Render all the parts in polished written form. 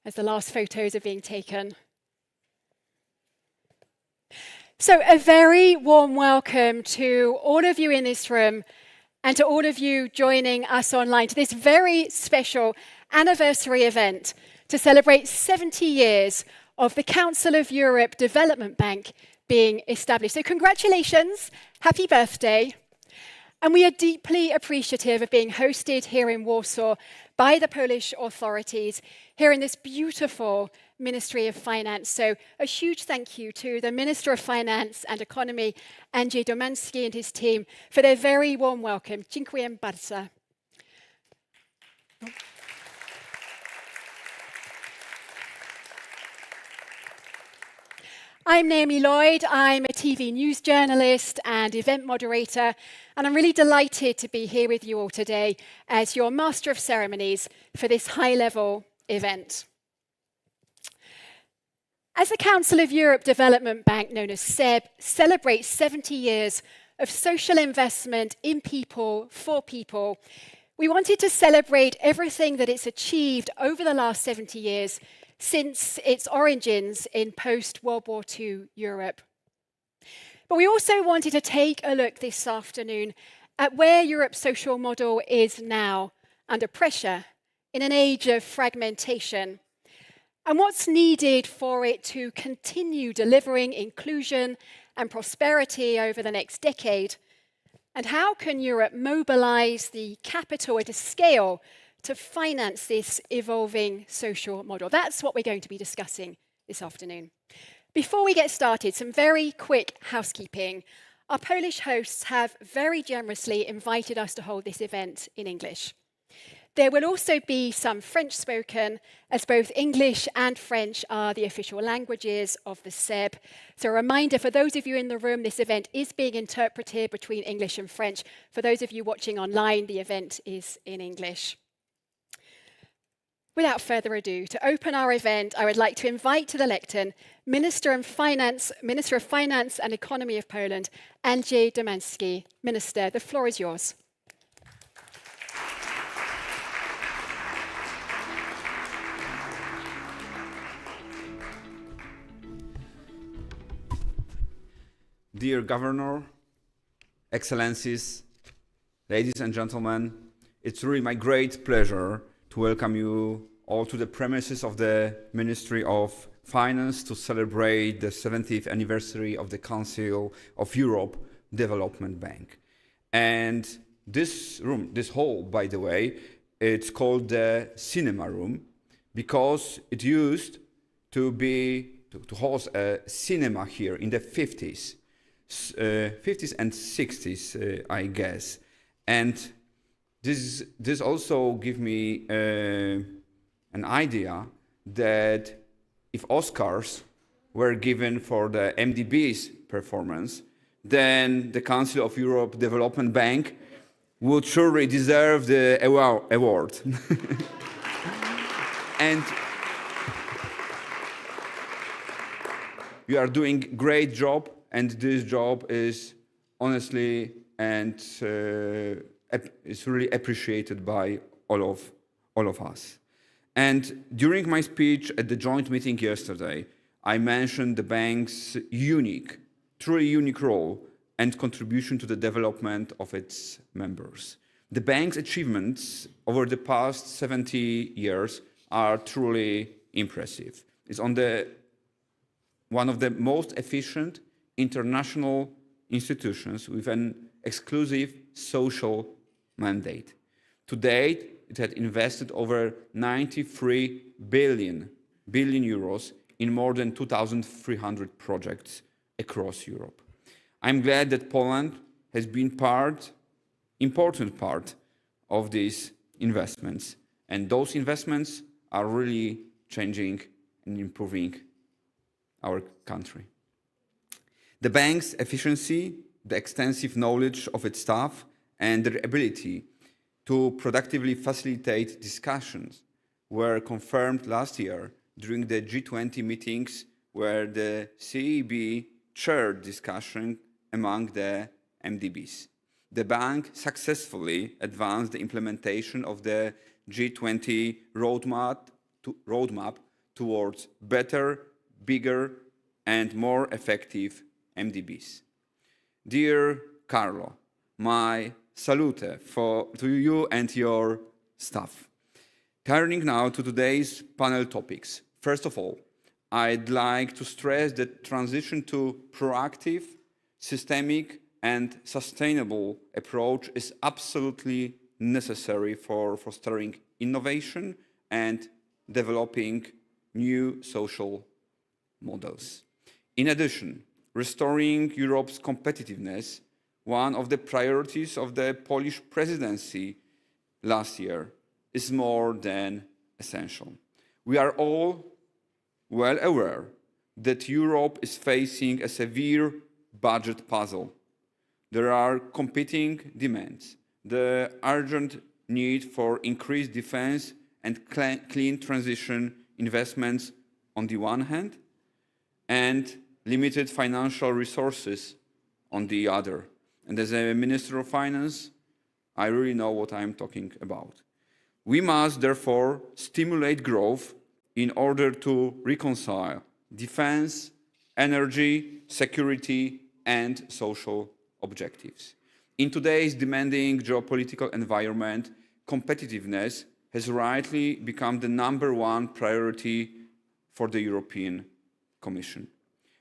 as the last photos are being taken. So a very warm welcome to all of you in this room and to all of you joining us online to this very special anniversary event to celebrate 70 years of the Council of Europe Development Bank being established. So congratulations, happy birthday. And we are deeply appreciative of being hosted here in Warsaw by the Polish authorities here in this beautiful Ministry of Finance. So a huge thank you to the Minister of Finance and Economy, Andrzej Domański, and his team for their very warm welcome. Dziękuję bardzo. I'm Naomi Lloyd. I'm a TV news journalist and event moderator, and I'm really delighted to be here with you all today as your Master of Ceremonies for this high-level event. As the Council of Europe Development Bank, known as CEB, celebrates 70 years of social investment in people, for people, we wanted to celebrate everything that it's achieved over the last 70 years since its origins in post-World War II Europe. But we also wanted to take a look this afternoon at where Europe's social model is now under pressure in an age of fragmentation, and what's needed for it to continue delivering inclusion and prosperity over the next decade, and how can Europe mobilize the capital at a scale to finance this evolving social model. That's what we're going to be discussing this afternoon. Before we get started, some very quick housekeeping. Our Polish hosts have very generously invited us to hold this event in English. There will also be some French spoken, as both English and French are the official languages of the CEB. So a reminder for those of you in the room, this event is being interpreted between English and French. For those of you watching online, the event is in English. Without further ado, to open our event, I would like to invite to the lectern Minister of Finance and Economy of Poland, Andrzej Domański. Minister, the floor is yours. Dear Governor, Excellencies, ladies and gentlemen, it's really my great pleasure to welcome you all to the premises of the Ministry of Finance to celebrate the 70th anniversary of the Council of Europe Development Bank. And this room, this hall, by the way, it's called the cinema room because it used to host a cinema here in the 50s and 60s, I guess. And this also gives me an idea that if Oscars were given for the MDB's performance, then the Council of Europe Development Bank would surely deserve the award. And you are doing a great job, and this job is honestly and is really appreciated by all of us. And during my speech at the joint meeting yesterday, I mentioned the bank's truly unique role and contribution to the development of its members. The bank's achievements over the past 70 years are truly impressive. It's one of the most efficient international institutions with an exclusive social mandate. To date, it had invested over 93 billion euros in more than 2,300 projects across Europe. I'm glad that Poland has been important part of these investments, and those investments are really changing and improving our country. The bank's efficiency, the extensive knowledge of its staff, and their ability to productively facilitate discussions were confirmed last year during the G20 meetings where the CEB chaired discussion among the MDBs. The bank successfully advanced the implementation of the G20 roadmap towards better, bigger, and more effective MDBs. Dear Carlo, my salute to you and your staff. Turning now to today's panel topics. First of all, I'd like to stress that transition to proactive, systemic, and sustainable approach is absolutely necessary for fostering innovation and developing new social models. In addition, restoring Europe's competitiveness, one of the priorities of the Polish presidency last year, is more than essential. We are all well aware that Europe is facing a severe budget puzzle. There are competing demands, the urgent need for increased defense and clean transition investments on the one hand, and limited financial resources on the other. And as a Minister of Finance, I really know what I'm talking about. We must therefore stimulate growth in order to reconcile defense, energy, security, and social objectives. In today's demanding geopolitical environment, competitiveness has rightly become the #1 priority for the European Commission.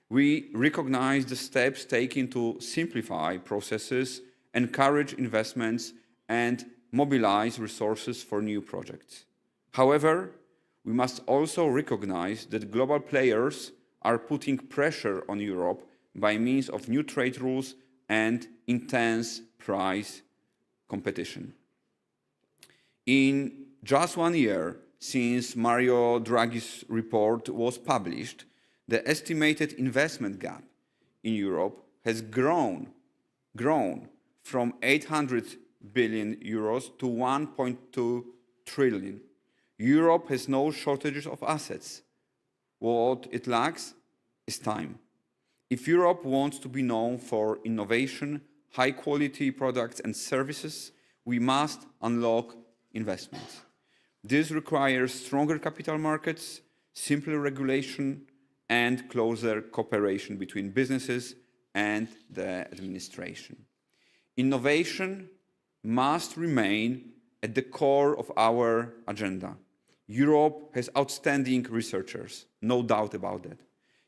We recognize the steps taken to simplify processes, encourage investments, and mobilize resources for new projects. However, we must also recognize that global players are putting pressure on Europe by means of new trade rules and intense price competition. In just 1 year since Mario Draghi's report was published, the estimated investment gap in Europe has grown from 800 billion euros to 1.2 trillion. Europe has no shortages of assets. What it lacks is time. If Europe wants to be known for innovation, high-quality products and services, we must unlock investments. This requires stronger capital markets, simpler regulation, and closer cooperation between businesses and the administration. Innovation must remain at the core of our agenda. Europe has outstanding researchers, no doubt about that.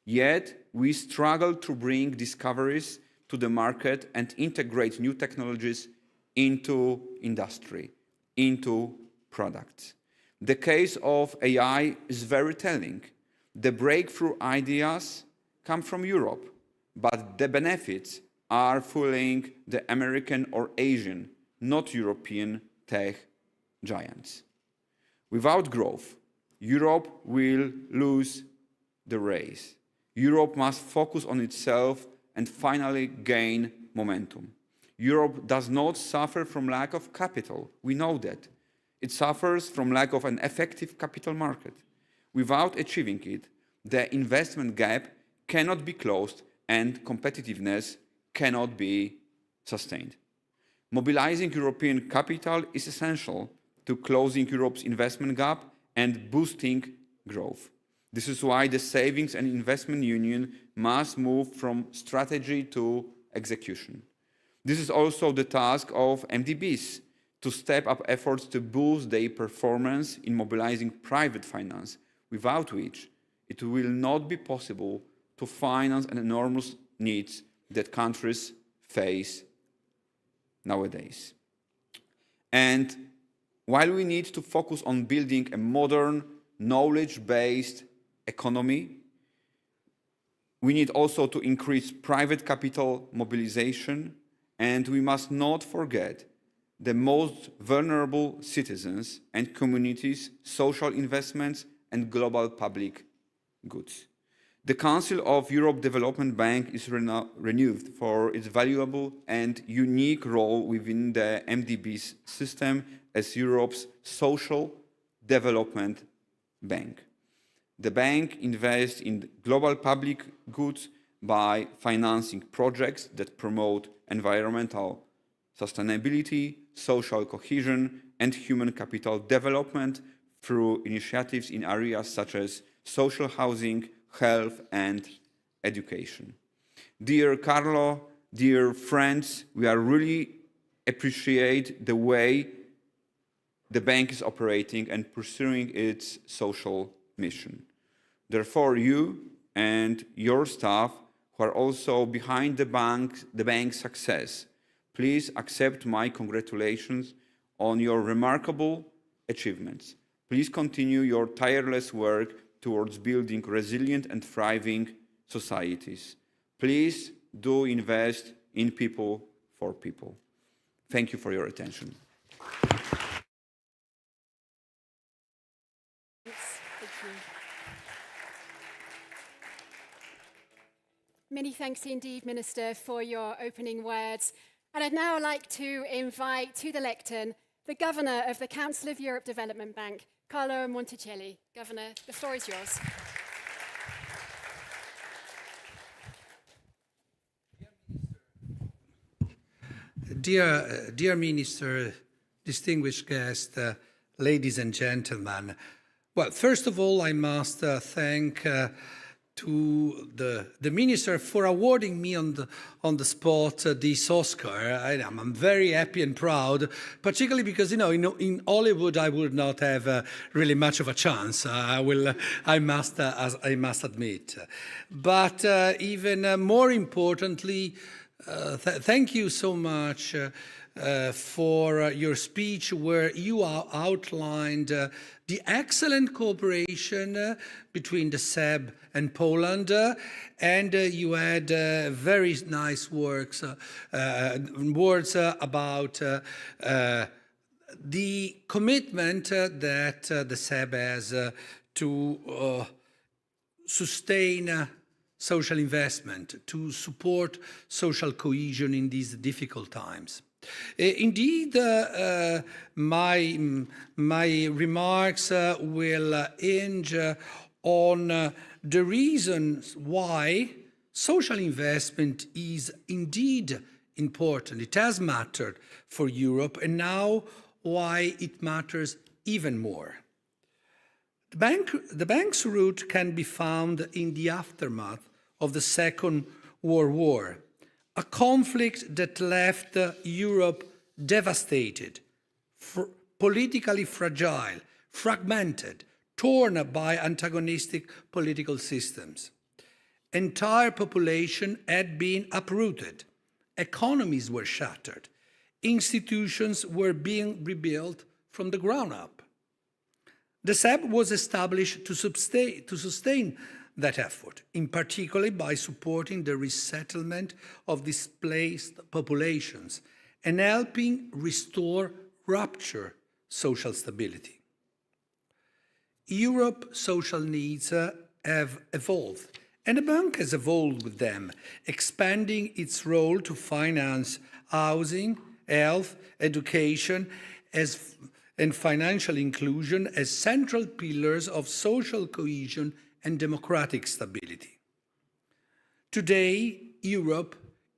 Yet, we struggle to bring discoveries to the market and integrate new technologies into industry, into products. The case of AI is very telling. The breakthrough ideas come from Europe, but the benefits are fooling the American or Asian, not European tech giants. Without growth, Europe will lose the race. Europe must focus on itself and finally gain momentum. Europe does not suffer from lack of capital. We know that. It suffers from lack of an effective capital market. Without achieving it, the investment gap cannot be closed and competitiveness cannot be sustained. Mobilizing European capital is essential to closing Europe's investment gap and boosting growth. This is why the Savings and Investment Union must move from strategy to execution. This is also the task of MDBs, to step up efforts to boost their performance in mobilizing private finance, without which it will not be possible to finance an enormous needs that countries face nowadays. And while we need to focus on building a modern, knowledge-based economy, we need also to increase private capital mobilization, and we must not forget the most vulnerable citizens and communities, social investments, and global public goods. The Council of Europe Development Bank is renewed for its valuable and unique role within the MDB's system as Europe's social development bank. The bank invests in global public goods by financing projects that promote environmental sustainability, social cohesion, and human capital development through initiatives in areas such as social housing, health, and education. Dear Carlo, dear friends, we are really appreciate the way the bank is operating and pursuing its social mission. Therefore, you and your staff who are also behind the bank's success, please accept my congratulations on your remarkable achievements. Please continue your tireless work towards building resilient and thriving societies. Please do invest in people for people. Thank you for your attention. Many thanks indeed, Minister, for your opening words. And I'd now like to invite to the lectern the Governor of the Council of Europe Development Bank, Carlo Monticelli. Governor, the floor is yours. Dear Minister, distinguished guests, ladies and gentlemen. Well, first of all, I must thank to the Minister for awarding me on the spot this Oscar. I'm very happy and proud, particularly because, in Hollywood I would not have really much of a chance. I must admit. But even more importantly, thank you so much for your speech where you outlined the excellent cooperation between the CEB and Poland, and you had very nice words about the commitment that the CEB has to sustain social investment, to support social cohesion in these difficult times. Indeed, my remarks will hinge on the reasons why social investment is indeed important. It has mattered for Europe, and now why it matters even more. The bank's root can be found in the aftermath of the Second World War, a conflict that left Europe devastated, politically fragile, fragmented, torn by antagonistic political systems. Entire population had been uprooted, economies were shattered, institutions were being rebuilt from the ground up. The CEB was established to sustain that effort, in particular by supporting the resettlement of displaced populations and helping restore ruptured social stability. Europe's social needs have evolved, and the bank has evolved with them, expanding its role to finance housing, health, education, and financial inclusion as central pillars of social cohesion and democratic stability. Today, Europe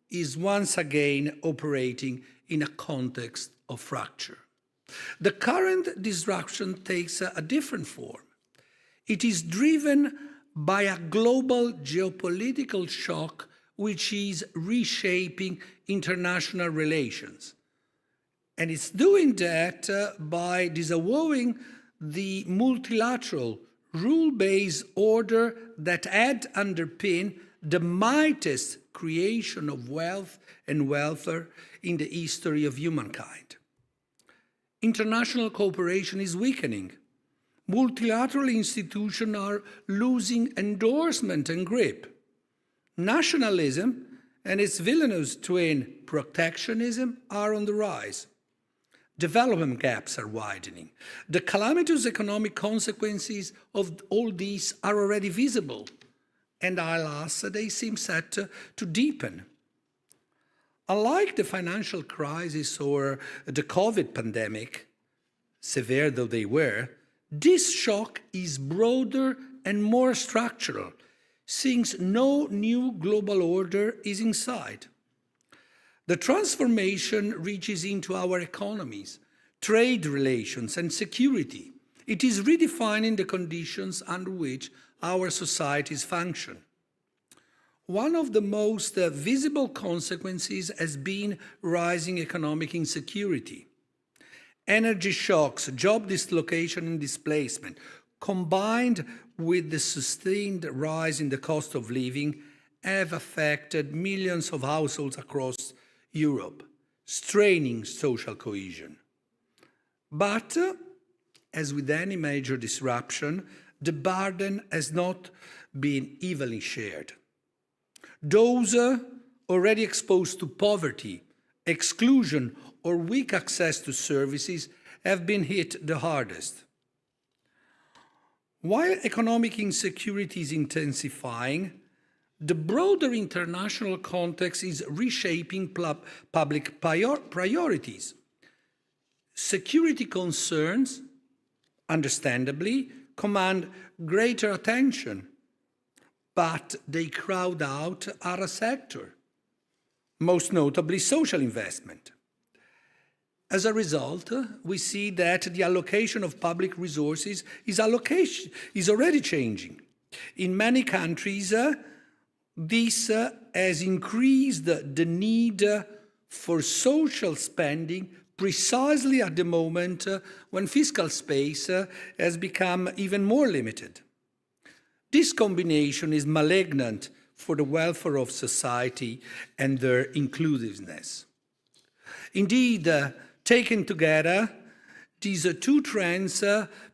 is once again operating in a context of fracture. The current disruption takes a different form. It is driven by a global geopolitical shock which is reshaping international relations. And it's doing that by disavowing the multilateral rule-based order that had underpinned the mightiest creation of wealth and welfare in the history of humankind. International cooperation is weakening. Multilateral institutions are losing endorsement and grip. Nationalism and its villainous twin, protectionism, are on the rise. Development gaps are widening. The calamitous economic consequences of all these are already visible, and alas, they seem set to deepen. Unlike the financial crisis or the COVID pandemic, severe though they were, this shock is broader and more structural, since no new global order is in sight. The transformation reaches into our economies, trade relations, and security. It is redefining the conditions under which our societies function. One of the most visible consequences has been rising economic insecurity. Energy shocks, job dislocation and displacement, combined with the sustained rise in the cost of living, have affected millions of households across Europe, straining social cohesion. But, as with any major disruption, the burden has not been evenly shared. Those already exposed to poverty, exclusion, or weak access to services have been hit the hardest. While economic insecurity is intensifying, the broader international context is reshaping public priorities. Security concerns, understandably, command greater attention, but they crowd out other sectors, most notably social investment. As a result, we see that the allocation of public resources is already changing. In many countries, this has increased the need for social spending precisely at the moment when fiscal space has become even more limited. This combination is malignant for the welfare of society and their inclusiveness. Indeed, taken together, these two trends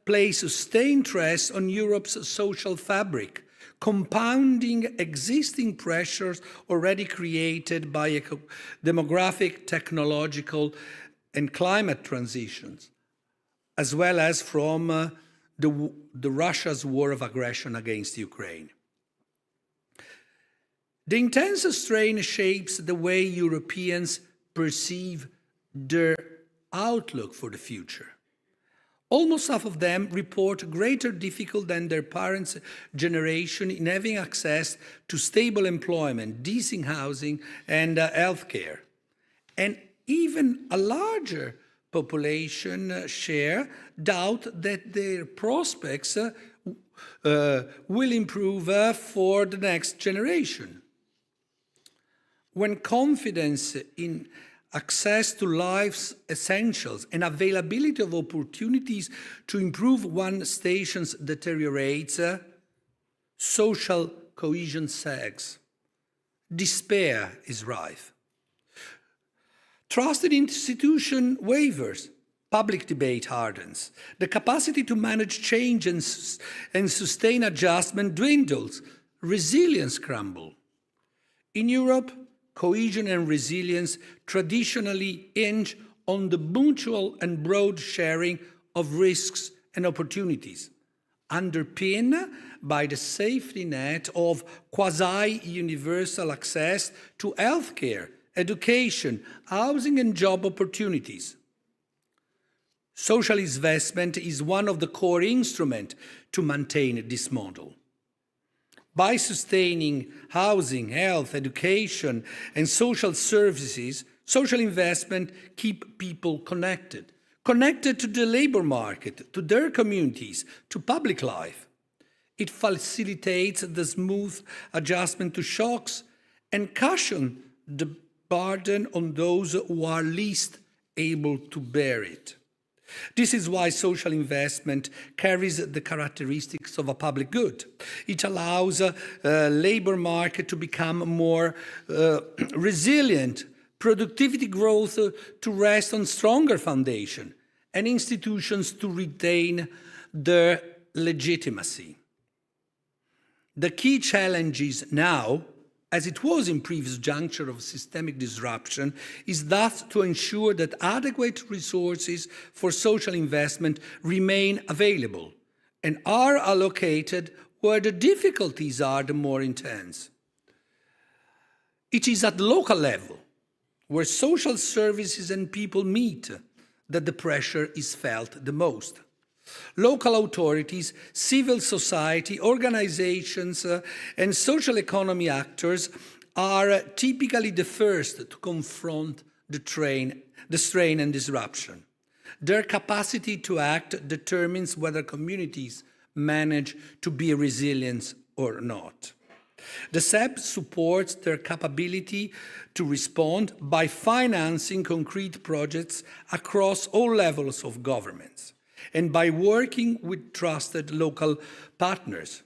place sustained stress on Europe's social fabric, compounding existing pressures already created by demographic, technological, and climate transitions, as well as from the Russia's war of aggression against Ukraine. The intense strain shapes the way Europeans perceive their outlook for the future. Almost half of them report greater difficulty than their parents' generation in having access to stable employment, decent housing, and healthcare. And even a larger population share doubt that their prospects will improve for the next generation. When confidence in access to life's essentials and availability of opportunities to improve one's stations deteriorates, social cohesion sags. Despair is rife. Trust in institution wavers. Public debate hardens. The capacity to manage change and sustain adjustment dwindles. Resilience crumbles. In Europe, cohesion and resilience traditionally hinge on the mutual and broad sharing of risks and opportunities, underpinned by the safety net of quasi-universal access to healthcare, education, housing and job opportunities. Social investment is one of the core instruments to maintain this model. By sustaining housing, health, education, and social services, social investment keeps people connected to the labor market, to their communities, to public life. It facilitates the smooth adjustment to shocks and cushions the burden on those who are least able to bear it. This is why social investment carries the characteristics of a public good. It allows a labor market to become more resilient, productivity growth to rest on stronger foundation, and institutions to retain their legitimacy. The key challenge is now, as it was in previous juncture of systemic disruption, is thus to ensure that adequate resources for social investment remain available and are allocated where the difficulties are the more intense. It is at the local level, where social services and people meet, that the pressure is felt the most. Local authorities, civil society, organizations, and social economy actors are typically the first to confront the strain and disruption. Their capacity to act determines whether communities manage to be resilient or not. The CEB supports their capability to respond by financing concrete projects across all levels of governments and by working with trusted local partners,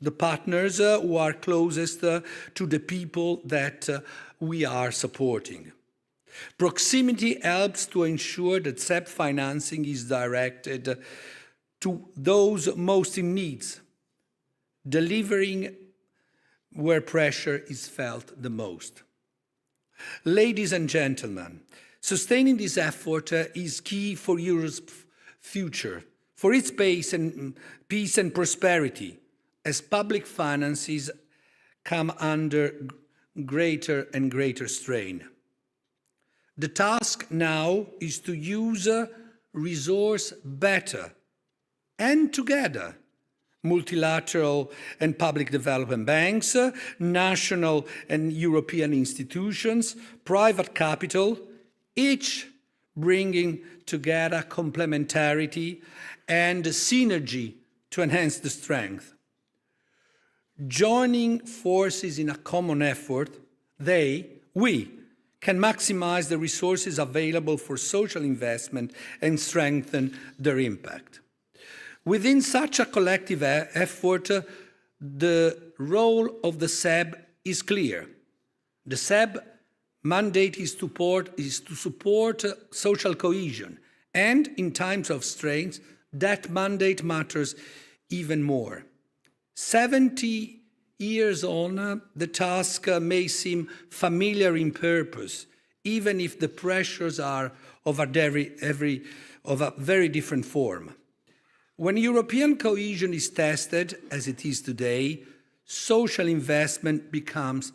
the partners who are closest to the people that we are supporting. Proximity helps to ensure that CEB financing is directed to those most in need, delivering where pressure is felt the most. Ladies and gentlemen, sustaining this effort is key for Europe's future, for its peace and prosperity, as public finances come under greater and greater strain. The task now is to use resource better and together. Multilateral and public development banks, national and European institutions, private capital, each bringing together complementarity and synergy to enhance the strength. Joining forces in a common effort, we can maximize the resources available for social investment and strengthen their impact. Within such a collective effort, the role of the CEB is clear. The CEB mandate is to support social cohesion, and in times of strain, that mandate matters even more. 70 years on, the task may seem familiar in purpose, even if the pressures are of a very different form. When European cohesion is tested, as it is today, social investment becomes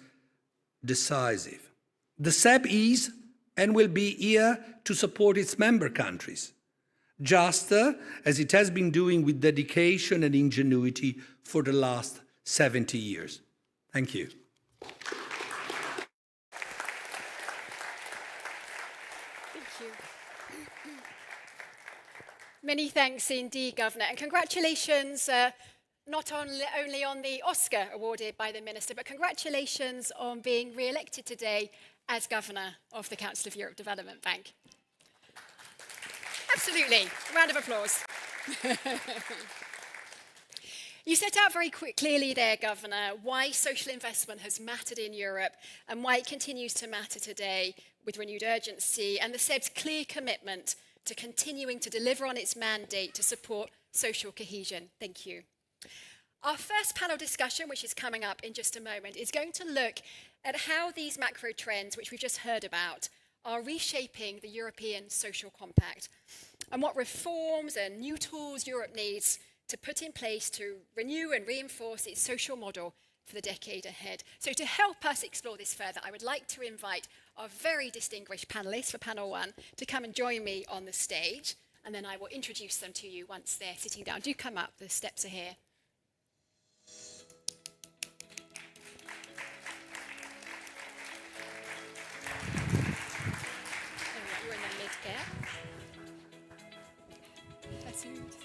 decisive. The CEB is and will be here to support its member countries, just as it has been doing with dedication and ingenuity for the last 70 years. Thank you. Many thanks indeed, Governor, and congratulations not only on the Oscar awarded by the Minister, but congratulations on being re-elected today as Governor of the Council of Europe Development Bank. Absolutely. A round of applause. You set out very clearly there, Governor, why social investment has mattered in Europe and why it continues to matter today with renewed urgency, and the CEB's clear commitment to continuing to deliver on its mandate to support social cohesion. Thank you. Our first panel discussion, which is coming up in just a moment, is going to look at how these macro trends, which we've just heard about, are reshaping the European Social Compact and what reforms and new tools Europe needs to put in place to renew and reinforce its social model for the decade ahead. So to help us explore this further, I would like to invite our very distinguished panelists for panel one to come and join me on the stage, and then I will introduce them to you once they're sitting down. Do come up, the steps are here. You're in the mid here. Masood.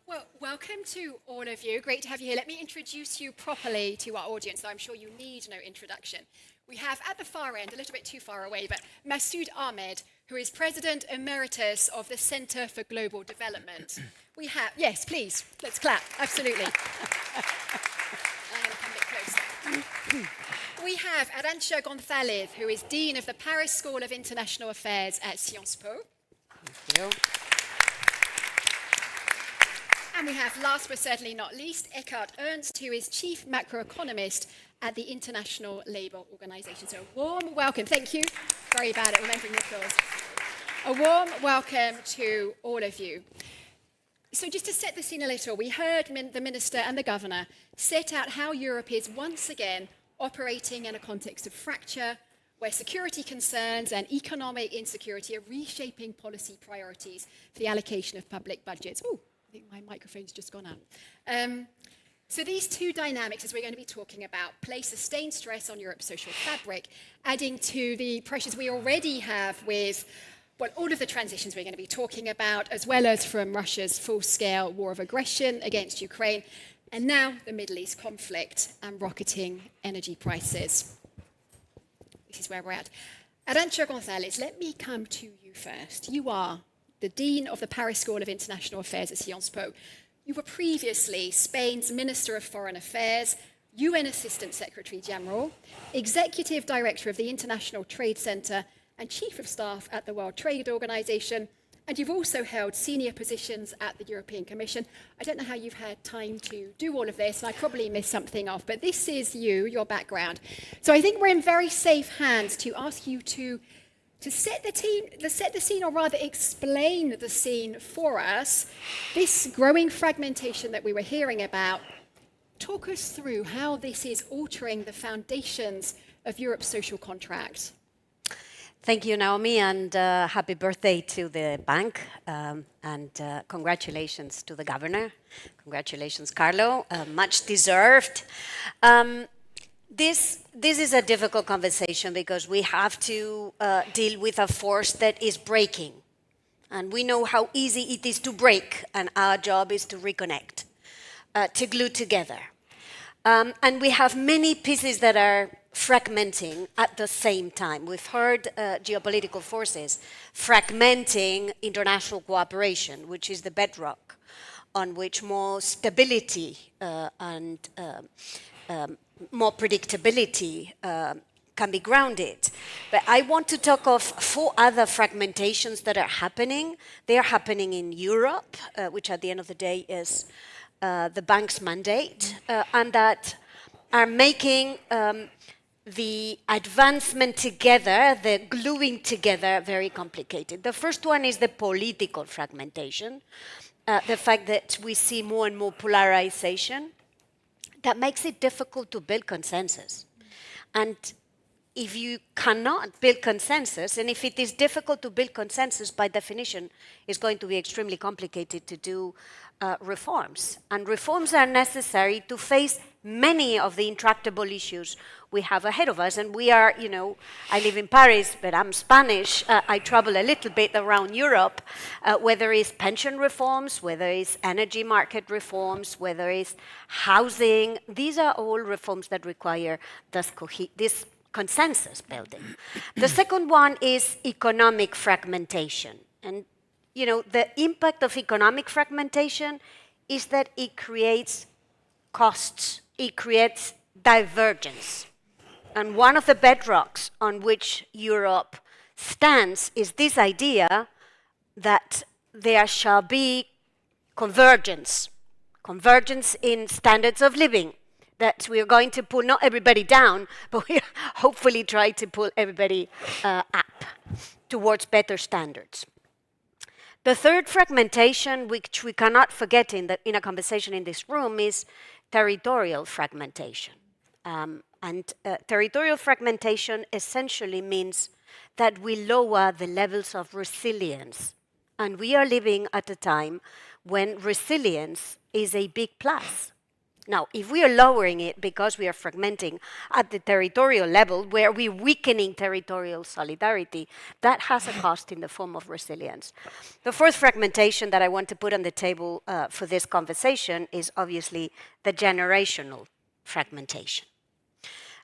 Well, welcome to all of you. Great to have you here. Let me introduce you properly to our audience, though I'm sure you need no introduction. We have at the far end, a little bit too far away, but Masood Ahmed, who is President Emeritus of the Centre for Global Development. We have, yes, please, let's clap, absolutely. I'm going to come a bit closer. We have Arancha González, who is Dean of the Paris School of International Affairs at Sciences Po. Thank you. And we have, last but certainly not least, Ekkehard Ernst, who is Chief Macroeconomist at the International Labour Organization. So a warm welcome. Thank you. Very bad at remembering the applause. A warm welcome to all of you. So just to set the scene a little, we heard the Minister and the Governor set out how Europe is once again operating in a context of fracture, where security concerns and economic insecurity are reshaping policy priorities for the allocation of public budgets. Oh, I think my microphone's just gone out. So these two dynamics, as we're going to be talking about, place sustained stress on Europe's social fabric, adding to the pressures we already have with all of the transitions we're going to be talking about, as well as from Russia's full-scale war of aggression against Ukraine, and now the Middle East conflict and rocketing energy prices. This is where we're at. Arancha González, let me come to you first. You are the Dean of the Paris School of International Affairs at Sciences Po. You were previously Spain's Minister of Foreign Affairs, UN Assistant Secretary General, Executive Director of the International Trade Center, and Chief of Staff at the World Trade Organization, and you've also held senior positions at the European Commission. I don't know how you've had time to do all of this, and I probably missed something off, but this is you, your background. So I think we're in very safe hands to ask you to set the scene, or rather explain the scene for us. This growing fragmentation that we were hearing about, talk us through how this is altering the foundations of Europe's social contract. Thank you, Naomi, and happy birthday to the bank, and congratulations to the governor. Congratulations, Carlo, much deserved. This is a difficult conversation because we have to deal with a force that is breaking. And we know how easy it is to break, and our job is to reconnect, to glue together. And we have many pieces that are fragmenting at the same time. We've heard geopolitical forces fragmenting international cooperation, which is the bedrock on which more stability and more predictability can be grounded. But I want to talk of 4 other fragmentations that are happening. They are happening in Europe, which at the end of the day is the bank's mandate, and that are making the advancement together, the gluing together, very complicated. The first one is the political fragmentation, the fact that we see more and more polarization that makes it difficult to build consensus. And if you cannot build consensus, and if it is difficult to build consensus, by definition, it's going to be extremely complicated to do reforms. And reforms are necessary to face many of the intractable issues we have ahead of us. And we are, I live in Paris, but I'm Spanish. I travel a little bit around Europe, whether it's pension reforms, whether it's energy market reforms, whether it's housing. These are all reforms that require this consensus building. The second one is economic fragmentation. And, the impact of economic fragmentation is that it creates costs. It creates divergence. And one of the bedrocks on which Europe stands is this idea that there shall be convergence in standards of living, that we are going to pull not everybody down, but we hopefully try to pull everybody up towards better standards. The third fragmentation, which we cannot forget in a conversation in this room, is territorial fragmentation. Territorial fragmentation essentially means that we lower the levels of resilience. And we are living at a time when resilience is a big plus. Now, if we are lowering it because we are fragmenting at the territorial level, where we're weakening territorial solidarity, that has a cost in the form of resilience. The fourth fragmentation that I want to put on the table for this conversation is obviously the generational fragmentation.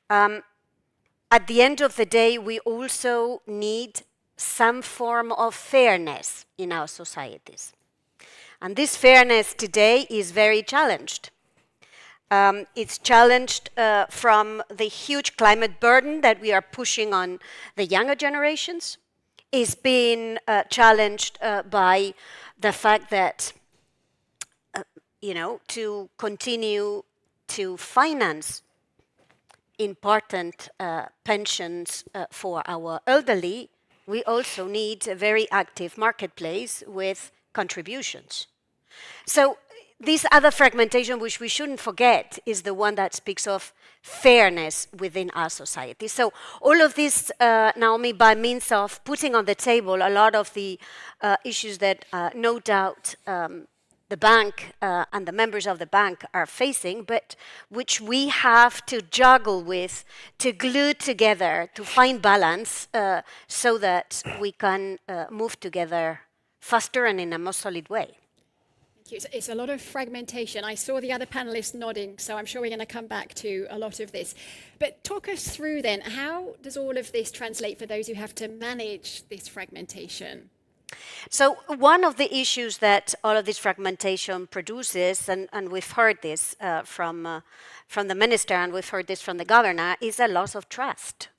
At the end of the day, we also need some form of fairness in our societies. And this fairness today is very challenged. It's challenged from the huge climate burden that we are pushing on the younger generations. It's been challenged by the fact that, to continue to finance important pensions for our elderly, we also need a very active marketplace with contributions. So this other fragmentation, which we shouldn't forget, is the one that speaks of fairness within our society. So all of this, Naomi, by means of putting on the table a lot of the issues that no doubt the bank and the members of the bank are facing, but which we have to juggle with, to glue together, to find balance so that we can move together faster and in a more solid way. It's a lot of fragmentation. I saw the other panelists nodding, so I'm sure we're going to come back to a lot of this. But talk us through then, how does all of this translate for those who have to manage this fragmentation? So one of the issues that all of this fragmentation produces, and we've heard this from the minister and we've heard this from the governor, is a loss of trust.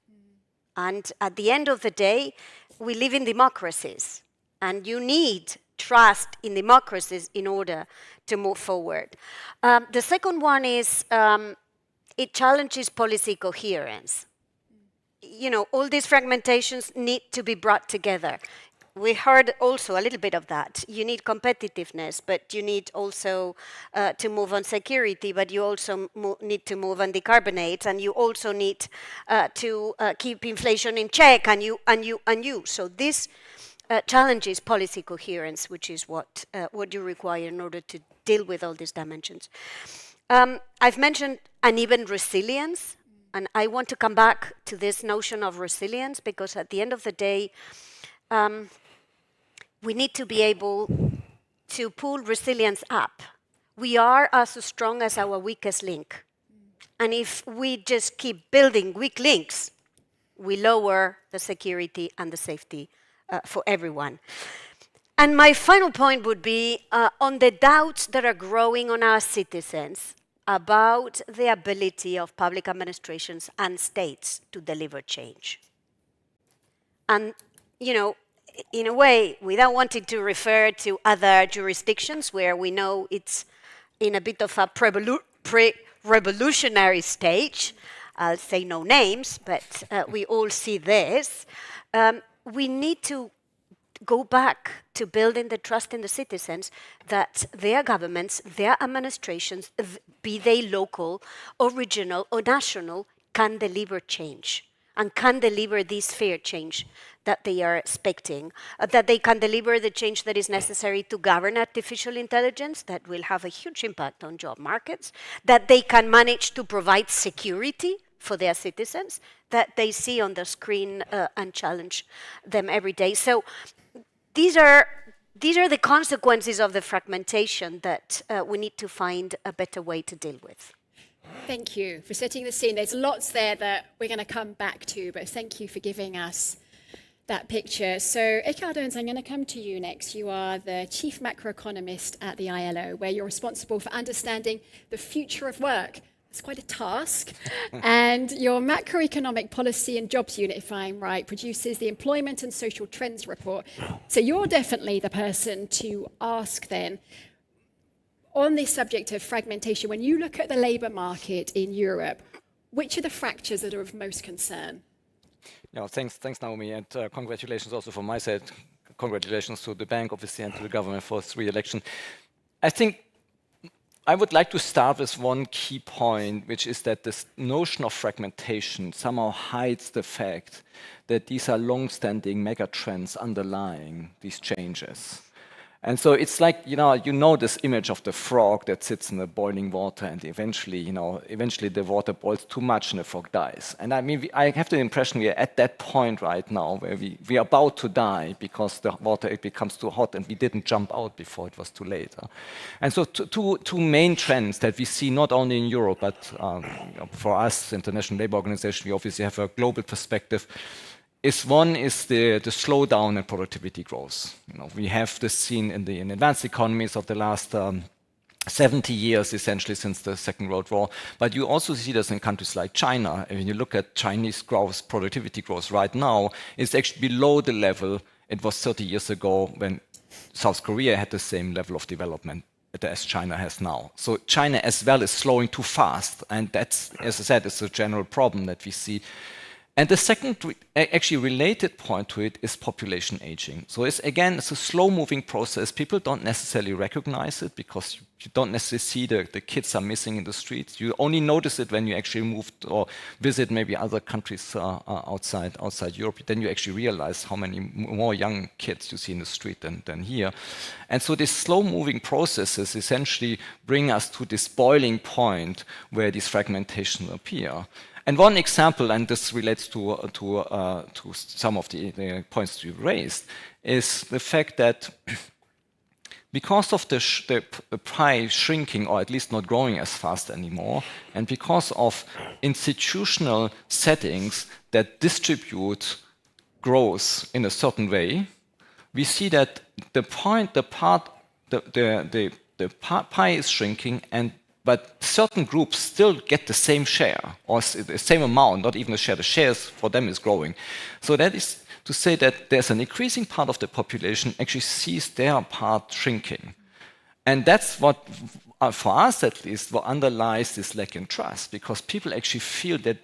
And at the end of the day, we live in democracies, and you need trust in democracies in order to move forward. The second one is it challenges policy coherence. You know, all these fragmentations need to be brought together. We heard also a little bit of that. You need competitiveness, but you need also to move on security, but you also need to move on decarbonate, and you also need to keep inflation in check, and you. So this challenges policy coherence, which is what you require in order to deal with all these dimensions. I've mentioned uneven resilience, and I want to come back to this notion of resilience, because at the end of the day, we need to be able to pull resilience up. We are as strong as our weakest link. And if we just keep building weak links, we lower the security and the safety for everyone. And my final point would be on the doubts that are growing on our citizens about the ability of public administrations and states to deliver change. And, you know, in a way, without wanting to refer to other jurisdictions where we know it's in a bit of a pre-revolutionary stage, I'll say no names, but we all see this, we need to go back to building the trust in the citizens that their governments, their administrations, be they local or regional or national, can deliver change and can deliver this fair change that they are expecting, that they can deliver the change that is necessary to govern artificial intelligence that will have a huge impact on job markets, that they can manage to provide security for their citizens that they see on the screen and challenge them every day. So these are the consequences of the fragmentation that we need to find a better way to deal with. Thank you for setting the scene. There's lots there that we're going to come back to, but thank you for giving us that picture. So, Ekkehard, I'm going to come to you next. You are the chief macroeconomist at the ILO, where you're responsible for understanding the future of work. It's quite a task. And your macroeconomic policy and jobs unit, if I'm right, produces the Employment and Social Trends report. So you're definitely the person to ask then, on this subject of fragmentation, when you look at the labour market in Europe, which are the fractures that are of most concern? Yeah, thanks, Naomi, and congratulations also from my side. Congratulations to the bank, obviously, and to the government for its re-election. I think I would like to start with one key point, which is that this notion of fragmentation somehow hides the fact that these are long-standing mega trends underlying these changes. And so it's like, you know this image of the frog that sits in the boiling water, and eventually the water boils too much and the frog dies. And I mean, I have the impression we are at that point right now where we are about to die because the water, it becomes too hot and we didn't jump out before it was too late. And so two main trends that we see not only in Europe, but for us, International Labour Organization, we obviously have a global perspective. One is the slowdown in productivity growth. We have this seen in advanced economies of the last 70 years, essentially since the Second World War. But you also see this in countries like China. And when you look at Chinese growth, productivity growth right now, it's actually below the level it was 30 years ago when South Korea had the same level of development as China has now. So China as well is slowing too fast. And that's, as I said, it's a general problem that we see. And the second, actually related point to it is population aging. So it's a slow-moving process. People don't necessarily recognize it because you don't necessarily see the kids are missing in the streets. You only notice it when you actually move or visit maybe other countries outside Europe. Then you actually realize how many more young kids you see in the street than here. And so these slow-moving processes essentially bring us to this boiling point where these fragmentations appear. And one example, and this relates to some of the points you raised, is the fact that because of the pie shrinking, or at least not growing as fast anymore, and because of institutional settings that distribute growth in a certain way, we see that the pie is shrinking, but certain groups still get the same share, or the same amount, not even a share. The shares for them is growing. So that is to say that there's an increasing part of the population actually sees their part shrinking. And that's what, for us at least, what underlies this lack in trust, because people actually feel they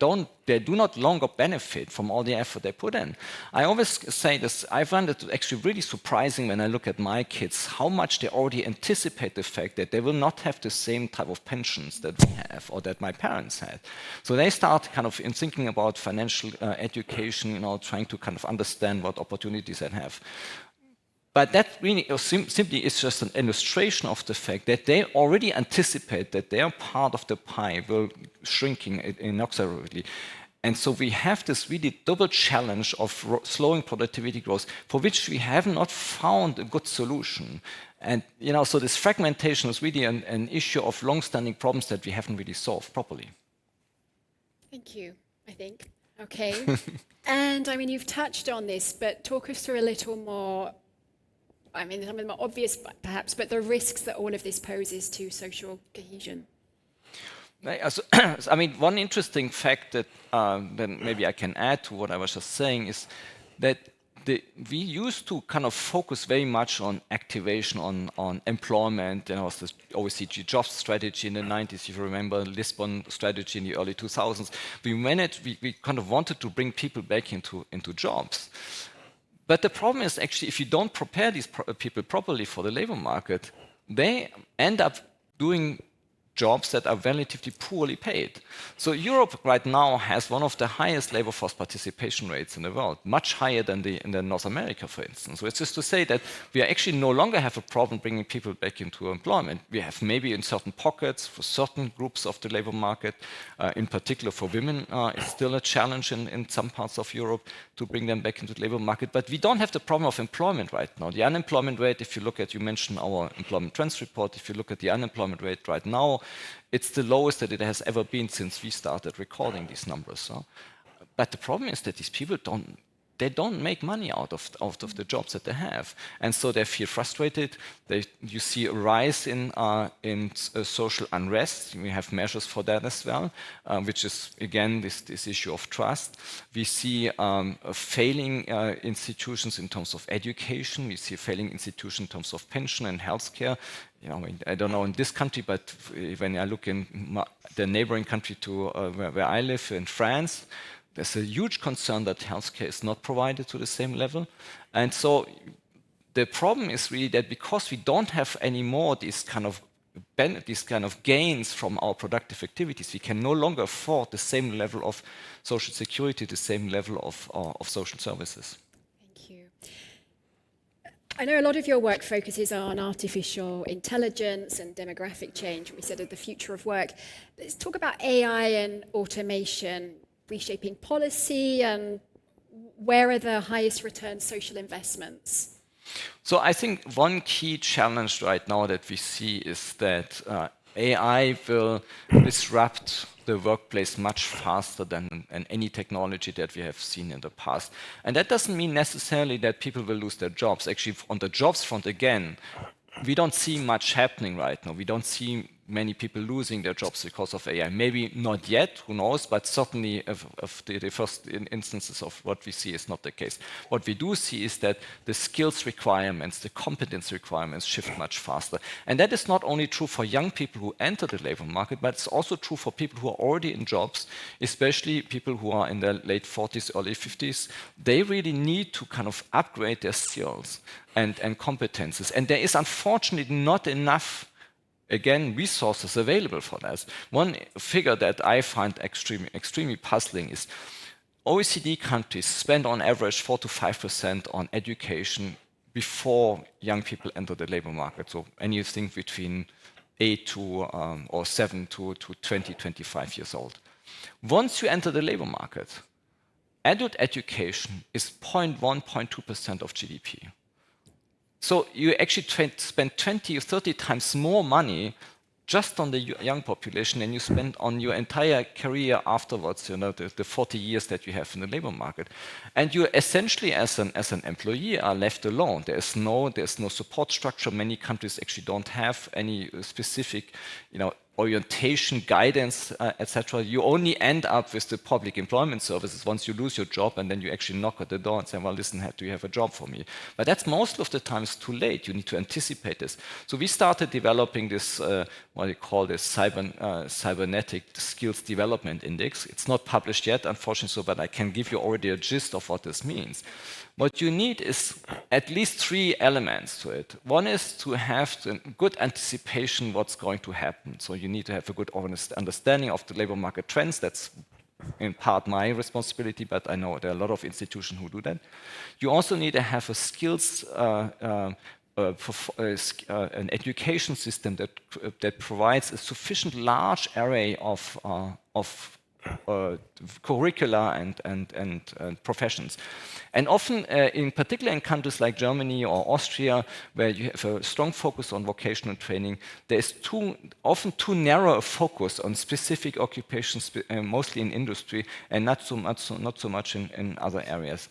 do not longer benefit from all the effort they put in. I always say this, I find it actually really surprising when I look at my kids, how much they already anticipate the fact that they will not have the same type of pensions that we have or that my parents had. So they start kind of in thinking about financial education, trying to kind of understand what opportunities they have. But that really simply is just an illustration of the fact that they already anticipate that their part of the pie will shrinking inexorably. And so we have this really double challenge of slowing productivity growth, for which we have not found a good solution. And so this fragmentation is really an issue of long-standing problems that we haven't really solved properly. Thank you, I think. Okay. And I mean, you've touched on this, but talk us through a little more. I mean, some of them are obvious, perhaps, but the risks that all of this poses to social cohesion. I mean, one interesting fact that then maybe I can add to what I was just saying is that we used to kind of focus very much on activation, on employment. There was this OECD jobs strategy in the 90s, if you remember, Lisbon strategy in the early 2000s. We kind of wanted to bring people back into jobs. But the problem is actually, if you don't prepare these people properly for the labor market, they end up doing jobs that are relatively poorly paid. So Europe right now has one of the highest labor force participation rates in the world, much higher than in North America, for instance. So it's just to say that we actually no longer have a problem bringing people back into employment. We have maybe in certain pockets for certain groups of the labor market, in particular for women, it's still a challenge in some parts of Europe to bring them back into the labor market. But we don't have the problem of employment right now. The unemployment rate, if you look at, you mentioned our employment trends report, if you look at the unemployment rate right now, it's the lowest that it has ever been since we started recording these numbers. But the problem is that these people don't make money out of the jobs that they have, and so they feel frustrated. You see a rise in social unrest. We have measures for that as well, which is again this issue of trust. We see failing institutions in terms of education. We see failing institutions in terms of pension and healthcare. I don't know in this country, but when I look in the neighboring country to where I live in France, there's a huge concern that healthcare is not provided to the same level. And so the problem is really that because we don't have any more these kind of gains from our productive activities, we can no longer afford the same level of social security, the same level of social services. Thank you. I know a lot of your work focuses on artificial intelligence and demographic change. We said of the future of work. Let's talk about AI and automation, reshaping policy, and where are the highest return social investments? So I think one key challenge right now that we see is that AI will disrupt the workplace much faster than any technology that we have seen in the past. And that doesn't mean necessarily that people will lose their jobs. Actually, on the jobs front, again, we don't see much happening right now. We don't see many people losing their jobs because of AI. Maybe not yet, who knows, but certainly of the first instances of what we see is not the case. What we do see is that the skills requirements, the competence requirements shift much faster. And that is not only true for young people who enter the labor market, but it's also true for people who are already in jobs, especially people who are in their late 40s, early 50s. They really need to kind of upgrade their skills and competences. And there is unfortunately not enough, again, resources available for that. One figure that I find extremely puzzling is OECD countries spend on average 4 to 5% on education before young people enter the labor market. So anything between 8 to or 7 to 20, 25 years old. Once you enter the labor market, adult education is 0.1, 0.2% of GDP. So you actually spend 20 or 30 times more money just on the young population than you spend on your entire career afterwards, you know, the 40 years that you have in the labor market. And you essentially, as an employee, are left alone. There's no support structure. Many countries actually don't have any specific, you know, orientation, guidance, etc. You only end up with the public employment services once you lose your job, and then you actually knock at the door and say, well, listen, do you have a job for me? But that's most of the times too late. You need to anticipate this. So we started developing this, what we call this cybernetic skills development index. It's not published yet, unfortunately, so, but I can give you already a gist of what this means. What you need is at least 3 elements to it. One is to have a good anticipation what's going to happen. So you need to have a good understanding of the labor market trends. That's in part my responsibility, but I know there are a lot of institutions who do that. You also need to have a skills, an education system that provides a sufficient large array of curricula and professions. And often, in particular in countries like Germany or Austria, where you have a strong focus on vocational training, there is often too narrow a focus on specific occupations, mostly in industry, and not so much in other areas.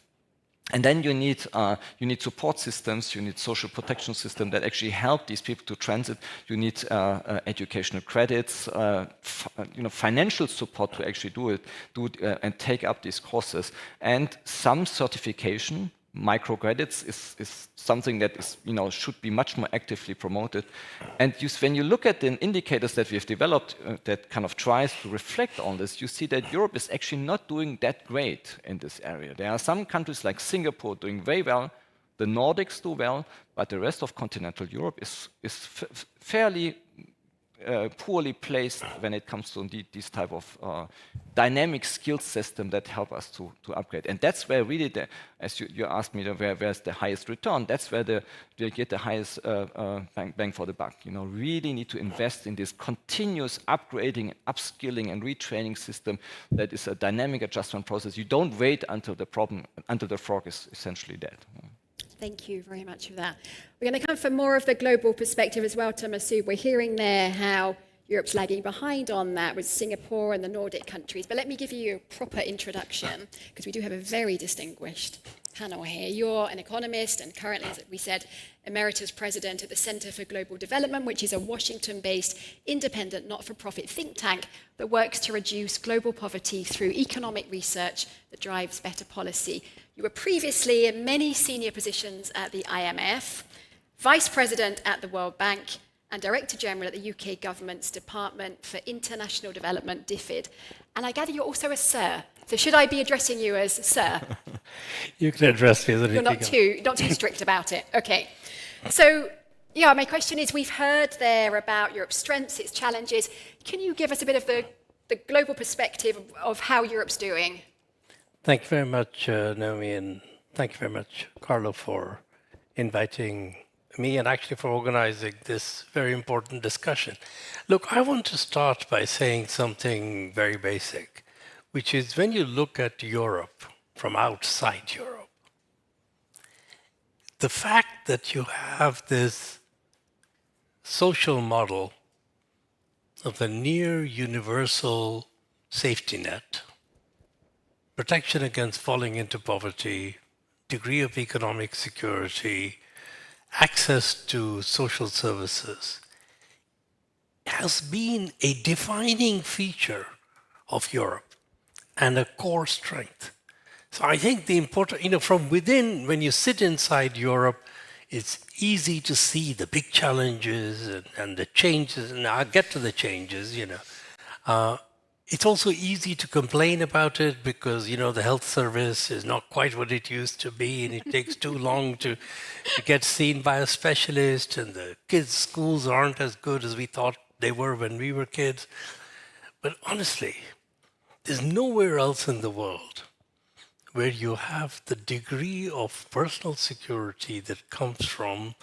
And then you need support systems, you need social protection systems that actually help these people to transit. You need educational credits, financial support to actually do it and take up these courses, and some certification. Microcredits is something that is, should be much more actively promoted. And when you look at the indicators that we have developed that kind of tries to reflect on this, you see that Europe is actually not doing that great in this area. There are some countries like Singapore doing very well, the Nordics do well, but the rest of continental Europe is fairly poorly placed when it comes to these type of dynamic skill system that help us to upgrade. And that's where really, as you asked me, where's the highest return, that's where you get the highest bang for the buck. Really need to invest in this continuous upgrading, upskilling and retraining system that is a dynamic adjustment process. You don't wait until the frog is essentially dead. Thank you very much for that. We're going to come from more of the global perspective as well to Masood. We're hearing there how Europe's lagging behind on that with Singapore and the Nordic countries. But let me give you a proper introduction, because we do have a very distinguished panel here. You're an economist and currently, as we said, Emeritus President at the Center for Global Development, which is a Washington-based independent not-for-profit think tank that works to reduce global poverty through economic research that drives better policy. You were previously in many senior positions at the IMF, Vice President at the World Bank, and Director General at the UK Government's Department for International Development, DFID. And I gather you're also a Sir. So should I be addressing you as Sir? You can address me as You're not too strict about it. Okay. So, yeah, my question is, we've heard there about Europe's strengths, its challenges. Can you give us a bit of the global perspective of how Europe's doing? Thank you very much, Naomi, and thank you very much, Carlo, for inviting me and actually for organizing this very important discussion. Look, I want to start by saying something very basic, which is when you look at Europe from outside Europe, the fact that you have this social model of the near universal safety net, protection against falling into poverty, degree of economic security, access to social services, has been a defining feature of Europe and a core strength. So I think the important, from within, when you sit inside Europe, it's easy to see the big challenges and the changes, and I'll get to the changes, It's also easy to complain about it because, the health service is not quite what it used to be, and it takes too long to get seen by a specialist, and the kids' schools aren't as good as we thought they were when we were kids. But honestly, there's nowhere else in the world where you have the degree of personal security that comes from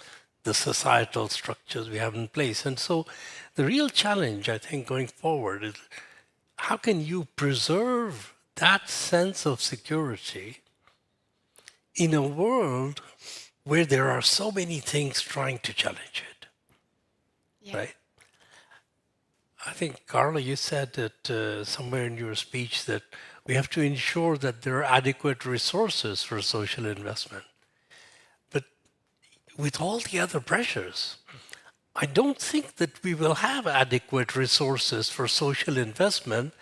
the societal structures we have in place. And so the real challenge, I think, going forward is how can you preserve that sense of security in a world where there are so many things trying to challenge it, right? I think, Carlo, you said that somewhere in your speech that we have to ensure that there are adequate resources for social investment. But with all the other pressures, I don't think that we will have adequate resources for social investment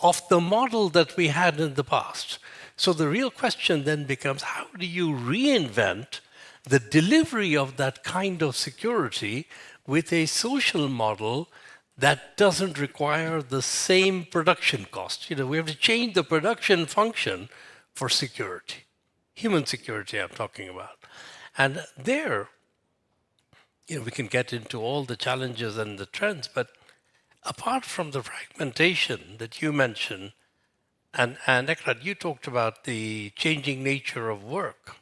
of the model that we had in the past. So the real question then becomes, how do you reinvent the delivery of that kind of security with a social model that doesn't require the same production cost? We have to change the production function for security, human security I'm talking about. And there, we can get into all the challenges and the trends, but apart from the fragmentation that you mentioned, and Ekkehard, you talked about the changing nature of work,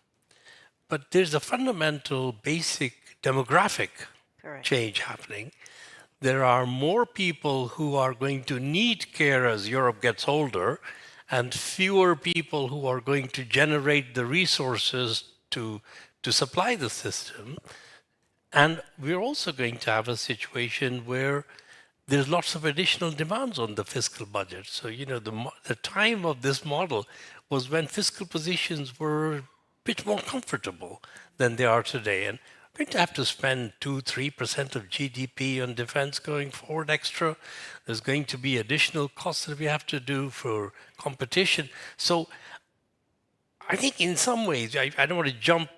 but there's a fundamental basic demographic change happening. There are more people who are going to need care as Europe gets older, and fewer people who are going to generate the resources to supply the system. And we're also going to have a situation where there's lots of additional demands on the fiscal budget. So, the time of this model was when fiscal positions were a bit more comfortable than they are today. And we're going to have to spend 2-3% of GDP on defense going forward extra. There's going to be additional costs that we have to do for competition. So I think in some ways, I don't want to jump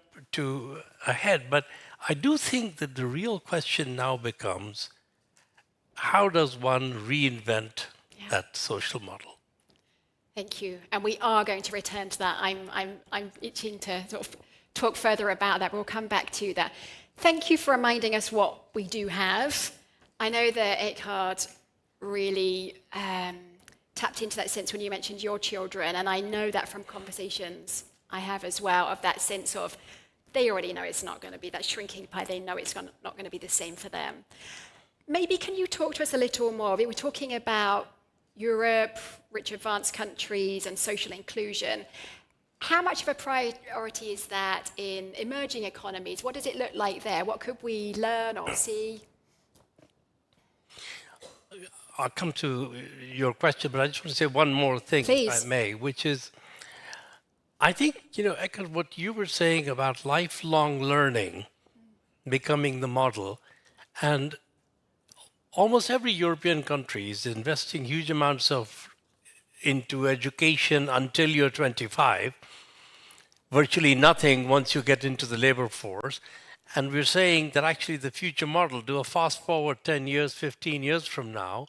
ahead, but I do think that the real question now becomes, how does one reinvent that social model? Thank you. And we are going to return to that. I'm itching to sort of talk further about that. We'll come back to that. Thank you for reminding us what we do have. I know that Ekkehard really tapped into that sense when you mentioned your children, and I know that from conversations I have as well, of that sense of they already know it's not going to be that shrinking pie. They know it's not going to be the same for them. Maybe can you talk to us a little more? We were talking about Europe, rich advanced countries, and social inclusion. How much of a priority is that in emerging economies? What does it look like there? What could we learn or see? I'll come to your question, but I just want to say one more thing, if I may, which is, I think, Ekkehard, what you were saying about lifelong learning becoming the model, and almost every European country is investing huge amounts into education until you're 25, virtually nothing once you get into the labor force. And we're saying that actually the future model, do a fast forward 10 years, 15 years from now,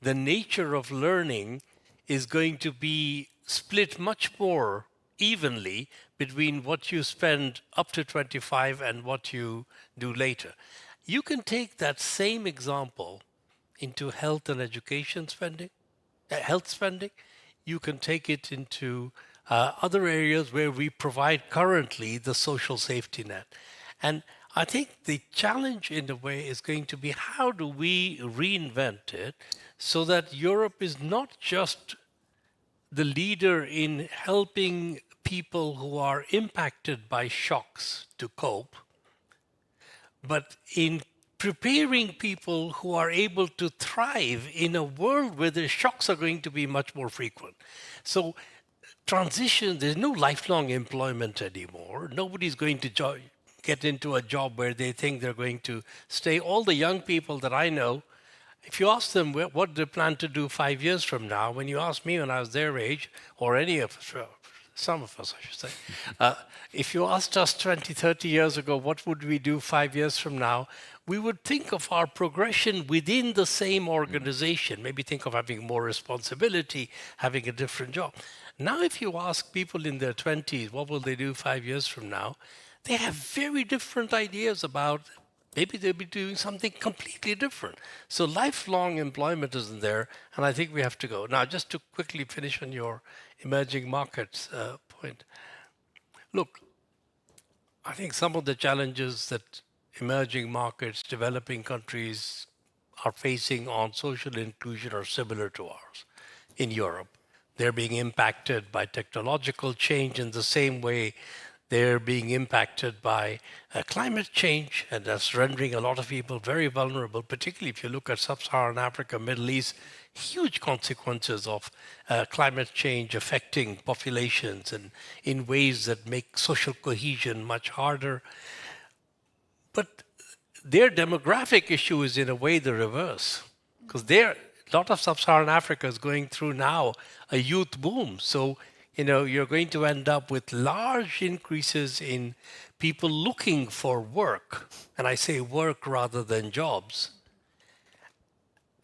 the nature of learning is going to be split much more evenly between what you spend up to 25 and what you do later. You can take that same example into health and education spending, health spending. You can take it into other areas where we provide currently the social safety net. And I think the challenge in a way is going to be, how do we reinvent it so that Europe is not just the leader in helping people who are impacted by shocks to cope, but in preparing people who are able to thrive in a world where the shocks are going to be much more frequent. So transition, there's no lifelong employment anymore. Nobody's going to get into a job where they think they're going to stay. All the young people that I know if you ask them what they plan to do 5 years from now, when you ask me when I was their age, or any of us, some of us, I should say, if you asked us 20, 30 years ago, what would we do 5 years from now, we would think of our progression within the same organization, maybe think of having more responsibility, having a different job. Now, if you ask people in their 20s, what will they do 5 years from now, they have very different ideas about maybe they'll be doing something completely different. So lifelong employment isn't there, and I think we have to go. Now, just to quickly finish on your emerging markets point. Look, I think some of the challenges that emerging markets, developing countries are facing on social inclusion are similar to ours in Europe. They're being impacted by technological change in the same way they're being impacted by climate change, and that's rendering a lot of people very vulnerable, particularly if you look at sub-Saharan Africa, Middle East, huge consequences of climate change affecting populations and in ways that make social cohesion much harder. But their demographic issue is in a way the reverse, because a lot of sub-Saharan Africa is going through now a youth boom. So you're going to end up with large increases in people looking for work, and I say work rather than jobs,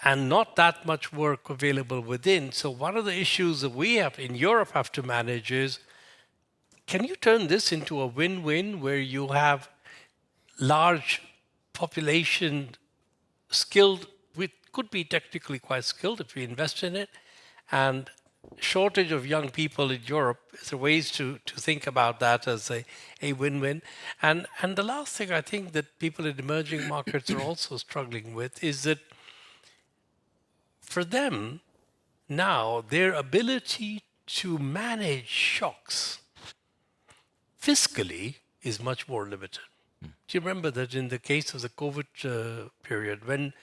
and not that much work available within. So one of the issues that we have in Europe have to manage is, can you turn this into a win-win where you have large population skilled, could be technically quite skilled if we invest in it, and shortage of young people in Europe? There are ways to think about that as a win-win. And the last thing I think that people in emerging markets are also struggling with is that for them now, their ability to manage shocks fiscally is much more limited. Do you remember that in the case of the COVID period, when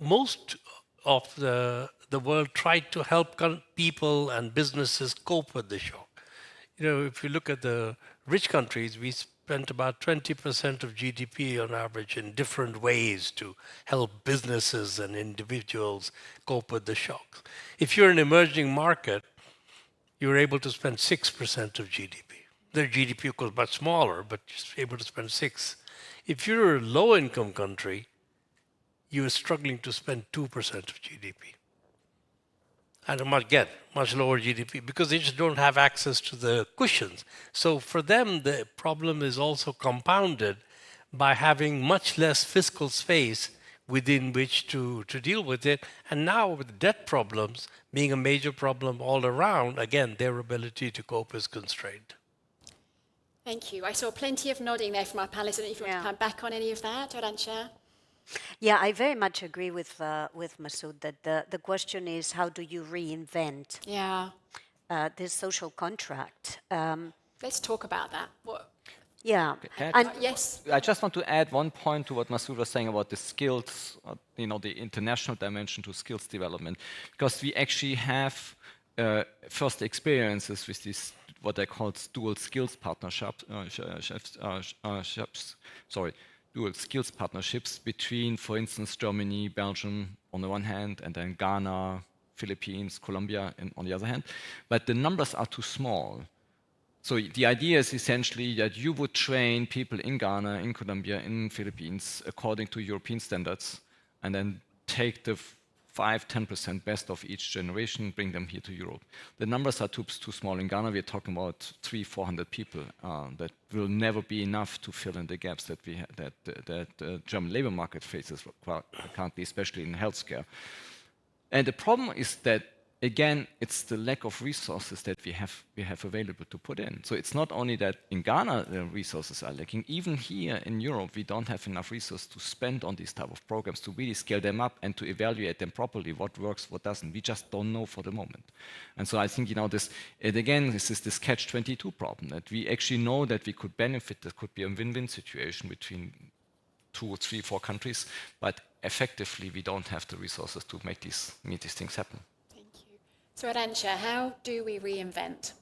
most of the world tried to help people and businesses cope with the shock. If you look at the rich countries, we spent about 20% of GDP on average in different ways to help businesses and individuals cope with the shock. If you're an emerging market, you're able to spend 6% of GDP. Their GDP was much smaller, but you're able to spend 6%. If you're a low-income country, you are struggling to spend 2% of GDP. And much lower GDP, because they just don't have access to the cushions. So for them, the problem is also compounded by having much less fiscal space within which to deal with it. And now with debt problems being a major problem all around, again, their ability to cope is constrained. Thank you. I saw plenty of nodding there from our panelists. I don't know if you want to come back on any of that, Arancha? Yeah, I very much agree with Masood that the question is, how do you reinvent this social contract? Let's talk about that. Yeah. Yes. I just want to add one point to what Masood was saying about the skills, the international dimension to skills development, because we actually have first experiences with this, what I call dual skills partnerships. Dual skills partnerships between, for instance, Germany, Belgium on the one hand, and then Ghana, Philippines, Colombia on the other hand. But the numbers are too small. So the idea is essentially that you would train people in Ghana, in Colombia, in Philippines according to European standards, and then take the 5-10% best of each generation, bring them here to Europe. The numbers are too small. In Ghana, we're talking about 300-400 people that will never be enough to fill in the gaps that the German labor market faces currently, especially in healthcare. And the problem is that, again, it's the lack of resources that we have available to put in. So it's not only that in Ghana the resources are lacking, even here in Europe we don't have enough resources to spend on these type of programs to really scale them up and to evaluate them properly, what works, what doesn't. We just don't know for the moment. And so I think, this is this catch-22 problem, that we actually know that we could benefit, there could be a win-win situation between 2, 3, 4 countries, but effectively we don't have the resources to make these things happen. So Arancha, how do we reinvent?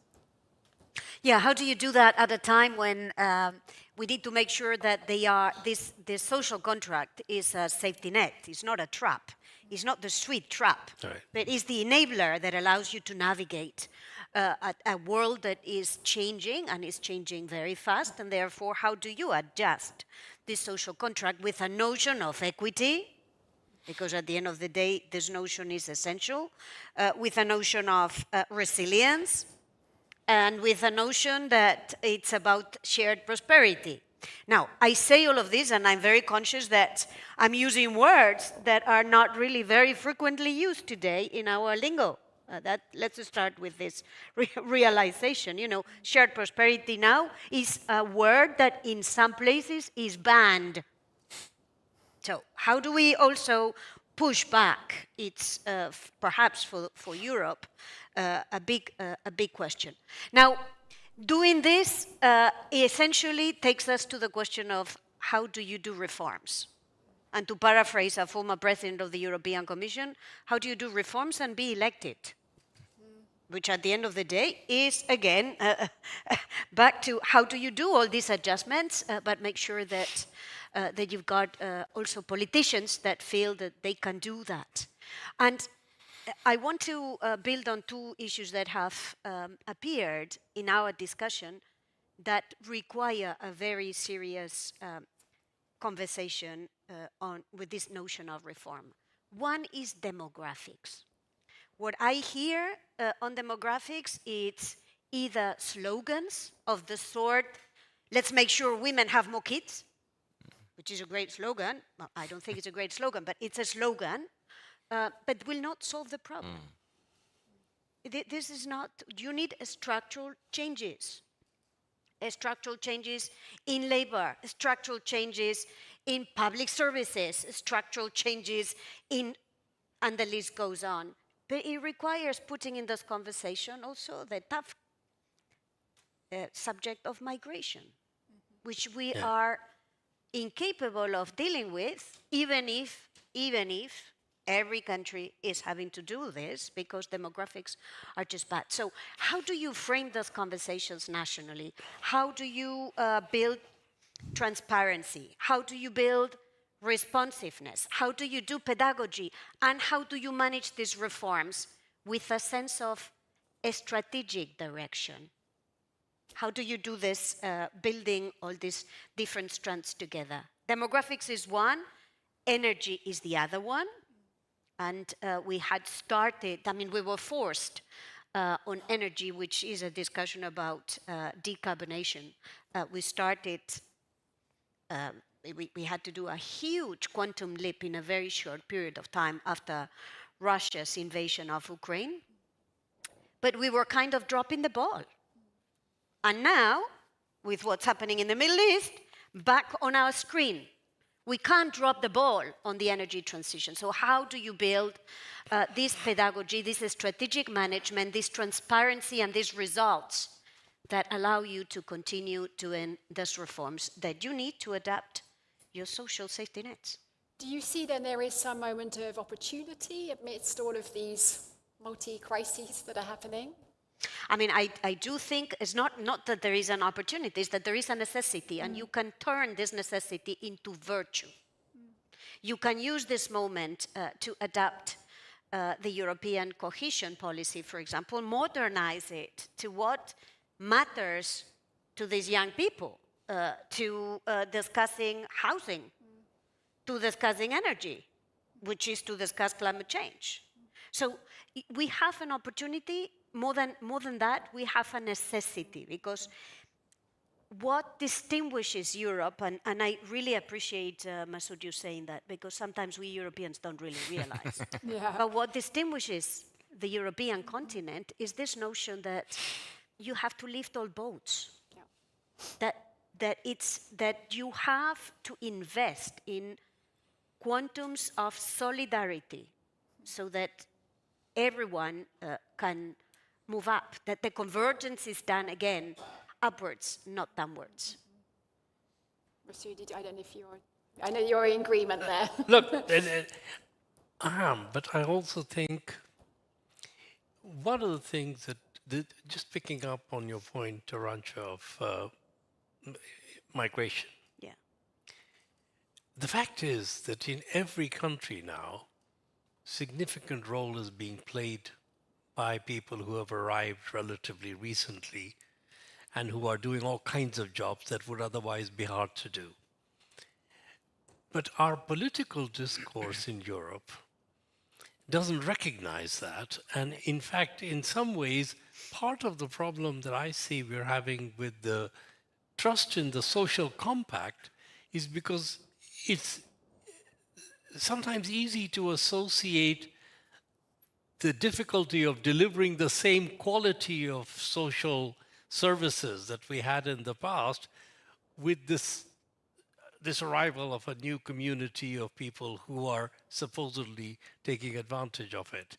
Yeah, how do you do that at a time when we need to make sure that this social contract is a safety net, it's not a trap. It's not the sweet trap, Right. but it's the enabler that allows you to navigate a world that is changing and is changing very fast. And therefore, how do you adjust this social contract with a notion of equity? Because at the end of the day, this notion is essential, with a notion of resilience, and with a notion that it's about shared prosperity. Now, I say all of this, and I'm very conscious that I'm using words that are not really very frequently used today in our lingo. Let's start with this realization. You know, shared prosperity now is a word that in some places is banned. So how do we also push back? It's perhaps for Europe a big question. Now, doing this essentially takes us to the question of how do you do reforms? And to paraphrase a former president of the European Commission, how do you do reforms and be elected? Which at the end of the day is, again, back to how do you do all these adjustments, but make sure that that you've got also politicians that feel that they can do that. And I want to build on two issues that have appeared in our discussion that require a very serious conversation with this notion of reform. One is demographics. What I hear on demographics, it's either slogans of the sort, let's make sure women have more kids, which is a great slogan. Well, I don't think it's a great slogan, but it's a slogan, but will not solve the problem. This is not, you need structural changes. Structural changes in labor, structural changes in public services, structural changes in, and the list goes on. But it requires putting in this conversation also the tough subject of migration, which we are incapable of dealing with, even if every country is having to do this because demographics are just bad. So how do you frame those conversations nationally? How do you build transparency? How do you build responsiveness? How do you do pedagogy? And how do you manage these reforms with a sense of a strategic direction? How do you do this, building all these different strands together? Demographics is one, energy is the other one. And we had started, I mean, we were forced on energy, which is a discussion about decarbonation. We started, we had to do a huge quantum leap in a very short period of time after Russia's invasion of Ukraine. But we were kind of dropping the ball. And now, with what's happening in the Middle East, back on our screen. We can't drop the ball on the energy transition. So how do you build this pedagogy, this strategic management, this transparency, and these results that allow you to continue doing these reforms that you need to adapt your social safety nets? Do you see then there is some moment of opportunity amidst all of these multi-crises that are happening? I mean, I do think it's not that there is an opportunity, it's that there is a necessity, and you can turn this necessity into virtue. You can use this moment to adapt the European cohesion policy, for example, modernize it to what matters to these young people, to discussing housing, to discussing energy, which is to discuss climate change. So we have an opportunity. More than that, we have a necessity, because what distinguishes Europe, and I really appreciate, Masood, you saying that, because sometimes we Europeans don't really realize. But what distinguishes the European continent is this notion that you have to lift all boats. That you have to invest in quantums of solidarity so that everyone can move up, that the convergence is done again upwards, not downwards. Masood, I know you're in agreement there. Look, I am, but I also think one of the things that just picking up on your point, Arancha, of migration. Yeah. The fact is that in every country now, significant role is being played by people who have arrived relatively recently and who are doing all kinds of jobs that would otherwise be hard to do. But our political discourse in Europe doesn't recognize that. And in fact, in some ways, part of the problem that I see we're having with the trust in the social compact is because it's sometimes easy to associate the difficulty of delivering the same quality of social services that we had in the past with this arrival of a new community of people who are supposedly taking advantage of it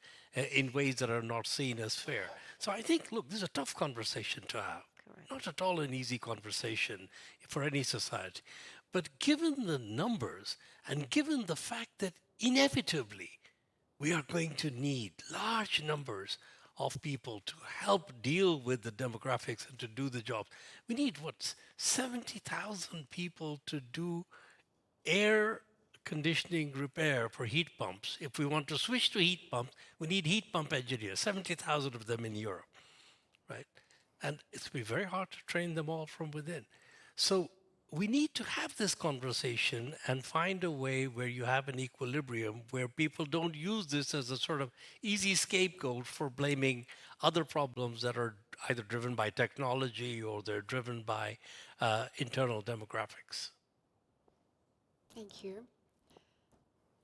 in ways that are not seen as fair. So I think, look, this is a tough conversation to have. Correct. Not at all an easy conversation for any society. But given the numbers and given the fact that inevitably we are going to need large numbers of people to help deal with the demographics and to do the jobs. We need, 70,000 people to do air conditioning repair for heat pumps. If we want to switch to heat pumps, we need heat pump engineers, 70,000 of them in Europe, right? And it's going to be very hard to train them all from within. So we need to have this conversation and find a way where you have an equilibrium where people don't use this as a sort of easy scapegoat for blaming other problems that are either driven by technology or they're driven by internal demographics. Thank you.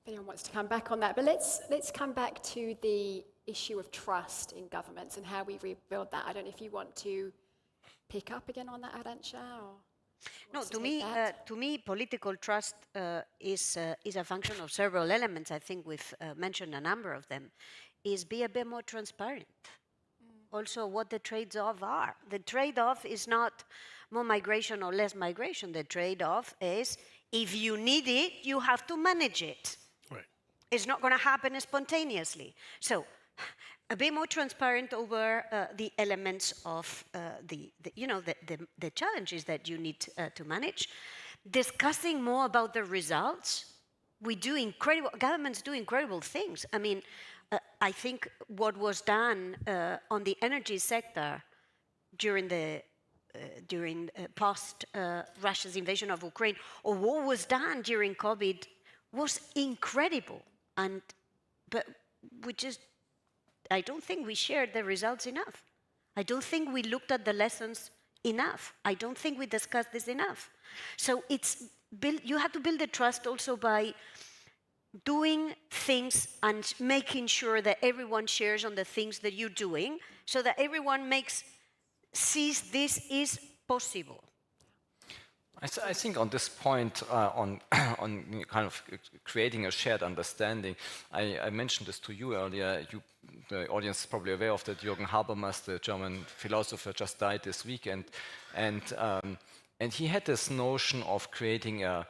If anyone wants to come back on that, but let's come back to the issue of trust in governments and how we rebuild that. I don't know if you want to pick up again on that, Arancha, or... No, to me, political trust is a function of several elements. I think we've mentioned a number of them. Is be a bit more transparent. Also, what the trade-offs are. The trade-off is not more migration or less migration. The trade-off is if you need it, you have to manage it. Right. It's not going to happen spontaneously. So, a bit more transparent over the elements of the challenges that you need to manage. Discussing more about the results. Governments do incredible things. I mean, I think what was done on the energy sector during post Russia's invasion of Ukraine, or what was done during COVID, was incredible. But I don't think we shared the results enough. I don't think we looked at the lessons enough. I don't think we discussed this enough. So you have to build the trust also by doing things and making sure that everyone shares on the things that you're doing so that everyone sees this is possible. I think on this point, on kind of creating a shared understanding, I mentioned this to you earlier. The audience is probably aware of that Jürgen Habermas, the German philosopher, just died this weekend, and he had this notion of creating a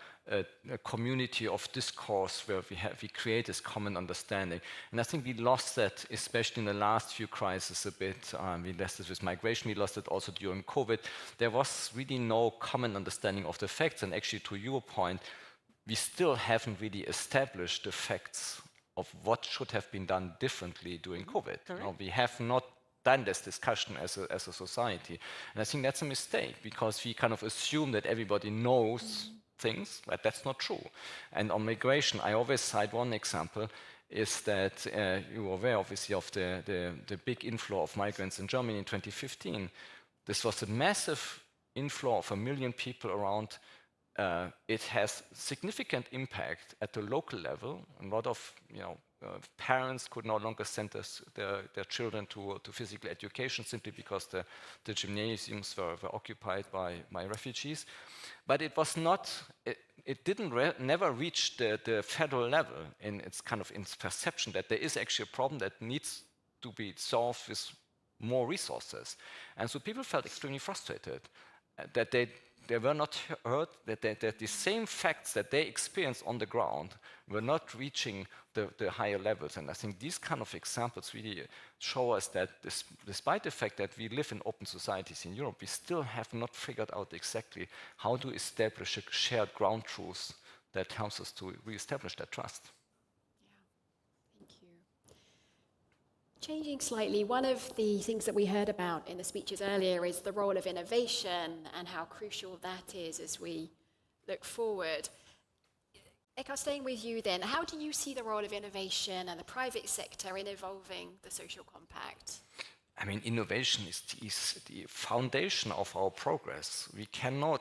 community of discourse where we create this common understanding. And I think we lost that, especially in the last few crises a bit. We lost it with migration, we lost it also during COVID. There was really no common understanding of the facts. And actually, to your point, we still haven't really established the facts of what should have been done differently during COVID. You know, we have not done this discussion as a society. And I think that's a mistake, because we kind of assume that everybody knows things, but that's not true. And on migration, I always cite one example, is that you are aware, obviously, of the big inflow of migrants in Germany in 2015. This was a massive inflow of 1 million people around. It has significant impact at the local level. A lot of parents could no longer send their children to physical education simply because the gymnasiums were occupied by refugees. But it was not. It never reached the federal level in its perception that there is actually a problem that needs to be solved with more resources. And so people felt extremely frustrated that they were not heard, that the same facts that they experienced on the ground were not reaching the higher levels. And I think these kind of examples really show us that despite the fact that we live in open societies in Europe, we still have not figured out exactly how to establish a shared ground truth that helps us to reestablish that trust. Yeah, thank you. Changing slightly, one of the things that we heard about in the speeches earlier is the role of innovation and how crucial that is as we look forward. Ekkehard, staying with you then, how do you see the role of innovation and the private sector in evolving the social compact? I mean, innovation is the foundation of our progress. We cannot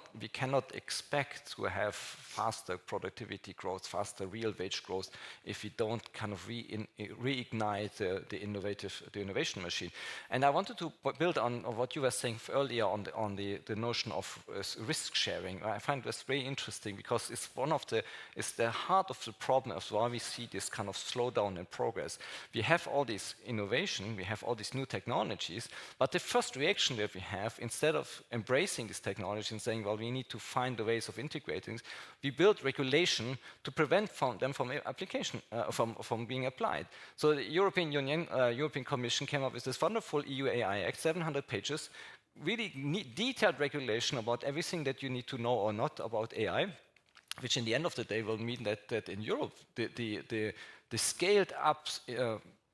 expect to have faster productivity growth, faster real wage growth, if we don't kind of reignite the innovation machine. And I wanted to build on what you were saying earlier on the notion of risk sharing. I find this very interesting because it's it's the heart of the problem of why we see this kind of slowdown in progress. We have all this innovation, we have all these new technologies, but the first reaction that we have, instead of embracing this technology and saying, well, we need to find the ways of integrating, we build regulation to prevent them from application, from being applied. So the European Union, European Commission came up with this wonderful EU AI Act, 700 pages, really detailed regulation about everything that you need to know or not about AI, which in the end of the day will mean that in Europe, the scaled up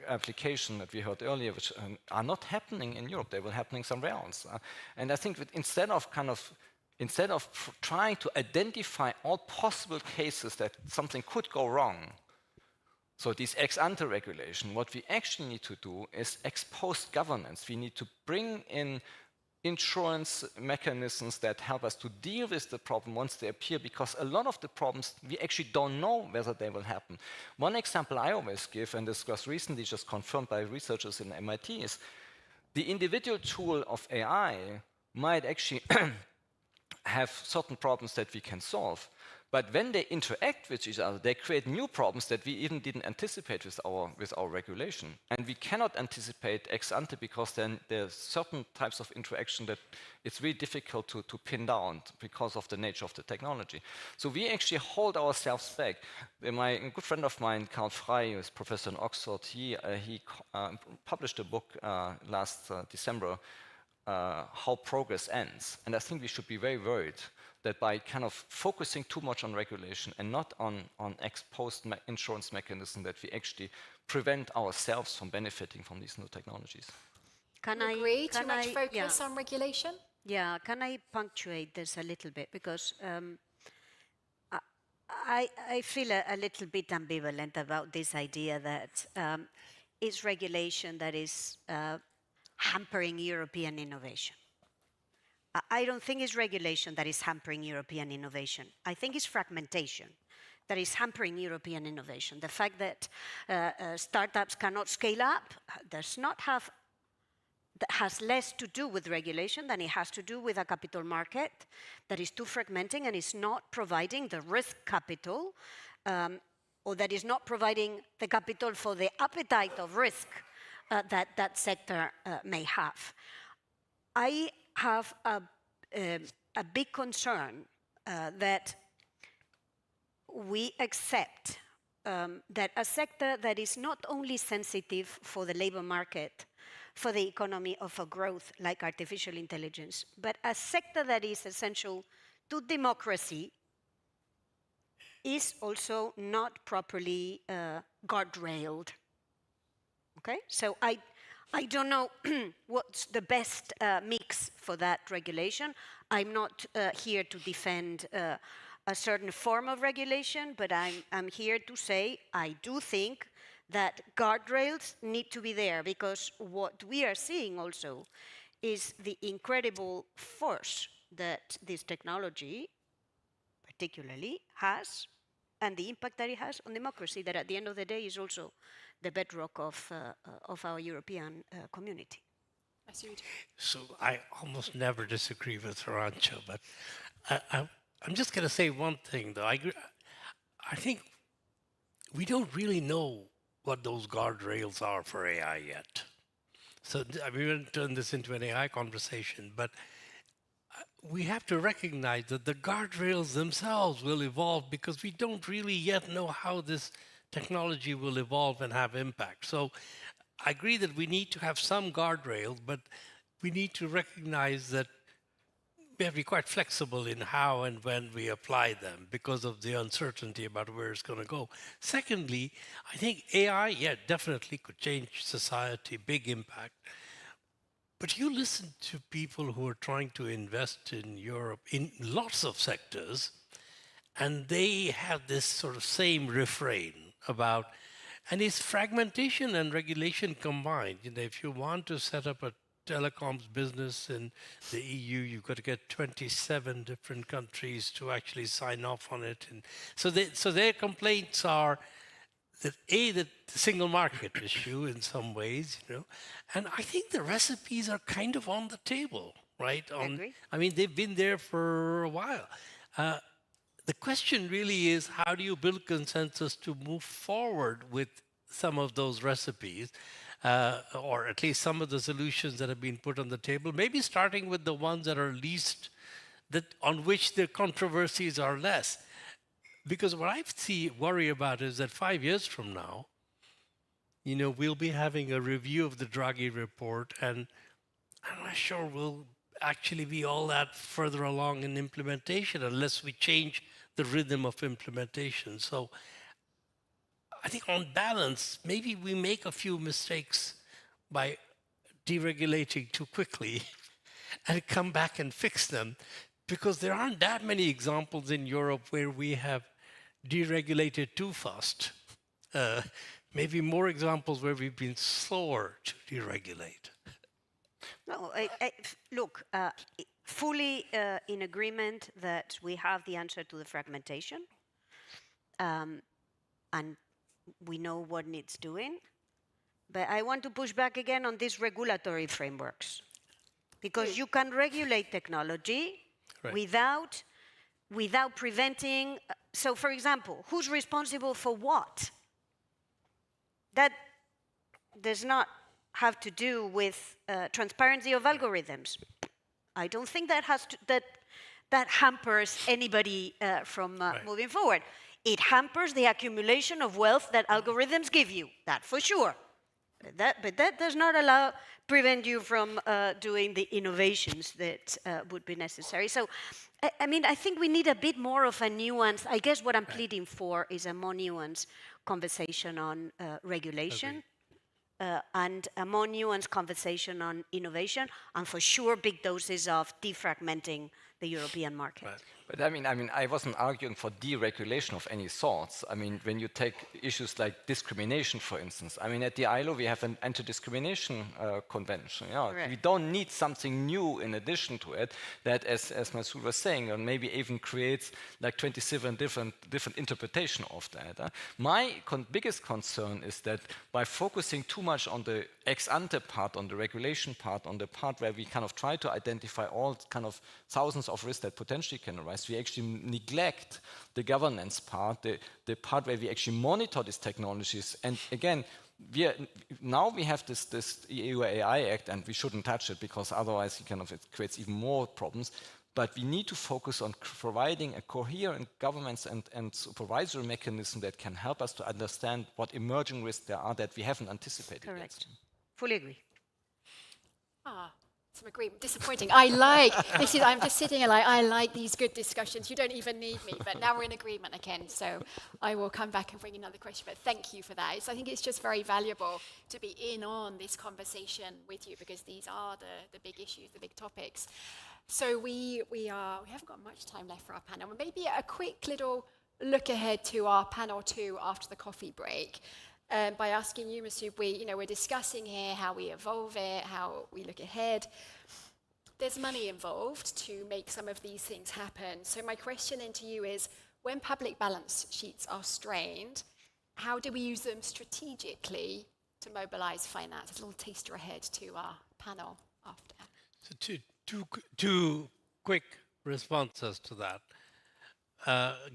application that we heard earlier, which are not happening in Europe, they will happening somewhere else. And I think that instead of trying to identify all possible cases that something could go wrong, so this ex ante regulation, what we actually need to do is ex post governance. We need to bring in insurance mechanisms that help us to deal with the problem once they appear, because a lot of the problems we actually don't know whether they will happen. One example I always give, and this was recently just confirmed by researchers in MIT, is the individual tool of AI might actually have certain problems that we can solve. But when they interact with each other, they create new problems that we even didn't anticipate with our regulation. And we cannot anticipate ex ante because then there's certain types of interaction that it's really difficult to pin down because of the nature of the technology. So we actually hold ourselves back. A good friend of mine, Carl, who is professor in Oxford, he published a book last December, How Progress Ends. And I think we should be very worried that by kind of focusing too much on regulation and not on ex post insurance mechanism, that we actually prevent ourselves from benefiting from these new technologies. Can I agree? Too much focus yeah. on regulation? Yeah, can I punctuate this a little bit? Because I feel a little bit ambivalent about this idea that it's regulation that is hampering European innovation. I don't think it's regulation that is hampering European innovation. I think it's fragmentation that is hampering European innovation. The fact that startups cannot scale up that has less to do with regulation than it has to do with a capital market that is too fragmenting and is not providing the risk capital, or that is not providing the capital for the appetite of risk that sector may have. I have a big concern that we accept that a sector that is not only sensitive for the labor market, for the economy of a growth like artificial intelligence, but a sector that is essential to democracy is also not properly guardrailed. Okay, so I don't know what's the best mix for that regulation. I'm not here to defend a certain form of regulation, but I'm here to say I do think that guardrails need to be there, because what we are seeing also is the incredible force that this technology particularly has, and the impact that it has on democracy, that at the end of the day is also the bedrock of our European community. Masood. So I almost never disagree with Arancha, but I'm just going to say one thing, though. I think we don't really know what those guardrails are for AI yet. So we won't turn this into an AI conversation, but we have to recognize that the guardrails themselves will evolve, because we don't really yet know how this technology will evolve and have impact. So I agree that we need to have some guardrails, but we need to recognize that we have to be quite flexible in how and when we apply them because of the uncertainty about where it's going to go. Secondly, I think AI, yeah, definitely could change society, big impact. But you listen to people who are trying to invest in Europe in lots of sectors, and they have this sort of same refrain about, and it's fragmentation and regulation combined. You know, if you want to set up a telecoms business in the EU, you've got to get 27 different countries to actually sign off on it. And so their complaints are that the single market issue in some ways, you know, and I think the recipes are kind of on the table, right? I agree. I mean, they've been there for a while. The question really is, how do you build consensus to move forward with some of those recipes, or at least some of the solutions that have been put on the table? Maybe starting with the ones that are least, that on which the controversies are less. Because what I worry about is that 5 years from now, you know, we'll be having a review of the Draghi report, and I'm not sure we'll actually be all that further along in implementation unless we change the rhythm of implementation. So I think on balance, maybe we make a few mistakes by deregulating too quickly and come back and fix them, because there aren't that many examples in Europe where we have deregulated too fast. Maybe more examples where we've been slower to deregulate. No, look, fully in agreement that we have the answer to the fragmentation, and we know what needs doing. But I want to push back again on these regulatory frameworks, because you can regulate technology without preventing. So, for example, who's responsible for what? That does not have to do with transparency of algorithms. I don't think that that hampers anybody from moving forward. It hampers the accumulation of wealth that algorithms give you, that for sure. But that does not prevent you from doing the innovations that would be necessary. So, I mean, I think we need a bit more of a nuance. I guess what I'm pleading for is a more nuanced conversation on regulation. And a more nuanced conversation on innovation, and for sure big doses of defragmenting the European market. Right. But I wasn't arguing for deregulation of any sorts. I mean, when you take issues like discrimination, for instance, I mean, at the ILO we have an anti-discrimination convention. Yeah, we don't need something new in addition to it that, as Masood was saying, maybe even creates like 27 different interpretation of that. My biggest concern is that by focusing too much on the ex-ante part, on the regulation part, on the part where we kind of try to identify all kind of thousands of risks that potentially can arise, we actually neglect the governance part, the part where we actually monitor these technologies. And again, now we have this EU AI Act, and we shouldn't touch it because otherwise it creates even more problems. But we need to focus on providing a coherent governance and supervisory mechanism that can help us to understand what emerging risks there are that we haven't anticipated. Correct. Yet. Fully agree. Some agreement. Disappointing. I'm just sitting here like, I like these good discussions. You don't even need me, but now we're in agreement again. So I will come back and bring another question, but thank you for that. I think it's just very valuable to be in on this conversation with you, because these are the big issues, the big topics. So we haven't got much time left for our panel. Maybe a quick little look ahead to our panel 2 after the coffee break. By asking you, Masood, we're discussing here how we evolve it, how we look ahead. There's money involved to make some of these things happen. So my question into you is, when public balance sheets are strained, how do we use them strategically to mobilize finance? A little taster ahead to our panel after. So two quick responses to that.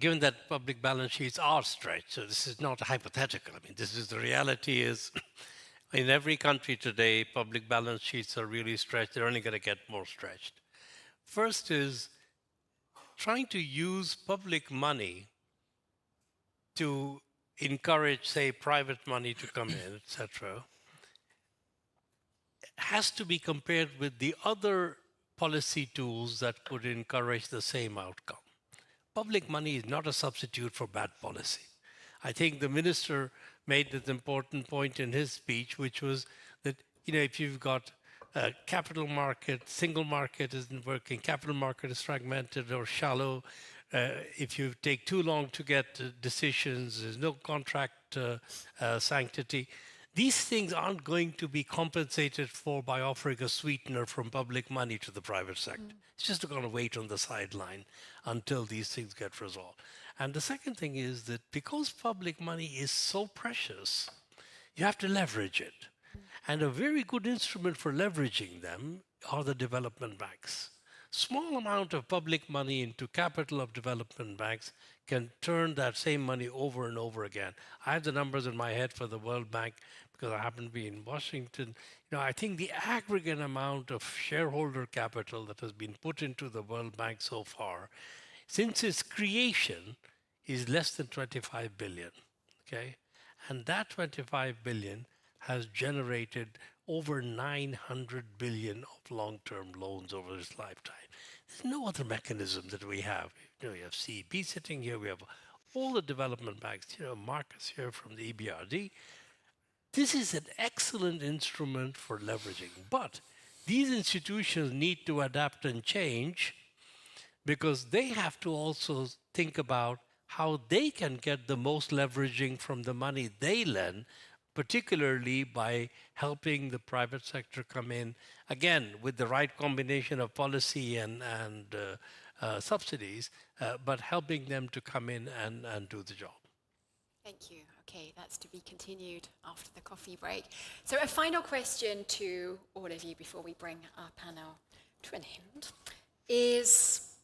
Given that public balance sheets are stretched, so this is not hypothetical. I mean, this is the reality is in every country today, public balance sheets are really stretched. They're only going to get more stretched. First is trying to use public money to encourage, say, private money to come in, etc., has to be compared with the other policy tools that could encourage the same outcome. Public money is not a substitute for bad policy. I think the minister made this important point in his speech, which was that, if you've got a capital market, single market isn't working, capital market is fragmented or shallow, if you take too long to get decisions, there's no contract sanctity. These things aren't going to be compensated for by offering a sweetener from public money to the private sector. It's just going to wait on the sideline until these things get resolved. And the second thing is that because public money is so precious, you have to leverage it. And a very good instrument for leveraging them are the development banks. Small amount of public money into capital of development banks can turn that same money over and over again. I have the numbers in my head for the World Bank because I happen to be in Washington. I think the aggregate amount of shareholder capital that has been put into the World Bank so far, since its creation, is less than 25 billion. Okay? And that 25 billion has generated over 900 billion of long-term loans over its lifetime. There's no other mechanism that we have. We have CEB sitting here, we have all the development banks, Marcus here from the EBRD. This is an excellent instrument for leveraging. But these institutions need to adapt and change because they have to also think about how they can get the most leveraging from the money they lend, particularly by helping the private sector come in, again, with the right combination of policy and subsidies, but helping them to come in and do the job. Thank you. Okay, that's to be continued after the coffee break. So a final question to all of you before we bring our panel to an end is,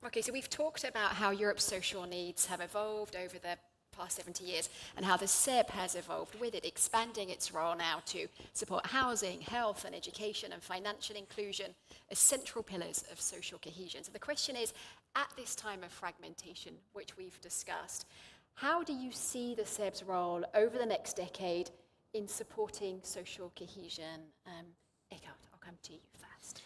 okay, so we've talked about how Europe's social needs have evolved over the past 70 years and how the CEB has evolved with it, expanding its role now to support housing, health and education and financial inclusion as central pillars of social cohesion. So the question is, at this time of fragmentation, which we've discussed, how do you see the CEB's role over the next decade in supporting social cohesion? Ekkehard, I'll come to you first.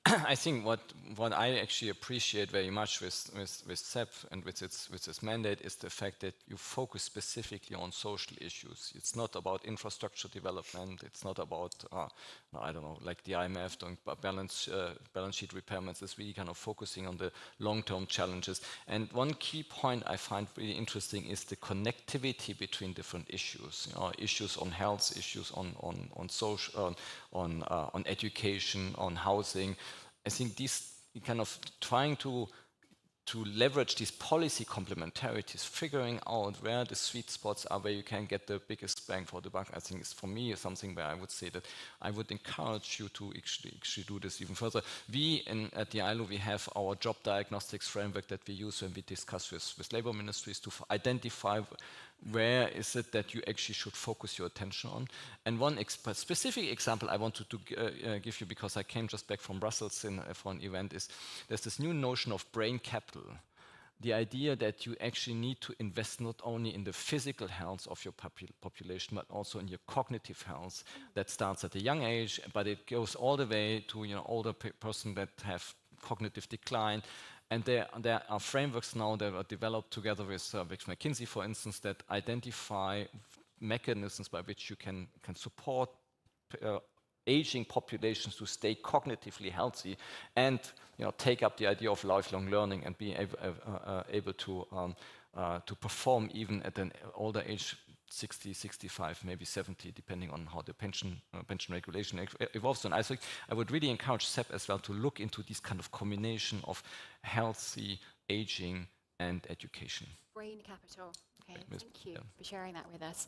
I think what I actually appreciate very much with CEB and with its mandate is the fact that you focus specifically on social issues. It's not about infrastructure development. It's not about I don't know, like the IMF doing balance sheet repayments. It's really kind of focusing on the long-term challenges. And one key point I find really interesting is the connectivity between different issues. Issues on health, issues on social, on education, on housing. I think these kind of trying to leverage these policy complementarities, figuring out where the sweet spots are, where you can get the biggest bang for the buck, I think is for me something where I would say that I would encourage you to actually do this even further. We at the ILO, we have our job diagnostics framework that we use when we discuss with labor ministries to identify where is it that you actually should focus your attention on. And one specific example I wanted to give you, because I came just back from Brussels for an event, is there's this new notion of brain capital. The idea that you actually need to invest not only in the physical health of your population, but also in your cognitive health. That starts at a young age, but it goes all the way to older person that have cognitive decline. And there are frameworks now that are developed together with McKinsey, for instance, that identify mechanisms by which you can support aging populations to stay cognitively healthy and take up the idea of lifelong learning and be able to perform even at an older age, 60, 65, maybe 70, depending on how the pension regulation evolves. And I think I would really encourage CEB as well to look into this kind of combination of healthy aging and education. Brain capital. Okay, thank you for sharing that with us.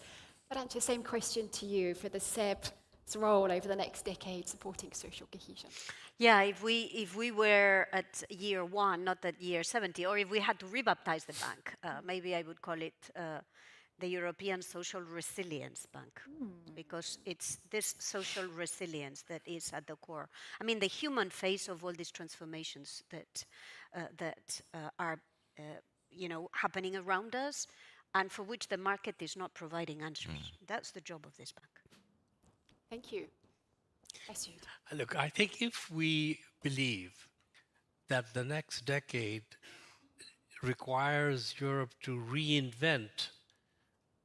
But Arancha, same question to you for the CEB's role over the next decade supporting social cohesion. Yeah, if we were at year one, not at year 70, or if we had to rebaptize the bank, maybe I would call it the European Social Resilience Bank, because it's this social resilience that is at the core. I mean, the human face of all these transformations that are happening around us, and for which the market is not providing answers. That's the job of this bank. Thank you. Masood. Look, I think if we believe that the next decade requires Europe to reinvent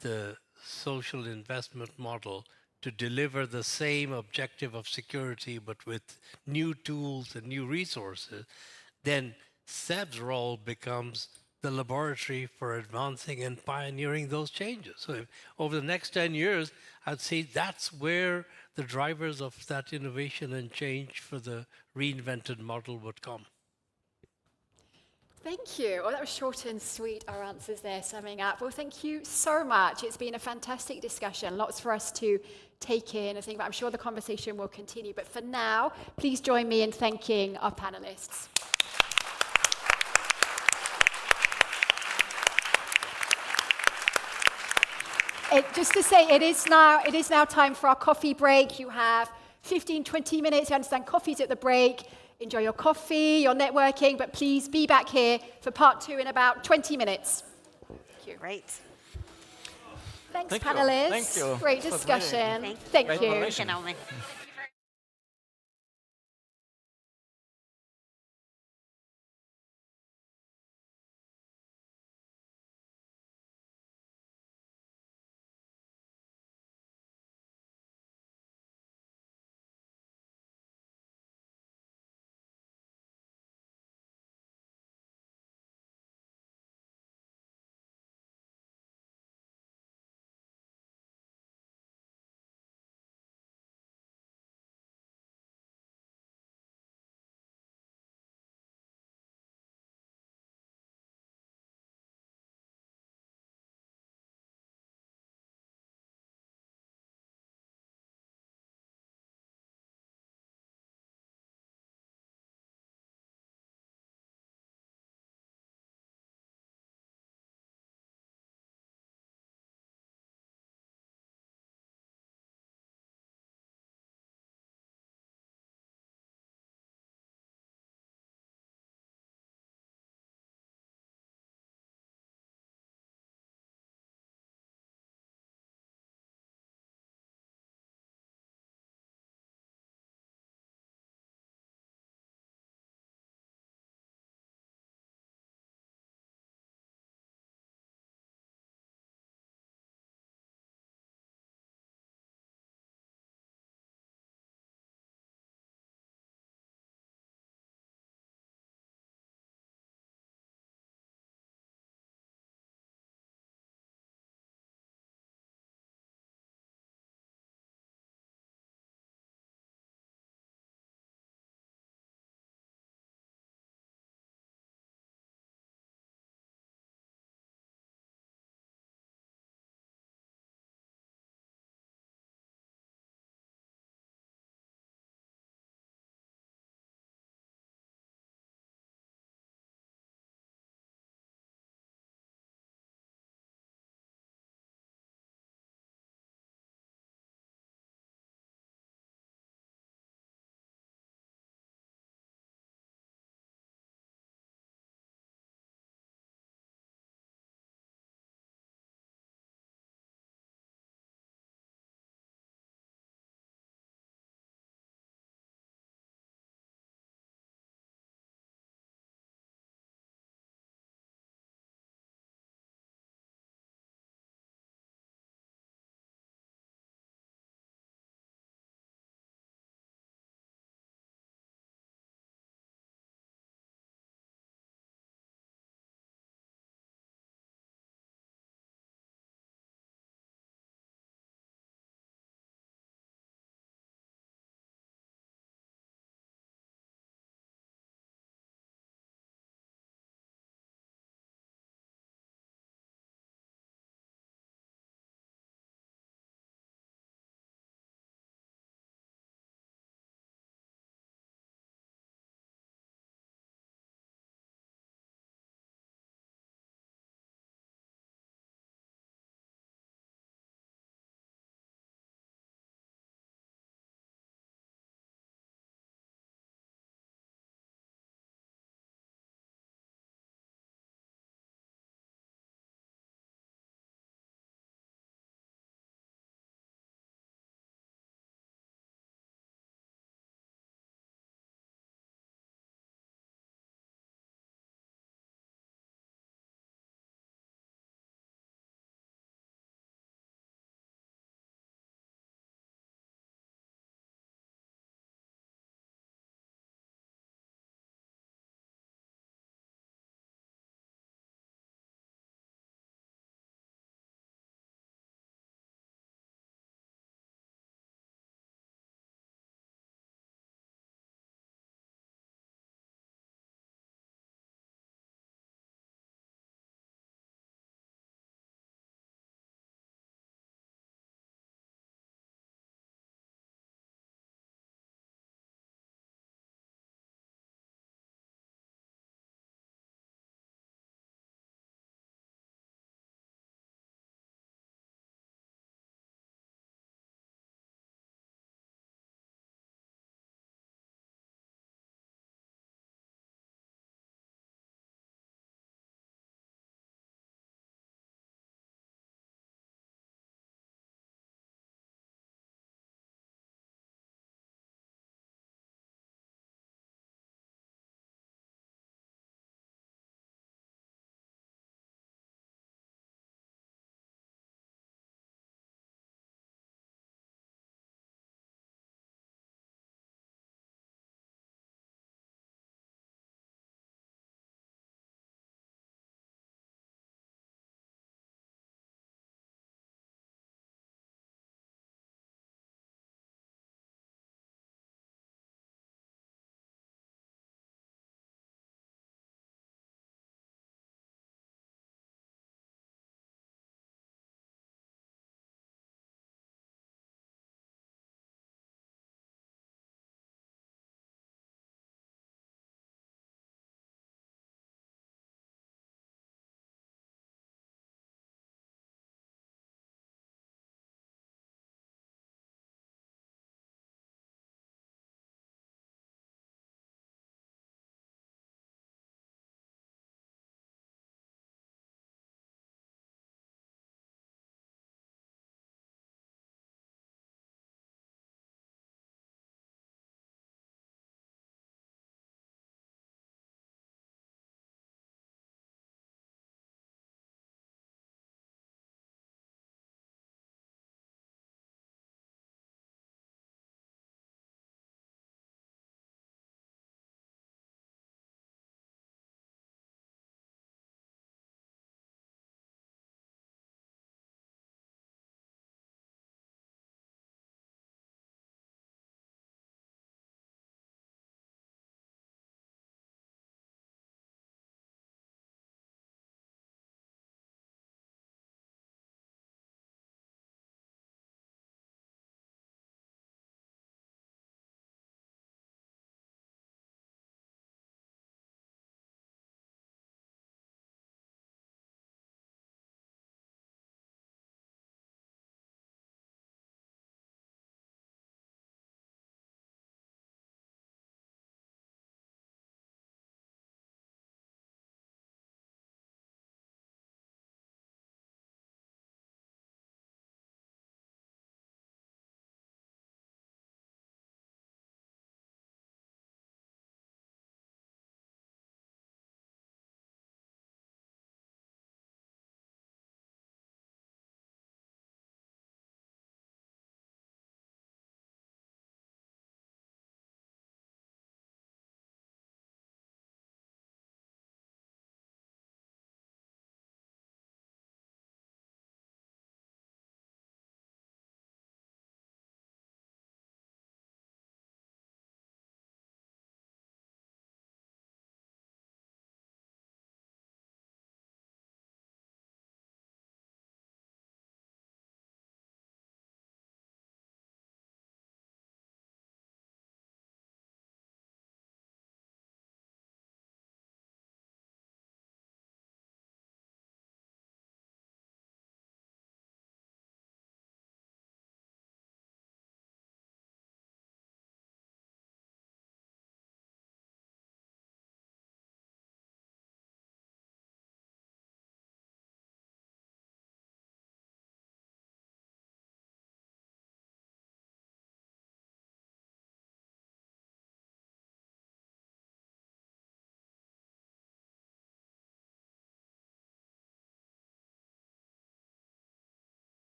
the social investment model to deliver the same objective of security, but with new tools and new resources, then CEB's role becomes the laboratory for advancing and pioneering those changes. So over the next 10 years, I'd say that's where the drivers of that innovation and change for the reinvented model would come. Thank you. Well, that was short and sweet, our answers there summing up. Well, thank you so much. It's been a fantastic discussion, lots for us to take in and think about. I'm sure the conversation will continue. But for now, please join me in thanking our panelists. Just to say, it is now time for our coffee break. You have 15, 20 minutes. I understand coffee's at the break. Enjoy your coffee, your networking, but please be back here for part 2 in about 20 minutes. Thank you. Great. Thanks, Thank panelists. you. Thank you. Great It was discussion. Thank Thank Great you. moderation. Naomi.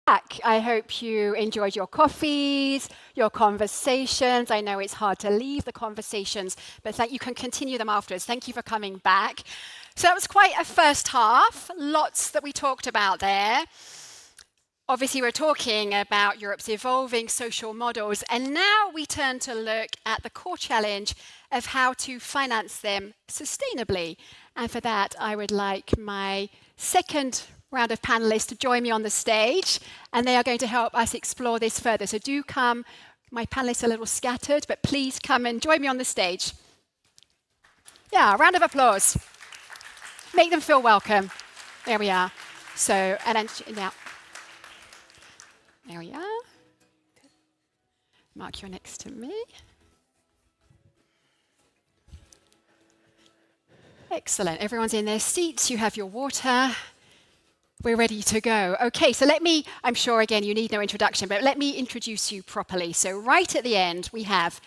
back. I hope you enjoyed your coffees, your conversations. I know it's hard to leave the conversations, but that you can continue them afterwards. Thank you for coming back. So that was quite a first half. Lots that we talked about there. Obviously, we're talking about Europe's evolving social models, and now we turn to look at the core challenge of how to finance them sustainably. And for that, I would like my second round of panelists to join me on the stage, and they are going to help us explore this further. So do come. My panelists are a little scattered, but please come and join me on the stage. Yeah, round of applause. Make them feel welcome. There we are. So, and then now. There we are. Mark, you're next to me. Excellent. Everyone's in their seats. You have your water. We're ready to go. Okay, so I'm sure, again, you need no introduction, but let me introduce you properly. So right at the end, we have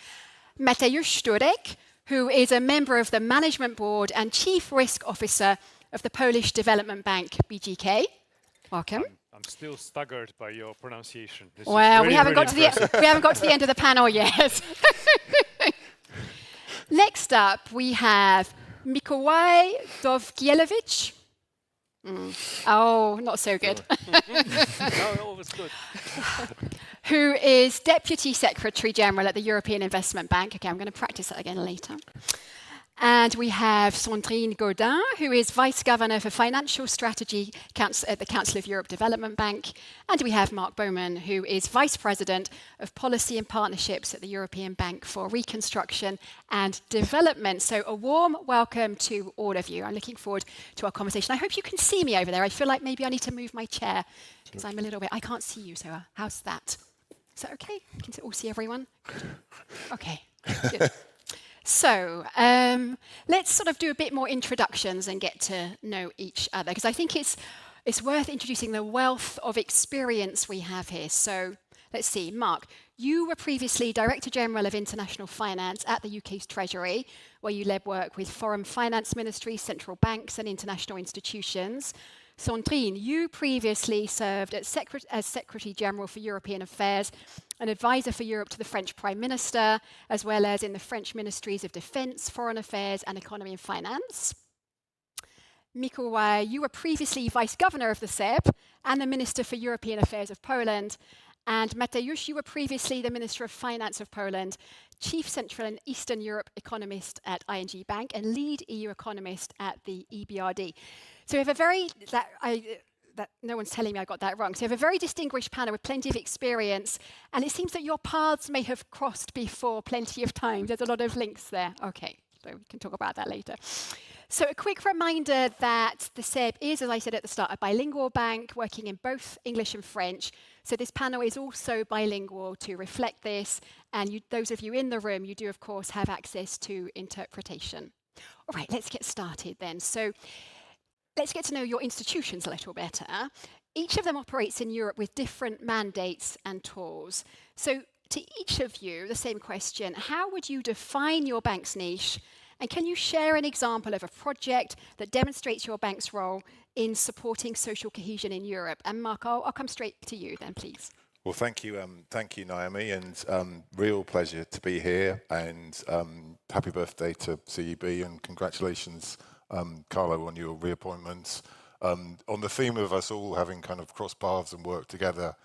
Mateusz Szturek, who is a member of the Management Board and Chief Risk Officer of the Polish Development Bank, BGK. Welcome. I'm still staggered by your pronunciation. Well, we haven't got to the end of the panel yet. Next up, we have Mikołaj Dowgielewicz. Oh, not so good. No, it was good. Who is Deputy Secretary General at the European Investment Bank. Okay, I'm going to practice that again later. And we have Sandrine Gaudin, who is Vice Governor for Financial Strategy at the Council of Europe Development Bank. And we have Mark Bowman, who is Vice President of Policy and Partnerships at the European Bank for Reconstruction and Development. So a warm welcome to all of you. I'm looking forward to our conversation. I hope you can see me over there. I feel like maybe I need to move my chair because I'm a little bit, I can't see you, so how's that? Is that okay? Can you all see everyone? Okay, good. So let's sort of do a bit more introductions and get to know each other, because I think it's worth introducing the wealth of experience we have here. So let's see, Mark, you were previously Director General of International Finance at the UK's Treasury, where you led work with foreign finance ministries, central banks and international institutions. Sandrine, you previously served as Secretary General for European Affairs, an advisor for Europe to the French Prime Minister, as well as in the French Ministries of Defence, Foreign Affairs and Economy and Finance. Mikołaj, you were previously Vice Governor of the CEB and the Minister for European Affairs of Poland. And Mateusz, you were previously the Minister of Finance of Poland, Chief Central and Eastern Europe Economist at ING Bank and Lead EU Economist at the EBRD. So we have no one's telling me I got that wrong. So you have a very distinguished panel with plenty of experience, and it seems that your paths may have crossed before plenty of times. There's a lot of links there. Okay, so we can talk about that later. So a quick reminder that the CEB is, as I said at the start, a bilingual bank working in both English and French. So this panel is also bilingual to reflect this, and those of you in the room, you do of course have access to interpretation. All right, let's get started then. So let's get to know your institutions a little better. Each of them operates in Europe with different mandates and tools. So to each of you, the same question: how would you define your bank's niche? And can you share an example of a project that demonstrates your bank's role in supporting social cohesion in Europe? And Mark, I'll come straight to you then, please. Well, thank you, Naomi, and real pleasure to be here. And happy birthday to CEB, and congratulations, Carlo, on your reappointments. On the theme of us all having kind of crossed paths and worked together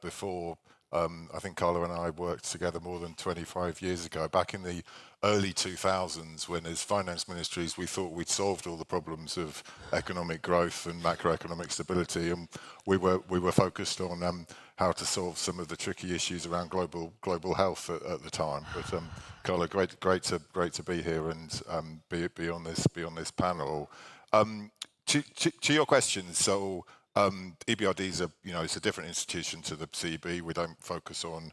before, I think Carlo and I worked together more than 25 years ago, back in the early 2000s, when as finance ministries we thought we'd solved all the problems of economic growth and macroeconomic stability, and we were focused on how to solve some of the tricky issues around global health at the time. But Carlo, great to be here and be on this panel. To your questions, so. EBRD is it's a different institution to the CEB. We don't focus on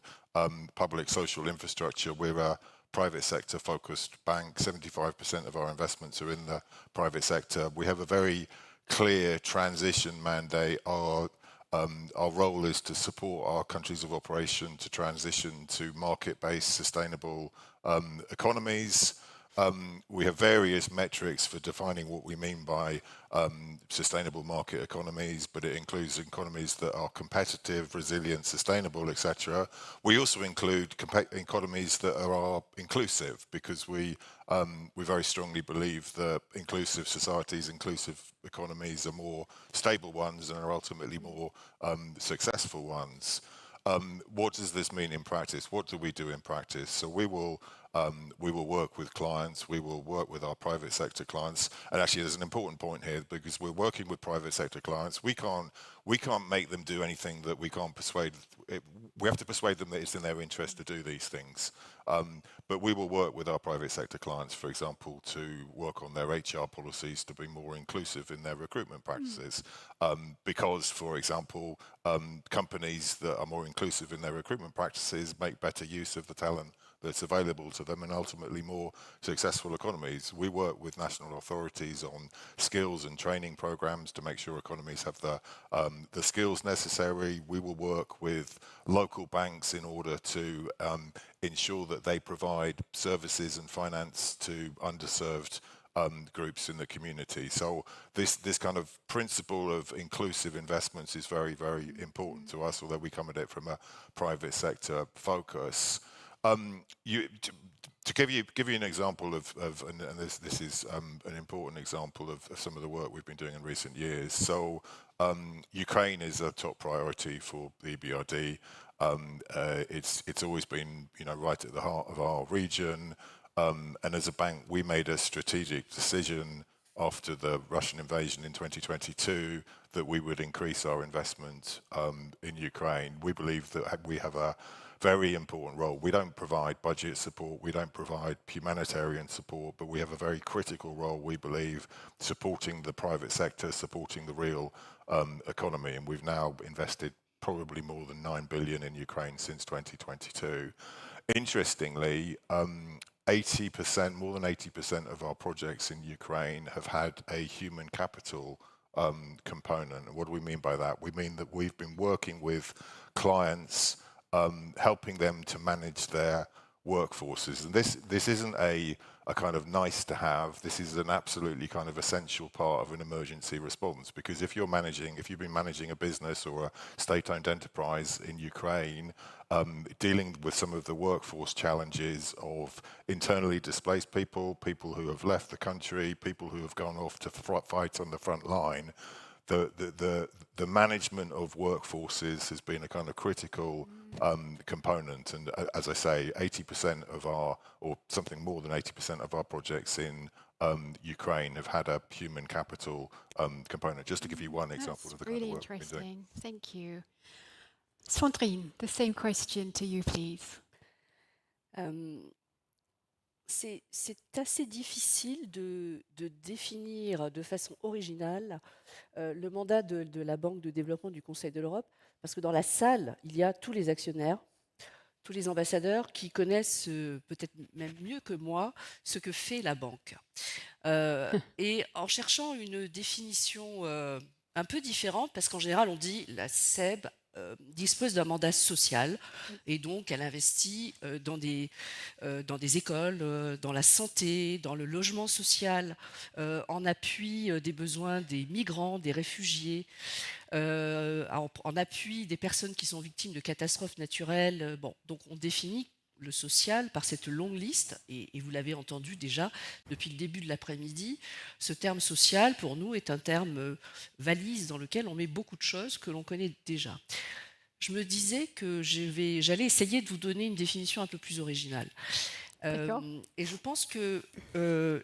public social infrastructure. We're a private sector focused bank. 75% of our investments are in the private sector. We have a very clear transition mandate. Our role is to support our countries of operation to transition to market-based sustainable economies. We have various metrics for defining what we mean by sustainable market economies, but it includes economies that are competitive, resilient, sustainable, etc. We also include economies that are inclusive, because we very strongly believe that inclusive societies, inclusive economies are more stable ones and are ultimately more successful ones. What does this mean in practice? What do we do in practice? So we will work with clients, we will work with our private sector clients, and actually there's an important point here, because we're working with private sector clients. We can't make them do anything that we can't persuade. We have to persuade them that it's in their interest to do these things. But we will work with our private sector clients, for example, to work on their HR policies to be more inclusive in their recruitment practices. Because, for example, companies that are more inclusive in their recruitment practices make better use of the talent that's available to them, and ultimately more successful economies. We work with national authorities on skills and training programs to make sure economies have the skills necessary. We will work with local banks in order to ensure that they provide services and finance to underserved groups in the community. So this kind of principle of inclusive investments is very, very important to us, although we come at it from a private sector focus. To give you an example of and this is an important example of some of the work we've been doing in recent years. So Ukraine is a top priority for the EBRD. It's always been, right at the heart of our region. And as a bank, we made a strategic decision after the Russian invasion in 2022 that we would increase our investment in Ukraine. We believe that we have a very important role. We don't provide budget support, we don't provide humanitarian support, but we have a very critical role, we believe, supporting the private sector, supporting the real economy. And we've now invested probably more than 9 billion in Ukraine since 2022. Interestingly, 80%, more than 80% of our projects in Ukraine have had a human capital component. And what do we mean by that? We mean that we've been working with clients, helping them to manage their workforces. And this isn't a kind of nice to have. This is an absolutely kind of essential part of an emergency response. Because if you've been managing a business or a state-owned enterprise in Ukraine, dealing with some of the workforce challenges of internally displaced people, people who have left the country, people who have gone off to fight on the front line, the management of workforces has been a kind of critical component. And as I say, 80% of or something more than 80% of our projects in Ukraine have had a human capital component. Just to give you one example of the kind of work we've been doing. Really interesting. Thank you. Sandrine, the same question to you, please. C'est assez difficile de définir de façon originale le mandat de la Banque de développement du Conseil de l'Europe, parce que dans la salle, il y a tous les actionnaires, tous les ambassadeurs qui connaissent peut-être même mieux que moi ce que fait la banque. Et en cherchant une définition un peu différente, parce qu'en général on dit la CEB dispose d'un mandat social et donc elle investit dans des écoles, dans la santé, dans le logement social, en appui des besoins des migrants, des réfugiés, en appui des personnes qui sont victimes de catastrophes naturelles. Bon, donc on définit le social par cette longue liste, et vous l'avez entendu déjà depuis le début de l'après-midi, ce terme social pour nous est un terme valise dans lequel on met beaucoup de choses que l'on connaît déjà. Je me disais que j'allais essayer de vous donner une définition un peu plus originale. Et je pense que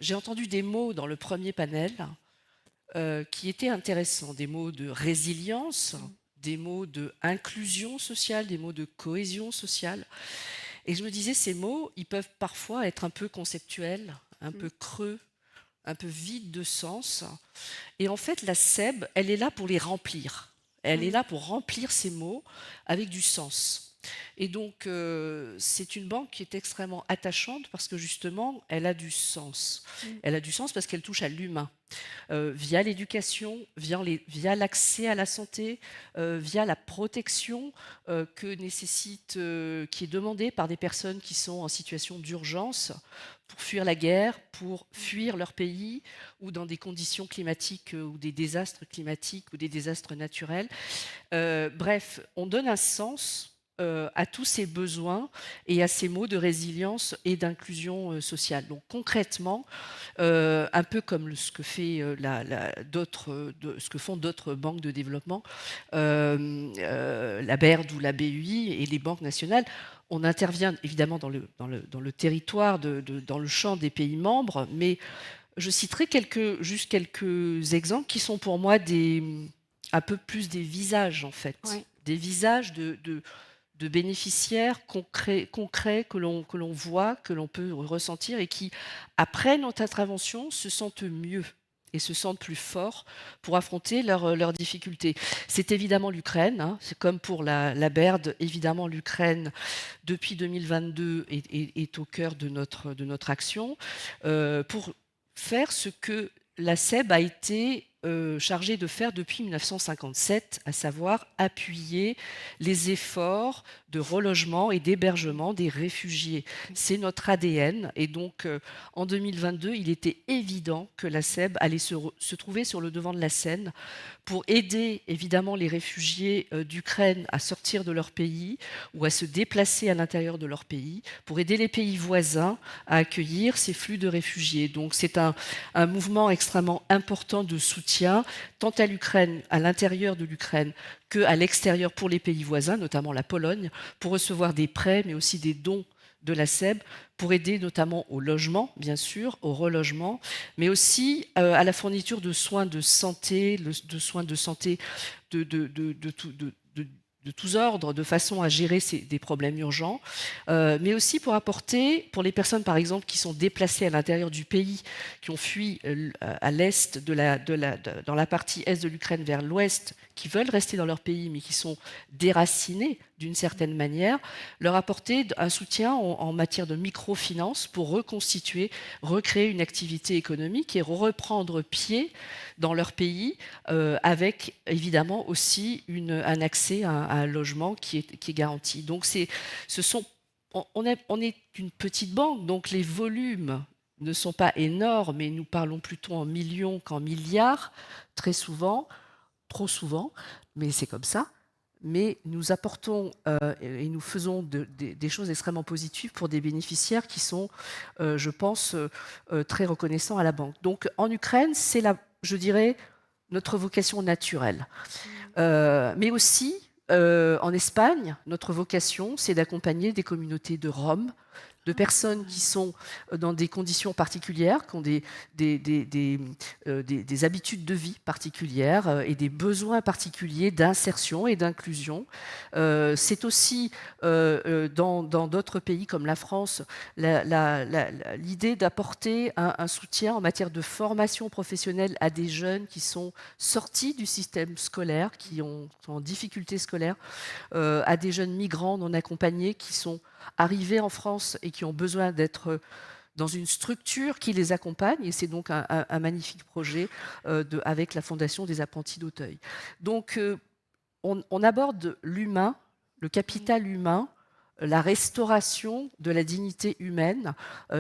j'ai entendu des mots dans le premier panel qui étaient intéressants, des mots de résilience, des mots de inclusion sociale, des mots de cohésion sociale. Et je me disais, ces mots, ils peuvent parfois être un peu conceptuels, un peu creux, un peu vides de sens. Et en fait, la CEB, elle est là pour les remplir. Elle est là pour remplir ces mots avec du sens. Et donc, c'est une banque qui est extrêmement attachante parce que justement, elle a du sens. Elle a du sens parce qu'elle touche à l'humain, via l'éducation, via l'accès à la santé, via la protection qui est demandée par des personnes qui sont en situation d'urgence pour fuir la guerre, pour fuir leur pays, ou dans des conditions climatiques ou des désastres climatiques ou des désastres naturels. Bref, on donne un sens à tous ces besoins et à ces mots de résilience et d'inclusion sociale. Donc concrètement, un peu comme ce que font d'autres banques de développement, la BERD ou la BUI et les banques nationales, on intervient évidemment dans le territoire, dans le champ des pays membres, mais je citerai juste quelques exemples qui sont pour moi un peu plus des visages en fait, des visages de bénéficiaires concrets que l'on voit, que l'on peut ressentir et qui, après notre intervention, se sentent mieux et se sentent plus forts pour affronter leurs difficultés. C'est évidemment l'Ukraine, hein, c'est comme pour la BERD, évidemment l'Ukraine, depuis 2022, est au cœur de notre action, pour faire ce que la CEB a été chargée de faire depuis 1957, à savoir appuyer les efforts de relogement et d'hébergement des réfugiés. C'est notre ADN et donc en 2022, il était évident que la CEB allait se trouver sur le devant de la scène pour aider évidemment les réfugiés d'Ukraine à sortir de leur pays ou à se déplacer à l'intérieur de leur pays, pour aider les pays voisins à accueillir ces flux de réfugiés. Donc c'est un mouvement extrêmement important de soutien, tant à l'Ukraine, à l'intérieur de l'Ukraine, qu'à l'extérieur pour les pays voisins, notamment la Pologne, pour recevoir des prêts, mais aussi des dons de la CEB, pour aider notamment au logement, bien sûr, au relogement, mais aussi à la fourniture de soins de santé, de tous ordres, de façon à gérer des problèmes urgents, mais aussi pour apporter, pour les personnes par exemple qui sont déplacées à l'intérieur du pays, qui ont fui à l'est dans la partie est de l'Ukraine vers l'ouest, qui veulent rester dans leur pays mais qui sont déracinés d'une certaine manière, leur apporter un soutien en matière de microfinance pour reconstituer, recréer une activité économique et reprendre pied dans leur pays, avec évidemment aussi un accès à un logement qui est garanti. Donc on est une petite banque, donc les volumes ne sont pas énormes, et nous parlons plutôt en millions qu'en milliards, très souvent, trop souvent, mais c'est comme ça. Mais nous apportons et nous faisons des choses extrêmement positives pour des bénéficiaires qui sont, je pense, très reconnaissants à la banque. Donc en Ukraine, c'est, je dirais, notre vocation naturelle. Mais aussi, en Espagne, notre vocation, c'est d'accompagner des communautés de Roms, de personnes qui sont dans des conditions particulières, qui ont des habitudes de vie particulières et des besoins particuliers d'insertion et d'inclusion. C'est aussi dans d'autres pays comme la France, l'idée d'apporter un soutien en matière de formation professionnelle à des jeunes qui sont sortis du système scolaire, qui sont en difficulté scolaire, à des jeunes migrants non accompagnés qui sont arrivés en France et qui ont besoin d'être dans une structure qui les accompagne. Et c'est donc un magnifique projet avec la Fondation des apprentis d'Auteuil. Donc, on aborde l'humain, le capital humain, la restauration de la dignité humaine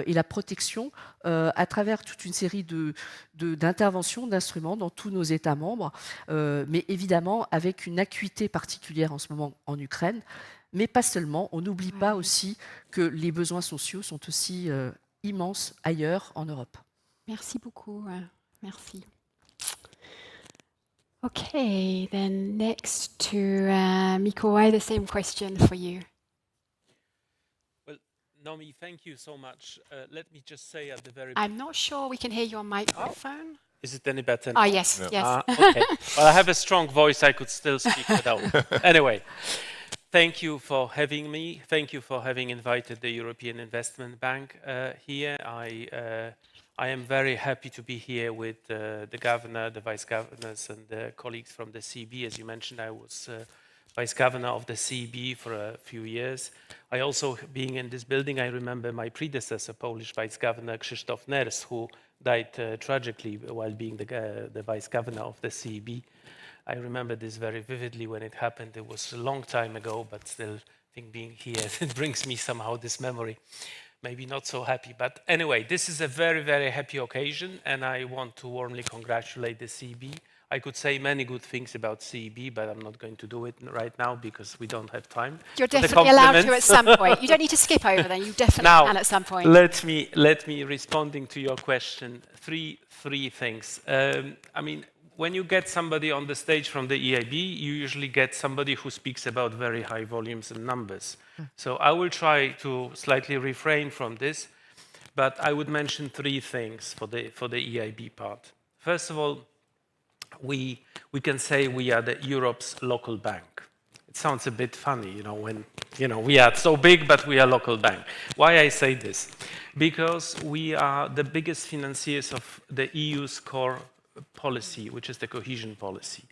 et la protection à travers toute une série d'interventions, d'instruments dans tous nos États membres, mais évidemment avec une acuité particulière en ce moment en Ukraine. Mais pas seulement, on n'oublie pas aussi que les besoins sociaux sont aussi immenses ailleurs en Europe. Merci beaucoup. Merci. Okay, then next to Miko, I have the same question for you. Well, Naomi, thank you so much. Let me just say at the very I'm not sure we can hear your microphone. Is it any better? Oh, yes, yes. Okay. Well, I have a strong voice. I could still speak without. Anyway. Thank you for having me. Thank you for having invited the European Investment Bank here. I am very happy to be here with the governor, the vice governors, and the colleagues from the CEB. As you mentioned, I was vice governor of the CEB for a few years. I also, being in this building, I remember my predecessor, Polish vice governor Krzysztof Ernst, who died tragically while being the vice governor of the CEB. I remember this very vividly when it happened. It was a long time ago, but still, I think being here, it brings me somehow this memory. maybe not so happy. But anyway, this is a very, very happy occasion, and I want to warmly congratulate the CEB. I could say many good things about CEB, but I'm not going to do it right now because we don't have time. You're for the definitely allowed to at compliments. some point. You don't need to skip over them. You definitely Now, can at some point. let me responding to your question. Three things. I mean, when you get somebody on the stage from the EIB, you usually get somebody who speaks about very high volumes and numbers. So I will try to slightly refrain from this, but I would mention three things for the EIB part. First of all, we can say we are the Europe's local bank. It sounds a bit funny, you know, when we are so big, but we are a local bank. Why I say this? Because we are the biggest financiers of the EU's core policy, which is the cohesion policy.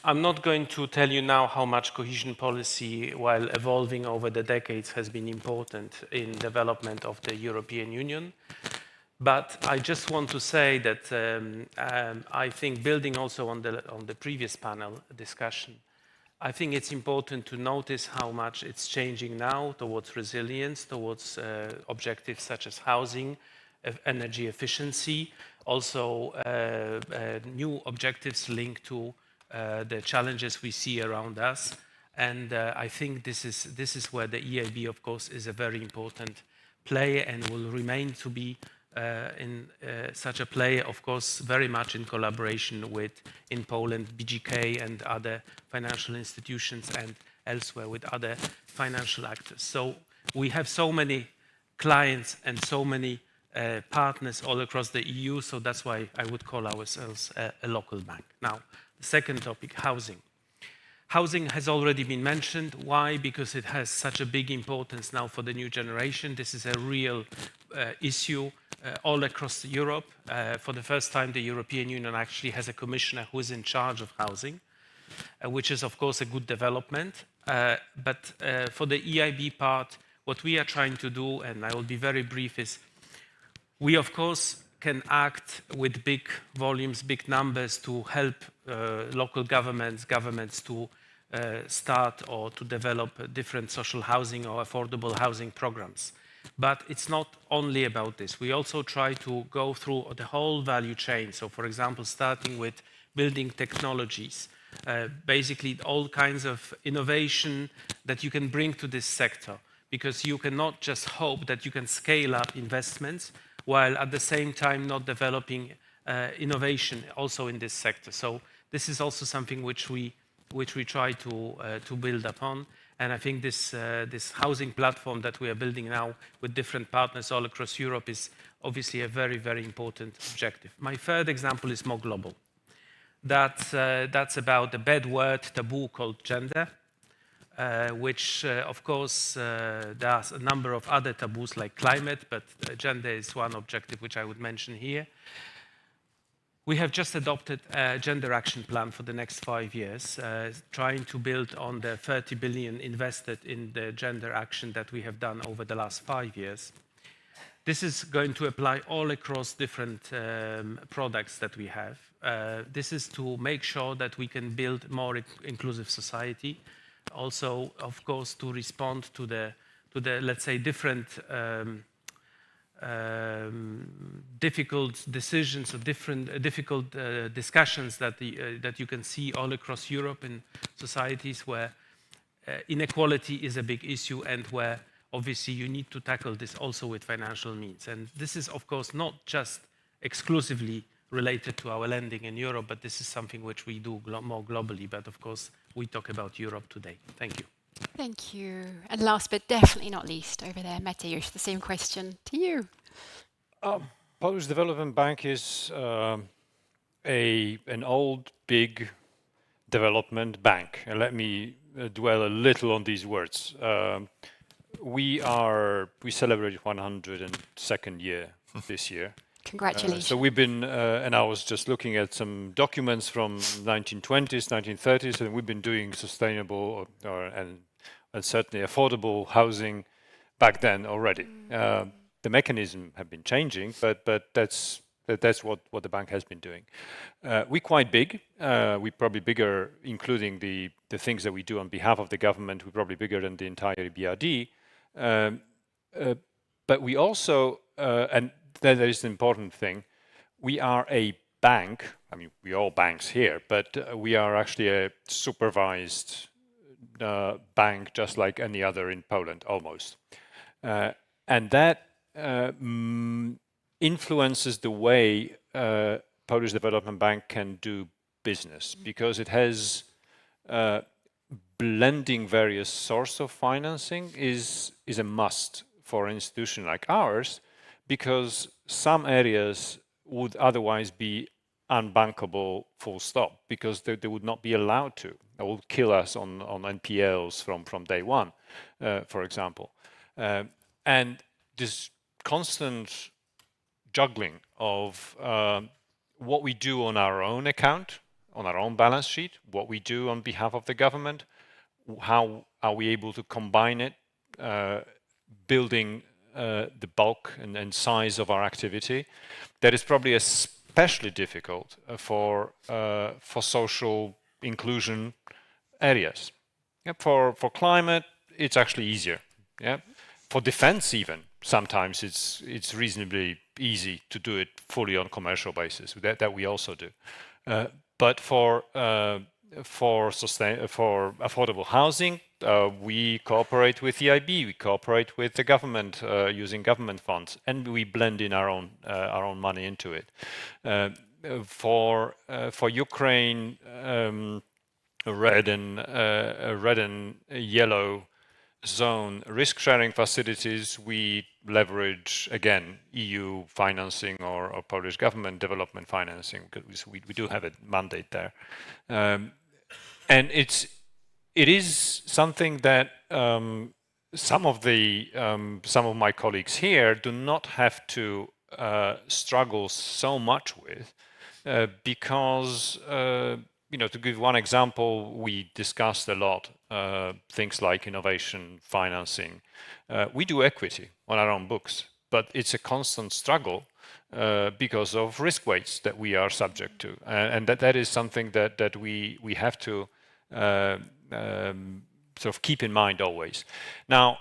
I'm not going to tell you now how much cohesion policy, while evolving over the decades, has been important in development of the European Union. But I just want to say that I think, building also on the previous panel discussion, I think it's important to notice how much it's changing now towards resilience, towards objectives such as housing, energy efficiency, also new objectives linked to the challenges we see around us. And I think this is where the EIB, of course, is a very important player and will remain to be in such a player, of course, very much in collaboration with, in Poland, BGK and other financial institutions, and elsewhere with other financial actors. So we have so many clients and so many partners all across the EU, so that's why I would call ourselves a local bank. Now, the second topic, housing. Housing has already been mentioned. Why? Because it has such a big importance now for the new generation. This is a real issue all across Europe. For the first time, the European Union actually has a commissioner who is in charge of housing, which is, of course, a good development. But for the EIB part, what we are trying to do, and I will be very brief, is we, of course, can act with big volumes, big numbers to help local governments to start or to develop different social housing or affordable housing programs. But it's not only about this. We also try to go through the whole value chain. So, for example, starting with building technologies, basically all kinds of innovation that you can bring to this sector, because you cannot just hope that you can scale up investments while at the same time not developing innovation also in this sector. So this is also something which we try to build upon. And I think this housing platform that we are building now with different partners all across Europe is obviously a very, very important objective. My third example is more global. That's about the bad word, taboo called gender, which, of course, there's a number of other taboos like climate, but gender is one objective which I would mention here. We have just adopted a gender action plan for the next 5 years, trying to build on the 30 billion invested in the gender action that we have done over the last 5 years. This is going to apply all across different products that we have. This is to make sure that we can build more inclusive society. Also, of course, to respond to the let's say, different difficult decisions or difficult discussions that you can see all across Europe in societies where inequality is a big issue and where obviously you need to tackle this also with financial means. And this is, of course, not just exclusively related to our lending in Europe, but this is something which we do more globally. But of course, we talk about Europe today. Thank you. Thank you. And last but definitely not least, over there, Mateusz, the same question to you. Polish Development Bank is an old, big development bank. And let me dwell a little on these words. We celebrated 102nd year this year. Congratulations. So we've been, and I was just looking at some documents from 1920s, 1930s, and we've been doing sustainable and certainly affordable housing back then already. The mechanism have been changing, but that's what the bank has been doing. We're quite big. We're probably bigger, including the things that we do on behalf of the government. We're probably bigger than the entire BRD. But we also, and then there is an important thing, we are a bank. I mean, we are all banks here, but we are actually a supervised bank, just like any other in Poland, almost. And that influences the way Polish Development Bank can do business, because it has blending various sources of financing is a must for an institution like ours, because some areas would otherwise be unbankable full stop, because they would not be allowed to. That would kill us on NPLs from day one, for example. And this constant juggling of what we do on our own account, on our own balance sheet, what we do on behalf of the government, how are we able to combine it, building the bulk and size of our activity, that is probably especially difficult for social inclusion areas. Yeah, for climate, it's actually easier. Yeah, for defense even, sometimes it's reasonably easy to do it fully on commercial basis. That we also do. But for affordable housing, we cooperate with EIB, we cooperate with the government using government funds, and we blend in our own money into it. For Ukraine, red and yellow zone risk-sharing facilities, we leverage, again, EU financing or Polish government development financing, because we do have a mandate there. And it is something that some of my colleagues here do not have to struggle so much with, because to give one example, we discussed a lot things like innovation financing. We do equity on our own books, but it's a constant struggle because of risk weights that we are subject to, and that is something that we have to sort of keep in mind always. Now,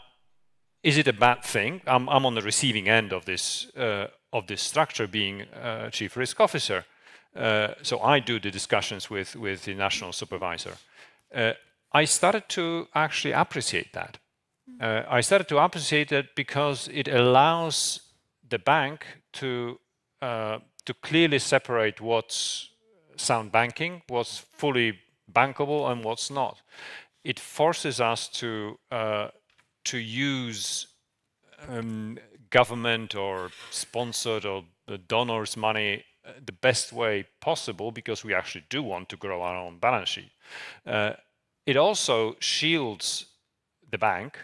is it a bad thing? I'm on the receiving end of this structure, being chief risk officer. So I do the discussions with the national supervisor. I started to actually appreciate that. I started to appreciate it because it allows the bank to clearly separate what's sound banking, what's fully bankable, and what's not. It forces us to use government or sponsored or donors' money the best way possible, because we actually do want to grow our own balance sheet. It also shields the bank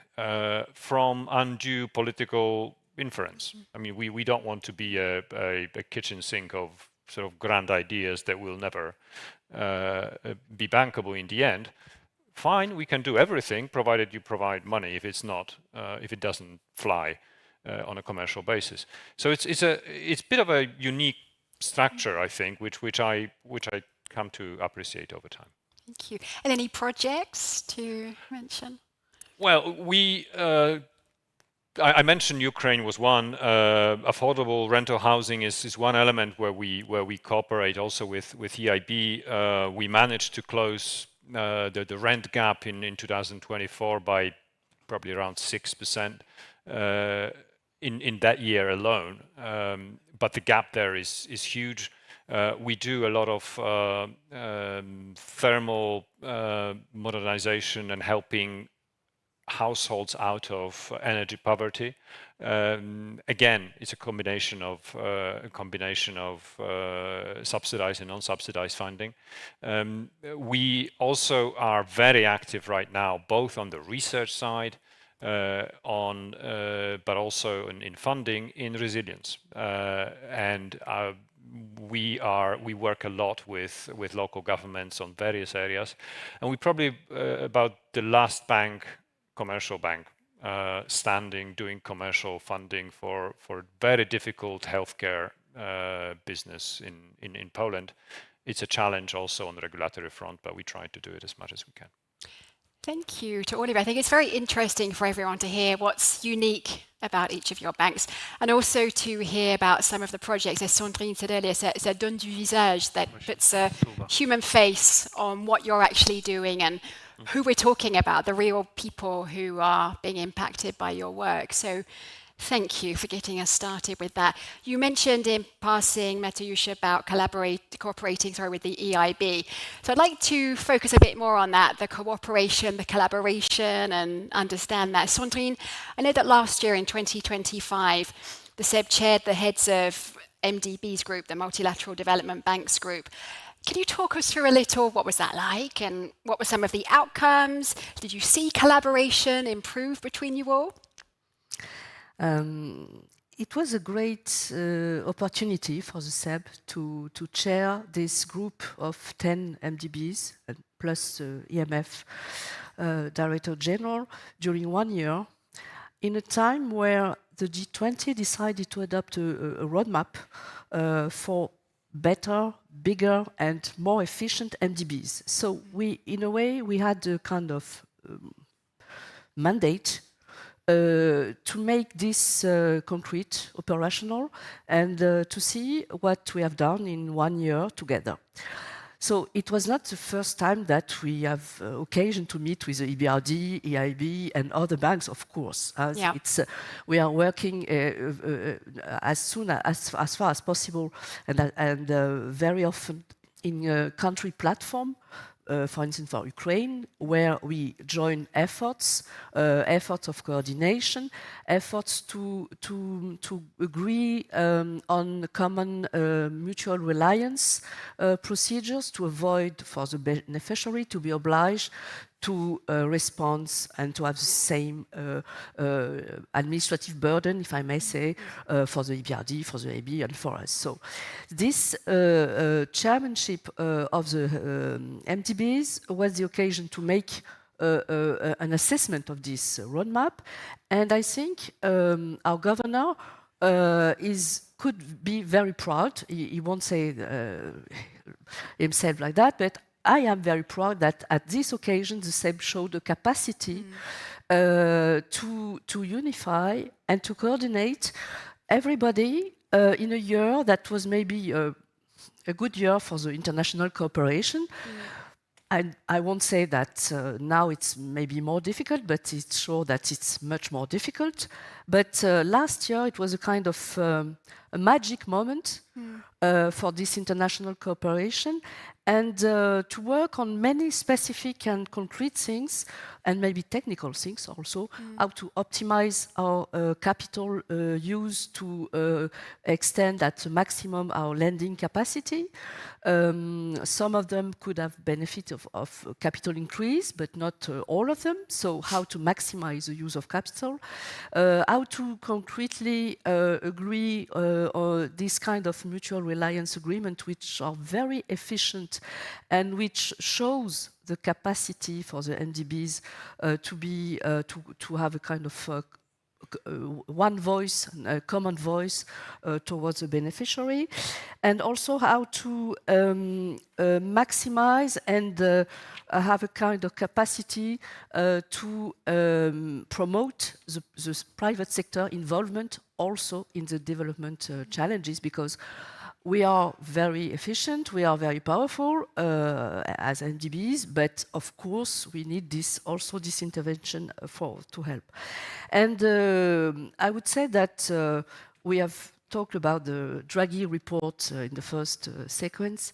from undue political inference. I mean, we don't want to be a kitchen sink of sort of grand ideas that will never be bankable in the end. Fine, we can do everything provided you provide money. If it's not, if it doesn't fly on a commercial basis, so it's a bit of a unique structure, I think, which I come to appreciate over time. Thank you. And any projects to mention? Well, I mentioned Ukraine was one. Affordable rental housing is one element where we cooperate also with EIB. We managed to close the rent gap in 2024 by probably around 6% in that year alone. But the gap there is huge. We do a lot of thermal modernization and helping households out of energy poverty. Again, it's a combination of subsidized and non-subsidized funding. We also are very active right now, both on the research side, but also in funding in resilience. And we work a lot with local governments on various areas, and we probably about the last commercial bank standing doing commercial funding for very difficult healthcare business in Poland. It's a challenge also on the regulatory front, but we try to do it as much as we can. Thank you to all of you. I think it's very interesting for everyone to hear what's unique about each of your banks, and also to hear about some of the projects. As Sandrine said earlier, ça donne du visage, that puts a human face on what you're actually doing and who we're talking about, the real people who are being impacted by your work. So thank you for getting us started with that. You mentioned in passing, Mateusz, about cooperating with the EIB. So I'd like to focus a bit more on that, the cooperation, the collaboration, and understand that. Sandrine, I know that last year in 2025, the CEB chaired the heads of MDB's group, the Multilateral Development Banks group. Can you talk us through a little, what was that like, and what were some of the outcomes? Did you see collaboration improve between you all? It was a great opportunity for the CEB to chair this group of 10 MDBs plus EMF Director General during 1 year, in a time where the G20 decided to adopt a roadmap for better, bigger, and more efficient MDBs. So we, in a way, we had a kind of mandate to make this concrete, operational, and to see what we have done in 1 year together. So it was not the first time that we have occasion to meet with the EBRD, EIB, and other banks, of course. We are working as far as possible, and very often in a country platform. For instance, for Ukraine, where we join efforts of coordination, efforts to agree on common mutual reliance procedures to avoid for the beneficiary to be obliged to respond and to have the same administrative burden, if I may say, for the EBRD, for the EIB, and for us. So this chairmanship of the MDBs was the occasion to make an assessment of this roadmap. And I think our governor could be very proud. He won't say himself like that, but I am very proud that at this occasion the CEB showed the capacity to unify and to coordinate everybody in a year that was maybe a good year for the international cooperation. And I won't say that now it's maybe more difficult, but it's sure that it's much more difficult. But last year it was a kind of a magic moment for this international cooperation, and to work on many specific and concrete things, and maybe technical things also, how to optimize our capital use to extend at the maximum our lending capacity. Some of them could have benefit of capital increase, but not all of them. So how to maximize the use of capital, how to concretely agree on this kind of mutual reliance agreement, which are very efficient and which shows the capacity for the NDBs to have a kind of one voice, a common voice towards the beneficiary, and also how to maximize and have a kind of capacity to promote the private sector involvement also in the development challenges, because we are very efficient, we are very powerful as NDBs, but of course we need this intervention to help. And I would say that we have talked about the Draghi report in the first sequence.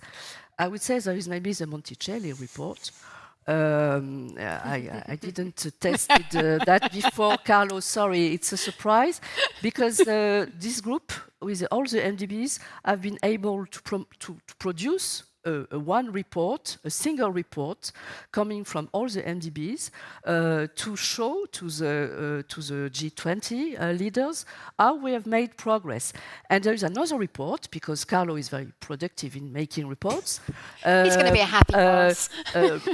I would say there is maybe the Monticelli report. I didn't test that before, Carlo, sorry, it's a surprise, because this group with all the MDBs have been able to produce one report, a single report, coming from all the MDBs to show to the G20 leaders how we have made progress. And there is another report, because Carlo is very productive in making reports. He's going to be a happy boss.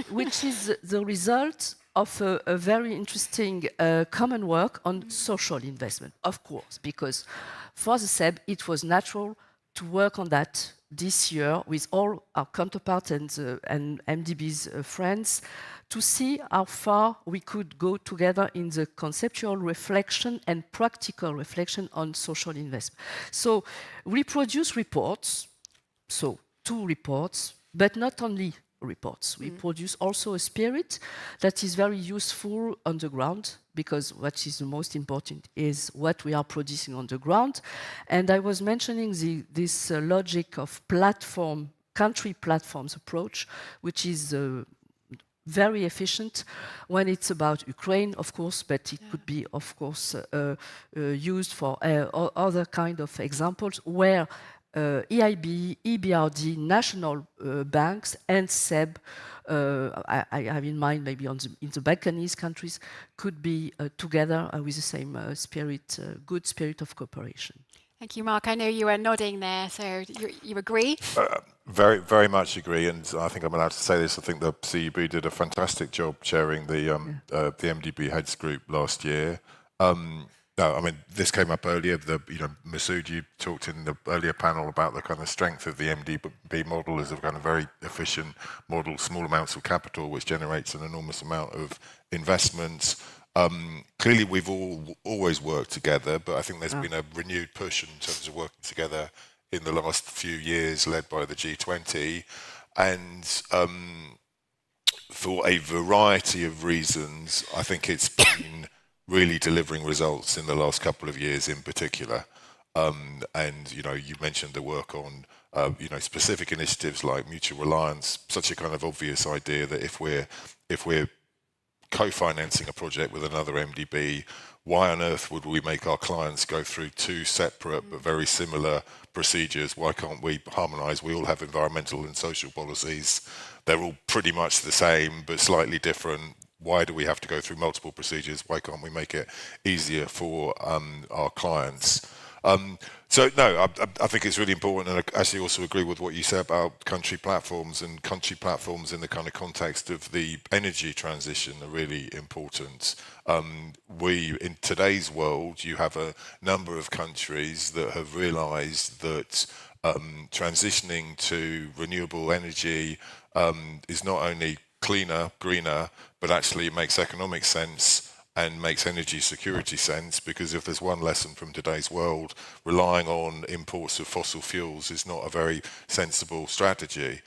Which is the result of a very interesting common work on social investment, of course, because for the CEB it was natural to work on that this year with all our counterparts and MDB's friends, to see how far we could go together in the conceptual reflection and practical reflection on social investment. So we produce reports, so 2 reports, but not only reports. We produce also a spirit that is very useful on the ground, because what is the most important is what we are producing on the ground. And I was mentioning this logic of platform, country platforms approach, which is very efficient when it's about Ukraine, of course, but it could be, of course, used for other kind of examples where EIB, EBRD, national banks, and CEB, I have in mind maybe in the Balkans countries, could be together with the same spirit, good spirit of cooperation. Thank you, Mark. I know you are nodding there, so you agree? Very, very much agree, and I think I'm allowed to say this. I think the CEB did a fantastic job chairing the MDB heads group last year. No, I mean, this came up earlier. Masood, you talked in the earlier panel about the kind of strength of the MDB model as a kind of very efficient model, small amounts of capital, which generates an enormous amount of investments. Clearly, we've always worked together, but I think there's been a renewed push in terms of working together in the last few years, led by the G20. And for a variety of reasons, I think it's been really delivering results in the last couple of years in particular. And, you mentioned the work on, specific initiatives like mutual reliance, such a kind of obvious idea that if we're co-financing a project with another MDB, why on earth would we make our clients go through 2 separate but very similar procedures? Why can't we harmonise? We all have environmental and social policies. They're all pretty much the same but slightly different. Why do we have to go through multiple procedures? Why can't we make it easier for our clients? So no, I think it's really important, and I actually also agree with what you said about country platforms in the kind of context of the energy transition are really important. In today's world, you have a number of countries that have realised that transitioning to renewable energy is not only cleaner, greener, but actually it makes economic sense and makes energy security sense, because if there's one lesson from today's world, relying on imports of fossil fuels is not a very sensible strategy.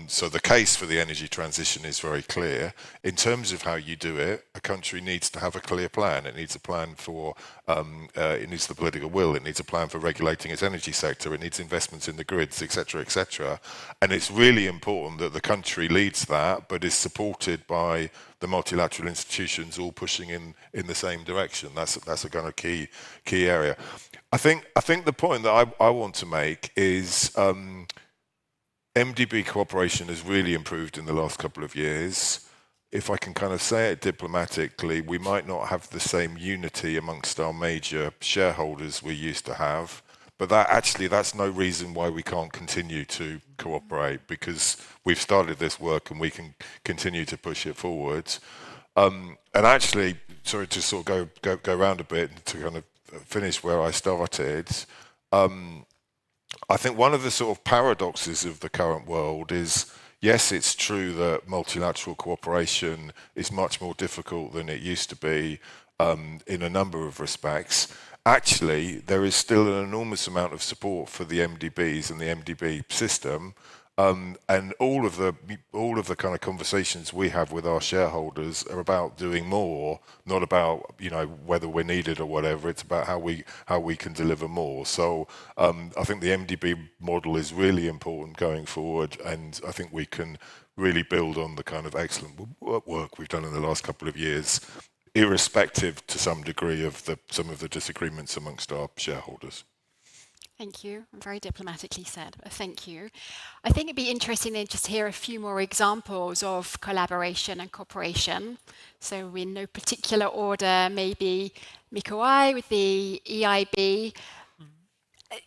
So the case for the energy transition is very clear. In terms of how you do it, a country needs to have a clear plan. It needs a plan for, it needs the political will, it needs a plan for regulating its energy sector, it needs investments in the grids, etc., etc. And it's really important that the country leads that, but is supported by the multilateral institutions all pushing in the same direction. That's a kind of key area. I think the point that I want to make is MDB cooperation has really improved in the last couple of years. If I can kind of say it diplomatically, we might not have the same unity amongst our major shareholders we used to have, but that's no reason why we can't continue to cooperate, because we've started this work and we can continue to push it forward. And actually, sorry to sort of go around a bit to kind of finish where I started. I think one of the sort of paradoxes of the current world is, yes, it's true that multilateral cooperation is much more difficult than it used to be in a number of respects. Actually, there is still an enormous amount of support for the MDBs and the MDB system. And all of the kind of conversations we have with our shareholders are about doing more, not about whether we're needed or whatever. It's about how we can deliver more. So I think the MDB model is really important going forward, and I think we can really build on the kind of excellent work we've done in the last couple of years, irrespective to some degree of some of the disagreements amongst our shareholders. Thank you. Very diplomatically said. Thank you. I think it'd be interesting then just to hear a few more examples of collaboration and cooperation. So in no particular order, maybe Mikołaj with the EIB.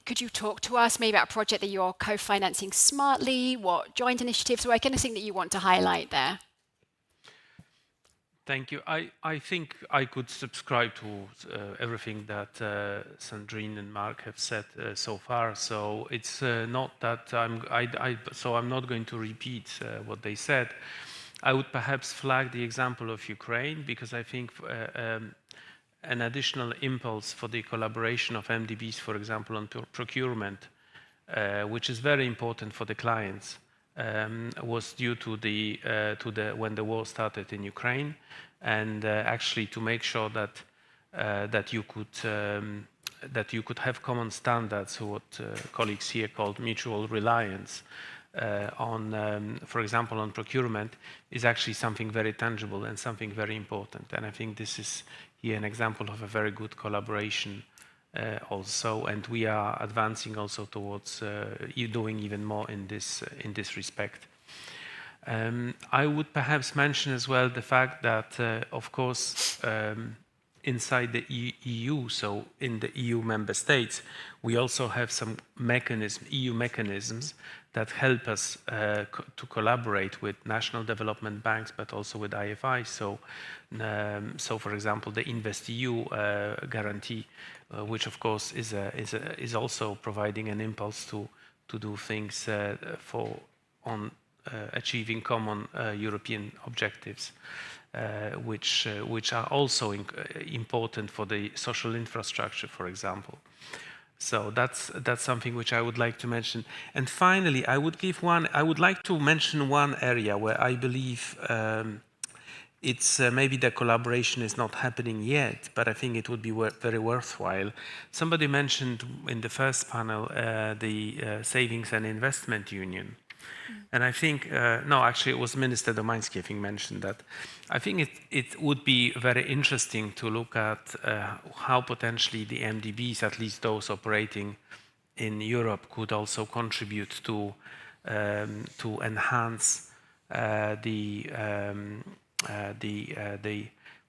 Could you talk to us maybe about a project that you're co-financing smartly, what joint initiatives work, anything that you want to highlight there? Thank you. I think I could subscribe to everything that Sandrine and Mark have said so far. So it's not that I'm not going to repeat what they said. I would perhaps flag the example of Ukraine, because I think an additional impulse for the collaboration of MDBs, for example, on procurement, which is very important for the clients, was due to when the war started in Ukraine, and actually to make sure that you could have common standards, what colleagues here called mutual reliance, for example, on procurement, is actually something very tangible and something very important. And I think this is here an example of a very good collaboration also, and we are advancing also towards you doing even more in this respect. I would perhaps mention as well the fact that, of course, inside the EU, so in the EU member states, we also have some EU mechanisms that help us to collaborate with national development banks, but also with IFI. So, for example, the InvestEU guarantee, which of course is also providing an impulse to do things on achieving common European objectives, which are also important for the social infrastructure, for example. So that's something which I would like to mention. And finally, I would like to mention one area where I believe it's maybe the collaboration is not happening yet, but I think it would be very worthwhile. Somebody mentioned in the first panel the Savings and Investment Union. And I think, no, actually it was Minister Domański, I think, mentioned that. I think it would be very interesting to look at how potentially the MDBs, at least those operating in Europe, could also contribute to enhance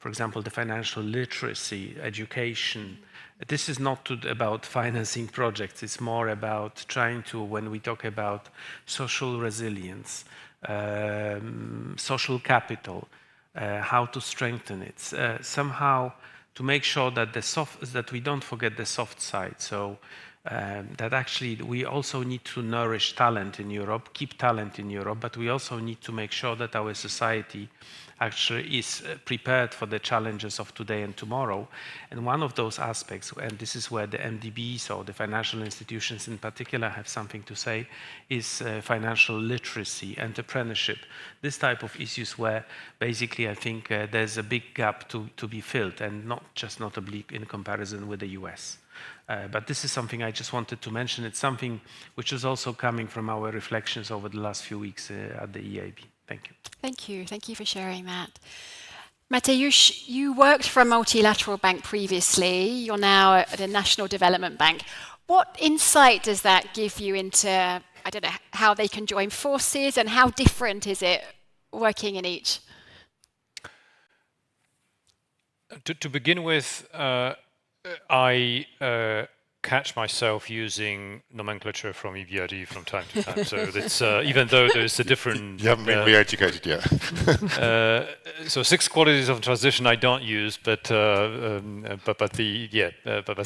for example, the financial literacy, education. This is not about financing projects. It's more about trying to, when we talk about social resilience, social capital, how to strengthen it, somehow to make sure that that we don't forget the soft side. So that actually we also need to nourish talent in Europe, keep talent in Europe, but we also need to make sure that our society actually is prepared for the challenges of today and tomorrow. And one of those aspects, and this is where the MDBs or the financial institutions in particular have something to say, is financial literacy, entrepreneurship, this type of issues where basically I think there's a big gap to be filled, and not just notably in comparison with the US. But this is something I just wanted to mention. It's something which is also coming from our reflections over the last few weeks at the EIB. Thank you. Thank you. Thank you for sharing that. Mateusz, you worked for a multilateral bank previously. You're now at a national development bank. What insight does that give you into, I don't know, how they can join forces, and how different is it working in each? To begin with, I catch myself using nomenclature from EBRD from time to time. So it's even though there's a different. You haven't been re-educated yet. So 6 qualities of transition I don't use, but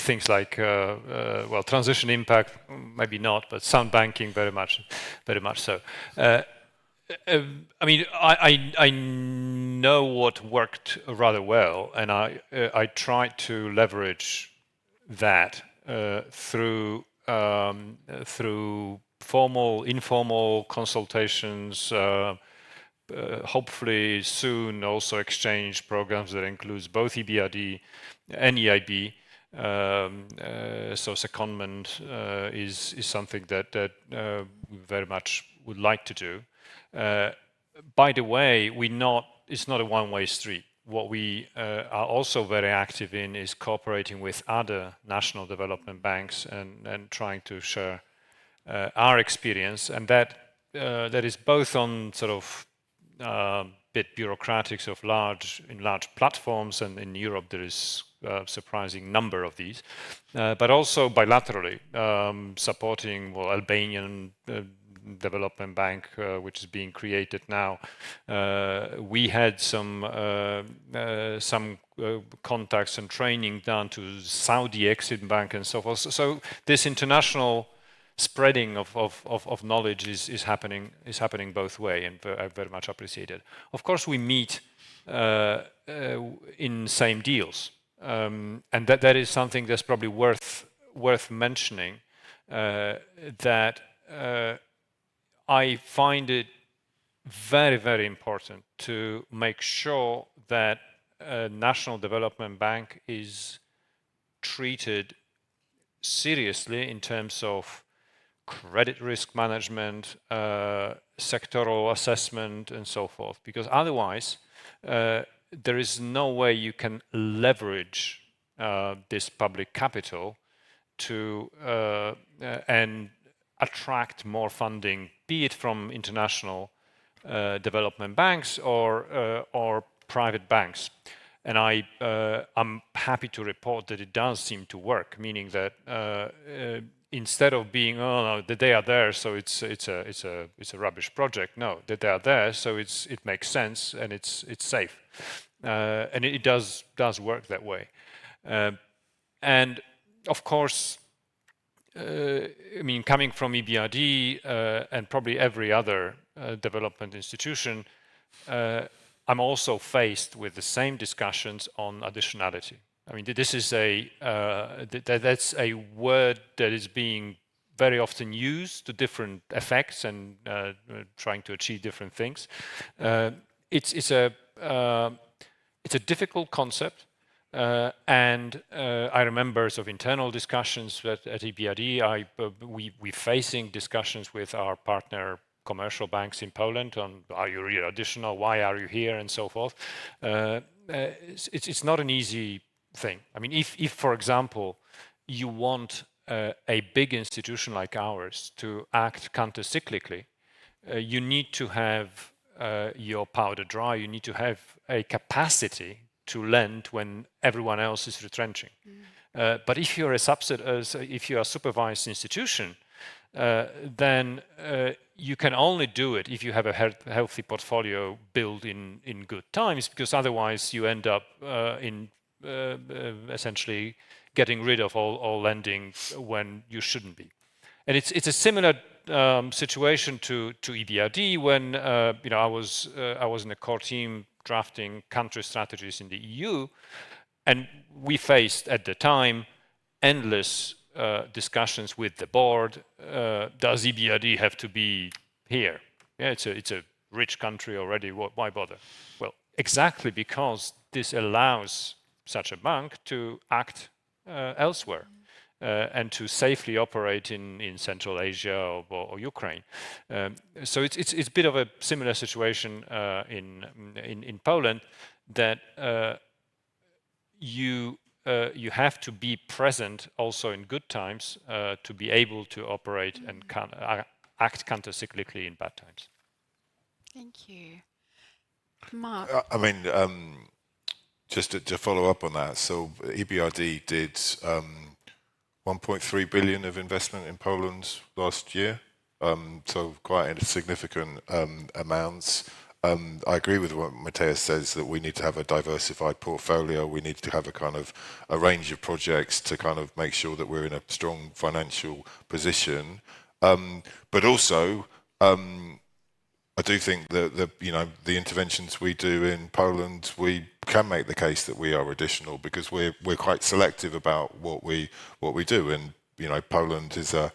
things like well, transition impact maybe not, but sound banking very much so. I mean, I know what worked rather well, and I tried to leverage that through formal, informal consultations. Hopefully soon also exchange programs that includes both EBRD and EIB. So secondment is something that we very much would like to do. By the way, it's not a one-way street. What we are also very active in is cooperating with other national development banks and trying to share our experience, and that is both on sort of bit bureaucratic of large platforms, and in Europe there is a surprising number of these, but also bilaterally supporting Albanian development bank, which is being created now. We had some contacts and training done to Saudi Exim Bank and so forth. So this international spreading of knowledge is happening both way, and I very much appreciate it. Of course, we meet in same deals, and that is something that's probably worth mentioning. That I find it very, very important to make sure that a national development bank is treated seriously in terms of credit risk management, sectoral assessment, and so forth. Because otherwise, there is no way you can leverage this public capital to and attract more funding, be it from international development banks or private banks. And I'm happy to report that it does seem to work, meaning that instead of being, oh no, that they are there, so it's a rubbish project. No, that they are there, so it makes sense and it's safe, and it does work that way. And of course, I mean, coming from EBRD and probably every other development institution, I'm also faced with the same discussions on additionality. I mean, this is that's a word that is being very often used to different effects and trying to achieve different things. It's a difficult concept, and I remember sort of internal discussions at EBRD. We're facing discussions with our partner commercial banks in Poland on, are you really additional, why are you here, and so forth. It's not an easy thing. I mean, if for example, you want a big institution like ours to act counter-cyclically, you need to have your powder dry, you need to have a capacity to lend when everyone else is retrenching. But if you're if you're a supervised institution, then you can only do it if you have a healthy portfolio built in good times, because otherwise you end up in essentially getting rid of all lending when you shouldn't be. And it's a similar situation to EBRD when I was in a core team drafting country strategies in the EU, and we faced at the time endless discussions with the board. Does EBRD have to be here? Yeah, it's a rich country already. Why bother? Well, exactly because this allows such a bank to act elsewhere and to safely operate in Central Asia or Ukraine. So it's a bit of a similar situation in Poland, that you have to be present also in good times to be able to operate and act counter-cyclically in bad times. Thank you. Mark? I mean, just to follow up on that, so EBRD did 1.3 billion of investment in Poland last year, so quite significant amounts. I agree with what Matthias says, that we need to have a diversified portfolio. We need to have a range of projects to kind of make sure that we're in a strong financial position. But also, I do think that the interventions we do in Poland, we can make the case that we are additional, because we're quite selective about what we do. And Poland is a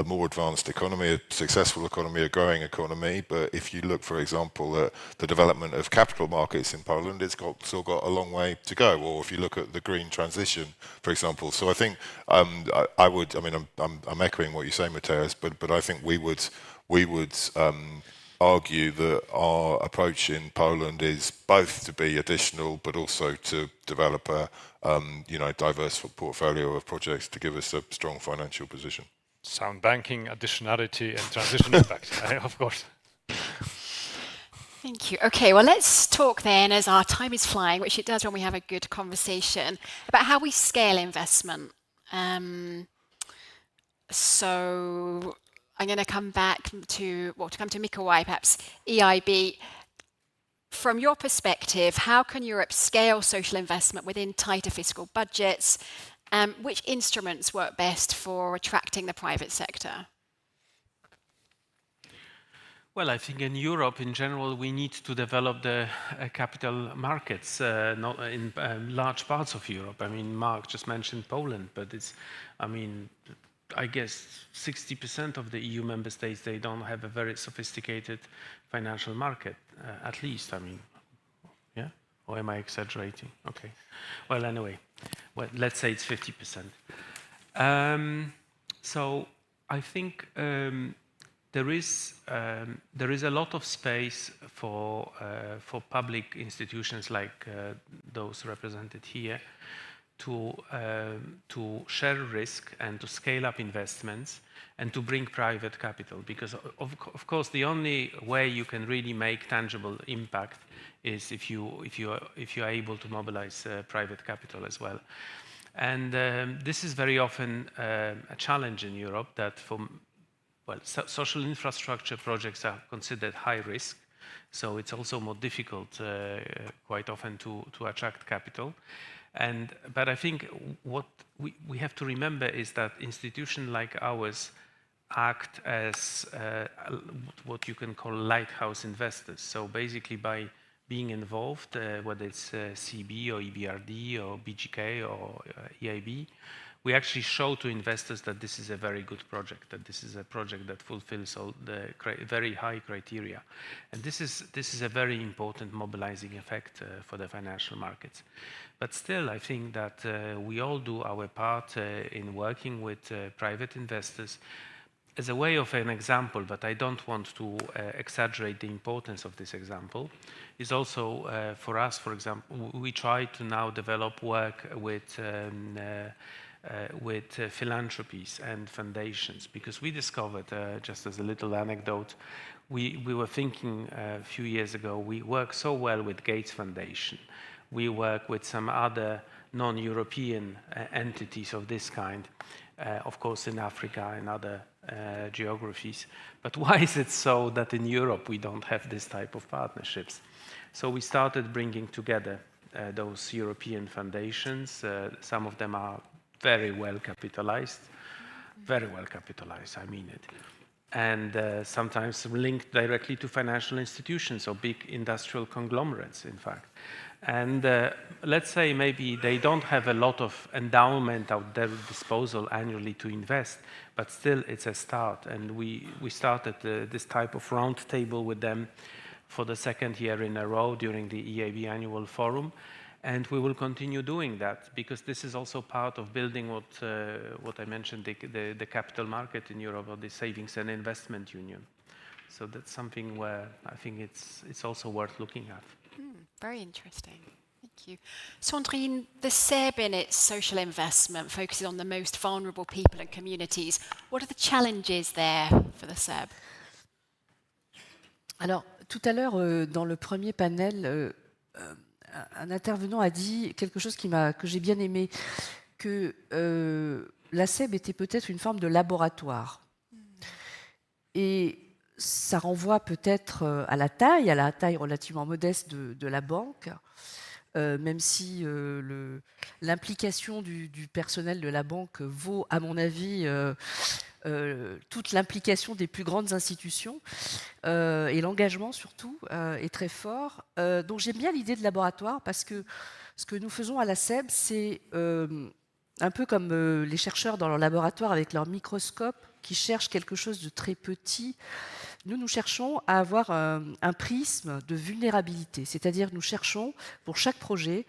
more advanced economy, a successful economy, a growing economy. But if you look, for example, at the development of capital markets in Poland, it's still got a long way to go. Or if you look at the green transition, for example. So I think I'm echoing what you say, Matthias, but I think we would argue that our approach in Poland is both to be additional, but also to develop a diverse portfolio of projects to give us a strong financial position. Sound banking, additionality, and transition impact, of course. Thank you. Okay, well, let's talk then, as our time is flying, which it does when we have a good conversation, about how we scale investment. So I'm going to come back to Mikołaj, perhaps EIB. From your perspective, how can Europe scale social investment within tighter fiscal budgets? which instruments work best for attracting the private sector? Well, I think in Europe, in general, we need to develop the capital markets not in large parts of Europe. I mean, Mark just mentioned Poland, but it's, I mean, I guess 60% of the EU member states, they don't have a very sophisticated financial market, at least. I mean, yeah? Or am I exaggerating? Okay. Well, anyway, well, let's say it's 50%. So I think there is a lot of space for public institutions like those represented here to share risk and to scale up investments and to bring private capital, because of course the only way you can really make tangible impact is if you are able to mobilize private capital as well. And this is very often a challenge in Europe, that social infrastructure projects are considered high risk, so it's also more difficult quite often to attract capital. But I think what we have to remember is that institutions like ours act as what you can call lighthouse investors. So basically by being involved, whether it's CEB or EBRD or BGK or EIB, we actually show to investors that this is a very good project, that this is a project that fulfills all the very high criteria. And this is a very important mobilizing effect for the financial markets. But still, I think that we all do our part in working with private investors. As a way of an example, but I don't want to exaggerate the importance of this example, is also for us, for example, we try to now develop work with philanthropies and foundations, because we discovered, just as a little anecdote, we were thinking a few years ago, we work so well with Gates Foundation. We work with some other non-European entities of this kind, of course in Africa and other geographies. But why is it so that in Europe we don't have this type of partnerships? So we started bringing together those European foundations. Some of them are very well capitalized, I mean it. And sometimes linked directly to financial institutions or big industrial conglomerates, in fact. And let's say maybe they don't have a lot of endowment at their disposal annually to invest, but still it's a start. And we started this type of round table with them for the second year in a row during the EIB annual forum. And we will continue doing that, because this is also part of building what I mentioned, the capital market in Europe, or the savings and investment union. So that's something where I think it's also worth looking at. Very interesting. Thank you. Sandrine, the CEB in its social investment focuses on the most vulnerable people and communities. What are the challenges there for the CEB? Alors, tout à l'heure, dans le premier panel, un intervenant a dit quelque chose que j'ai bien aimé, que la CEB était peut-être une forme de laboratoire. Et ça renvoie peut-être à la taille relativement modeste de la banque, même si l'implication du personnel de la banque vaut, à mon avis, toute l'implication des plus grandes institutions, et l'engagement surtout est très fort. Donc j'aime bien l'idée de laboratoire, parce que ce que nous faisons à la CEB, c'est un peu comme les chercheurs dans leur laboratoire avec leur microscope qui cherchent quelque chose de très petit. Nous cherchons à avoir un prisme de vulnérabilité, c'est-à-dire nous cherchons pour chaque projet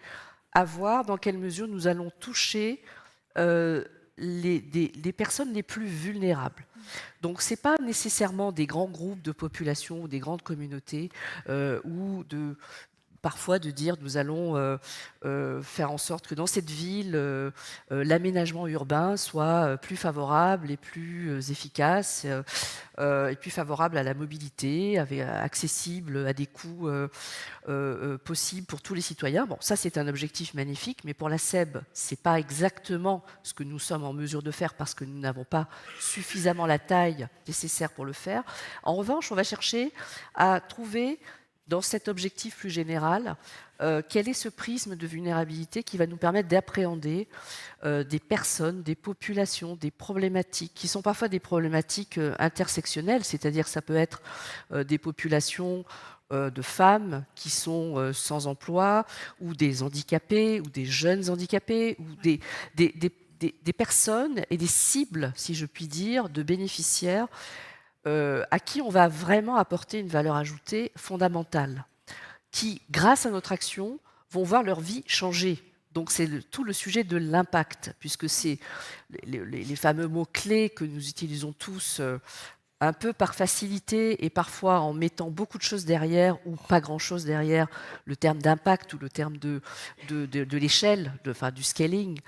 à voir dans quelle mesure nous allons toucher les personnes les plus vulnérables. Donc ce n'est pas nécessairement des grands groupes de population ou des grandes communautés, ou parfois de dire nous allons faire en sorte que dans cette ville, l'aménagement urbain soit plus favorable et plus efficace, et plus favorable à la mobilité, accessible à des coûts possibles pour tous les citoyens. Bon, ça c'est un objectif magnifique, mais pour la CEB, ce n'est pas exactement ce que nous sommes en mesure de faire, parce que nous n'avons pas suffisamment la taille nécessaire pour le faire. En revanche, on va chercher à trouver dans cet objectif plus général, quel est ce prisme de vulnérabilité qui va nous permettre d'appréhender des personnes, des populations, des problématiques, qui sont parfois des problématiques intersectionnelles, c'est-à-dire ça peut être des populations de femmes qui sont sans emploi, ou des handicapés, ou des jeunes handicapés, ou des personnes et des cibles, si je puis dire, de bénéficiaires à qui on va vraiment apporter une valeur ajoutée fondamentale, qui, grâce à notre action, vont voir leur vie changer. Donc c'est tout le sujet de l'impact, puisque c'est les fameux mots-clés que nous utilisons tous un peu par facilité et parfois en mettant beaucoup de choses derrière ou pas grand-chose derrière, le terme d'impact ou le terme de l'échelle, du scaling.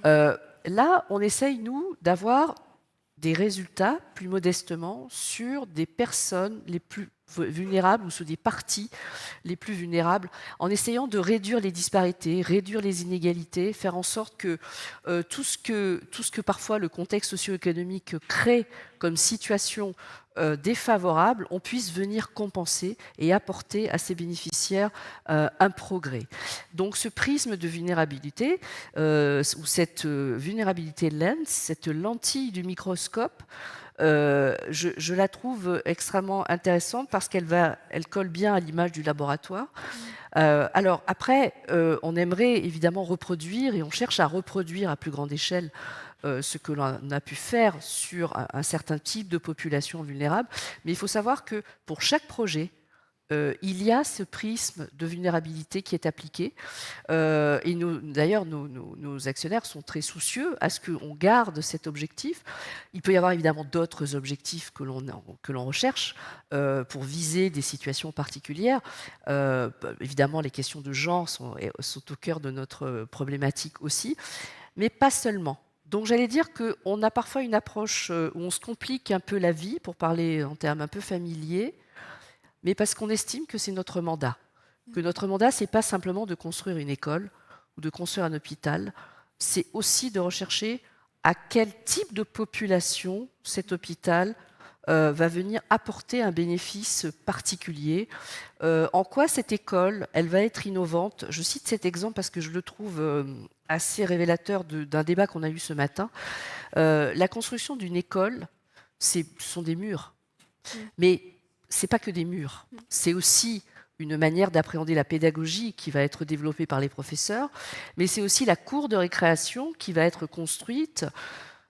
Là, on essaye, nous, d'avoir des résultats, plus modestement, sur des personnes les plus vulnérables ou sur des parties les plus vulnérables, en essayant de réduire les disparités, réduire les inégalités, faire en sorte que tout ce que parfois le contexte socio-économique crée comme situation défavorable, on puisse venir compenser et apporter à ces bénéficiaires un progrès. Donc ce prisme de vulnérabilité, ou cette vulnérabilité lens, cette lentille du microscope, je la trouve extrêmement intéressante parce elle colle bien à l'image du laboratoire. Alors après, on aimerait évidemment reproduire, et on cherche à reproduire à plus grande échelle ce que l'on a pu faire sur un certain type de population vulnérable. Mais il faut savoir que pour chaque projet, il y a ce prisme de vulnérabilité qui est appliqué. Et d'ailleurs, nos actionnaires sont très soucieux à ce qu'on garde cet objectif. Il peut y avoir évidemment d'autres objectifs que l'on recherche pour viser des situations particulières. Évidemment, les questions de genre sont au cœur de notre problématique aussi, mais pas seulement. Donc j'allais dire qu'on a parfois une approche où on se complique un peu la vie, pour parler en termes un peu familiers, mais parce qu'on estime que c'est notre mandat. Que notre mandat, ce n'est pas simplement de construire une école ou de construire un hôpital, c'est aussi de rechercher à quel type de population cet hôpital va venir apporter un bénéfice particulier. En quoi cette école, elle va être innovante. Je cite cet exemple parce que je le trouve assez révélateur d'un débat qu'on a eu ce matin. La construction d'une école, ce sont des murs. Mais ce n'est pas que des murs. C'est aussi une manière d'appréhender la pédagogie qui va être développée par les professeurs, mais c'est aussi la cour de récréation qui va être construite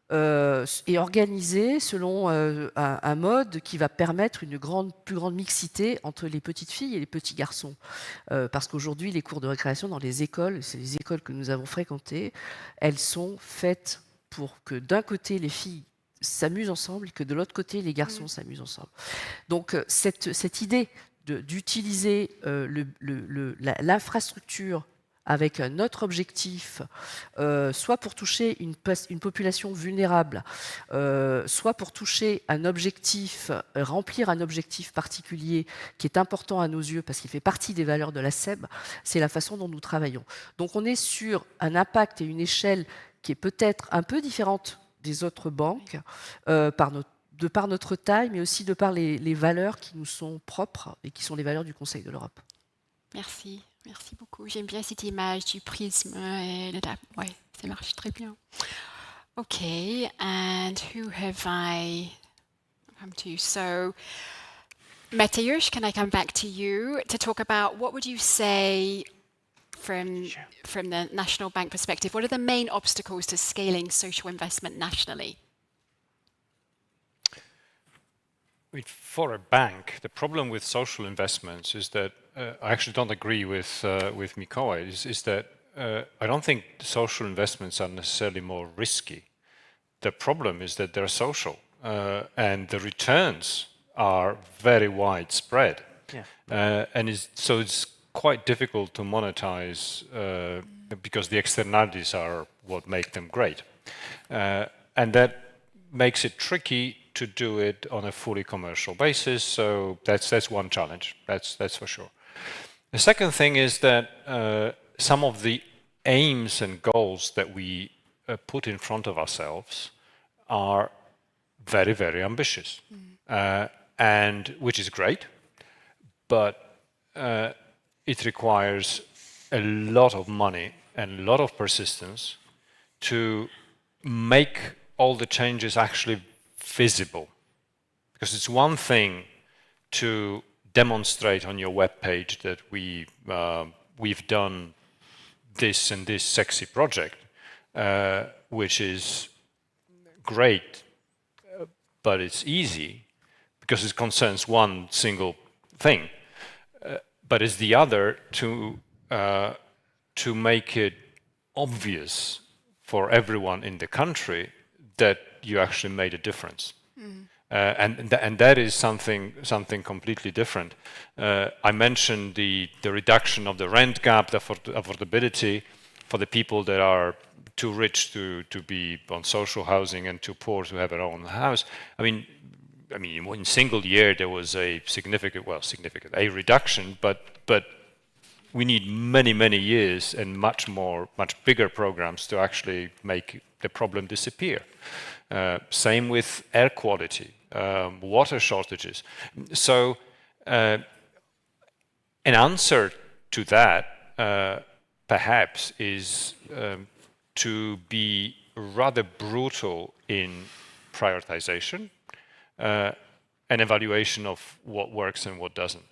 et organisée selon un mode qui va permettre une plus grande mixité entre les petites filles et les petits garçons. Parce qu'aujourd'hui, les cours de récréation dans les écoles, c'est les écoles que nous avons fréquentées, elles sont faites pour que d'un côté, les filles s'amusent ensemble et que de l'autre côté, les garçons s'amusent ensemble. Donc cette idée d'utiliser l'infrastructure avec un autre objectif, soit pour toucher une population vulnérable, soit pour toucher un objectif, remplir un objectif particulier qui est important à nos yeux parce qu'il fait partie des valeurs de la CEB, c'est la façon dont nous travaillons. Donc on est sur un impact et une échelle qui est peut-être un peu différente des autres banques, de par notre taille, mais aussi de par les valeurs qui nous sont propres et qui sont les valeurs du Conseil de l'Europe. Merci, merci beaucoup. J'aime bien cette image du prisme et ouais, ça marche très bien. Okay, and who have I come to? So, Mateusz, can I come back to you to talk about what would you say from the national bank perspective? What are the main obstacles to scaling social investment nationally? For a bank, the problem with social investments is that I actually don't agree with Mikołaj. Is that I don't think social investments are necessarily more risky. The problem is that they're social, and the returns are very widespread. Yeah. So it's quite difficult to monetize because the externalities are what make them great, and that makes it tricky to do it on a fully commercial basis. So that's one challenge. That's for sure. The second thing is that some of the aims and goals that we put in front of ourselves are very, very ambitious, and which is great, but it requires a lot of money and a lot of persistence to make all the changes actually visible. Because it's one thing to demonstrate on your web page that we've done this and this sexy project, which is great, but it's easy because it concerns one single thing. But it's the other to make it obvious for everyone in the country that you actually made a difference. And that is something completely different. I mentioned the reduction of the rent gap, the affordability for the people that are too rich to be on social housing and too poor to have their own house. I mean, in single year there was a significant reduction, but we need many years and much bigger programs to actually make the problem disappear. Same with air quality, water shortages. So an answer to that perhaps is to be rather brutal in prioritization and evaluation of what works and what doesn't.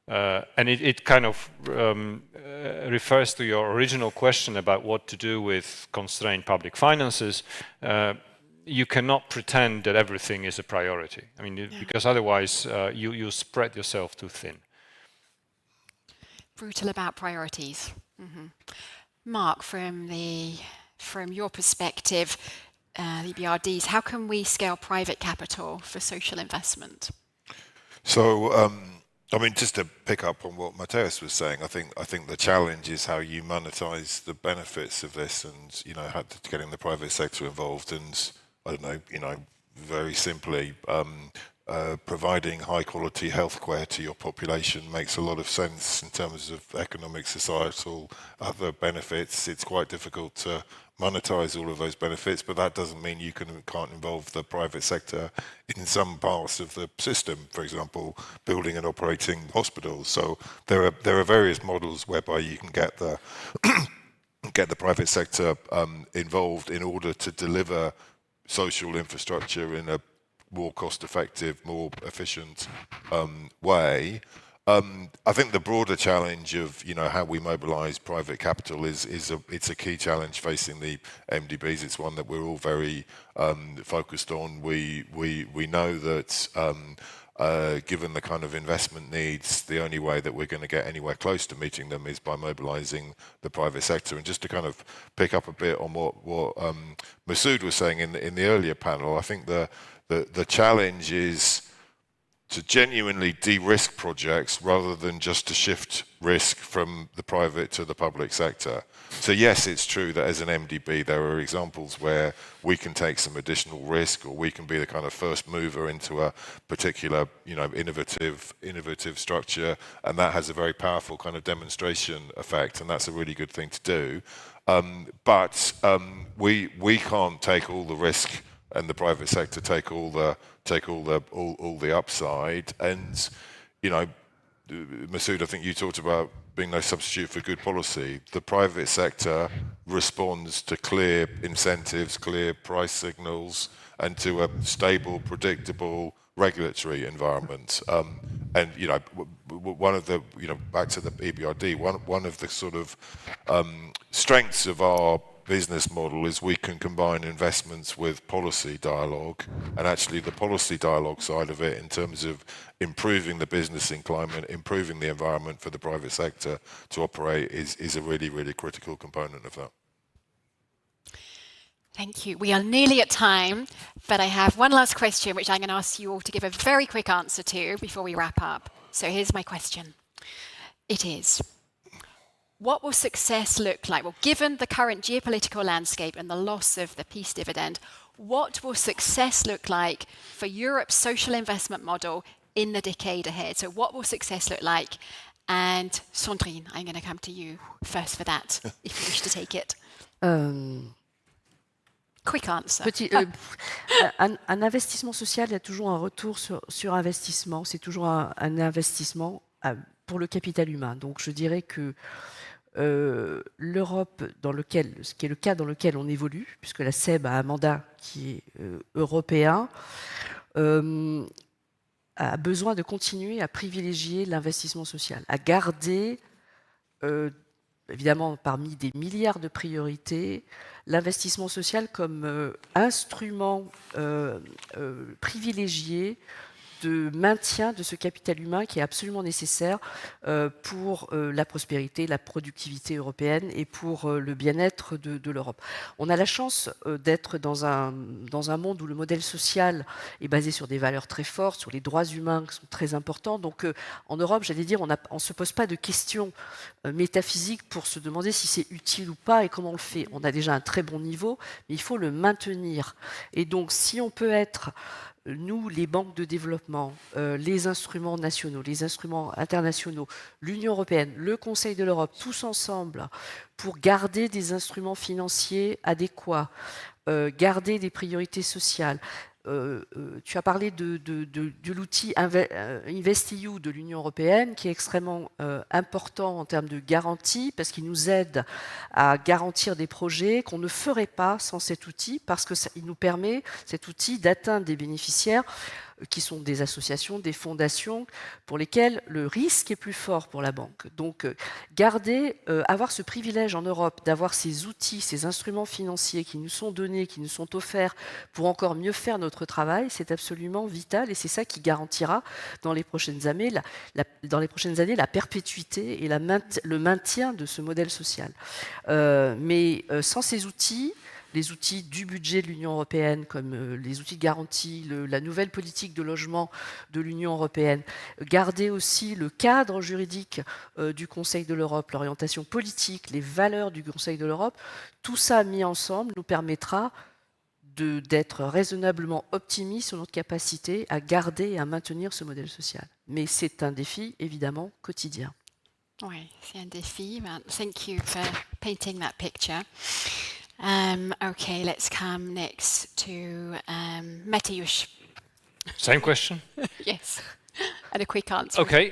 And it kind of refers to your original question about what to do with constrained public finances. You cannot pretend that everything is a priority. I mean, because otherwise you spread yourself too thin. Brutal about priorities. Mark, from your perspective, the EBRDs, how can we scale private capital for social investment? So, just to pick up on what Mateus was saying, I think the challenge is how you monetize the benefits of this, and getting the private sector involved, and I don't know, very simply, providing high quality healthcare to your population makes a lot of sense in terms of economic, societal, other benefits. It's quite difficult to monetize all of those benefits, but that doesn't mean you can't involve the private sector in some parts of the system. For example, building and operating hospitals. So there are various models whereby you can get the private sector involved in order to deliver social infrastructure in a more cost-effective, more efficient way. I think the broader challenge of how we mobilise private capital it's a key challenge facing the MDBs. It's one that we're all very focused on. We know that given the kind of investment needs, the only way that we're going to get anywhere close to meeting them is by mobilising the private sector. And just to kind of pick up a bit on what Masood was saying in the earlier panel, I think the challenge is to genuinely de-risk projects rather than just to shift risk from the private to the public sector. So yes, it's true that as an MDB there are examples where we can take some additional risk, or we can be the kind of first mover into a particular innovative structure, and that has a very powerful kind of demonstration effect, and that's a really good thing to do. But we can't take all the risk and the private sector take all the upside. And Masood, I think you talked about being no substitute for good policy. The private sector responds to clear incentives, clear price signals, and to a stable, predictable regulatory environment. And one of the back to the EBRD, one of the sort of strengths of our business model is we can combine investments with policy dialogue, and actually the policy dialogue side of it in terms of improving the business climate, improving the environment for the private sector to operate is a really, really critical component of that. Thank you. We are nearly at time, but I have one last question which I'm going to ask you all to give a very quick answer to before we wrap up. So here's my question. It is, what will success look like? Well, given the current geopolitical landscape and the loss of the peace dividend, what will success look like for Europe's social investment model in the decade ahead? So what will success look like? And Sandrine, I'm going to come to you first for that, if you wish to take it. Quick answer. Un investissement social, il y a toujours un retour sur investissement. C'est toujours un investissement pour le capital humain. Donc je dirais que l'Europe, ce qui est le cas dans lequel on évolue, puisque la CEB a un mandat qui est européen, a besoin de continuer à privilégier l'investissement social, à garder, évidemment parmi des milliards de priorités, l'investissement social comme instrument privilégié de maintien de ce capital humain qui est absolument nécessaire pour la prospérité, la productivité européenne et pour le bien-être de l'Europe. On a la chance d'être dans un monde où le modèle social est basé sur des valeurs très fortes, sur les droits humains qui sont très importants. Donc en Europe, j'allais dire, on ne se pose pas de questions métaphysiques pour se demander si c'est utile ou pas et comment on le fait. On a déjà un très bon niveau, mais il faut le maintenir. Et donc si on peut être nous, les banques de développement, les instruments nationaux, les instruments internationaux, l'Union européenne, le Conseil de l'Europe, tous ensemble, pour garder des instruments financiers adéquats, garder des priorités sociales. Tu as parlé de l'outil InvestEU de l'Union européenne, qui est extrêmement important en termes de garantie, parce qu'il nous aide à garantir des projets qu'on ne ferait pas sans cet outil, parce qu'il nous permet, cet outil, d'atteindre des bénéficiaires qui sont des associations, des fondations, pour lesquelles le risque est plus fort pour la banque. Donc, avoir ce privilège en Europe d'avoir ces outils, ces instruments financiers qui nous sont donnés, qui nous sont offerts pour encore mieux faire notre travail, c'est absolument vital et c'est ça qui garantira dans les prochaines années la perpétuité et le maintien de ce modèle social. Mais sans ces outils, les outils du budget de l'Union européenne, comme les outils de garantie, la nouvelle politique de logement de l'Union européenne, garder aussi le cadre juridique du Conseil de l'Europe, l'orientation politique, les valeurs du Conseil de l'Europe, tout ça mis ensemble nous permettra d'être raisonnablement optimistes sur notre capacité à garder et à maintenir ce modèle social. Mais c'est un défi, évidemment, quotidien. Oui, c'est un défi. Well, thank you for painting that picture. Okay, let's come next to Mateusz. Same question? Yes, and a quick answer. Okay,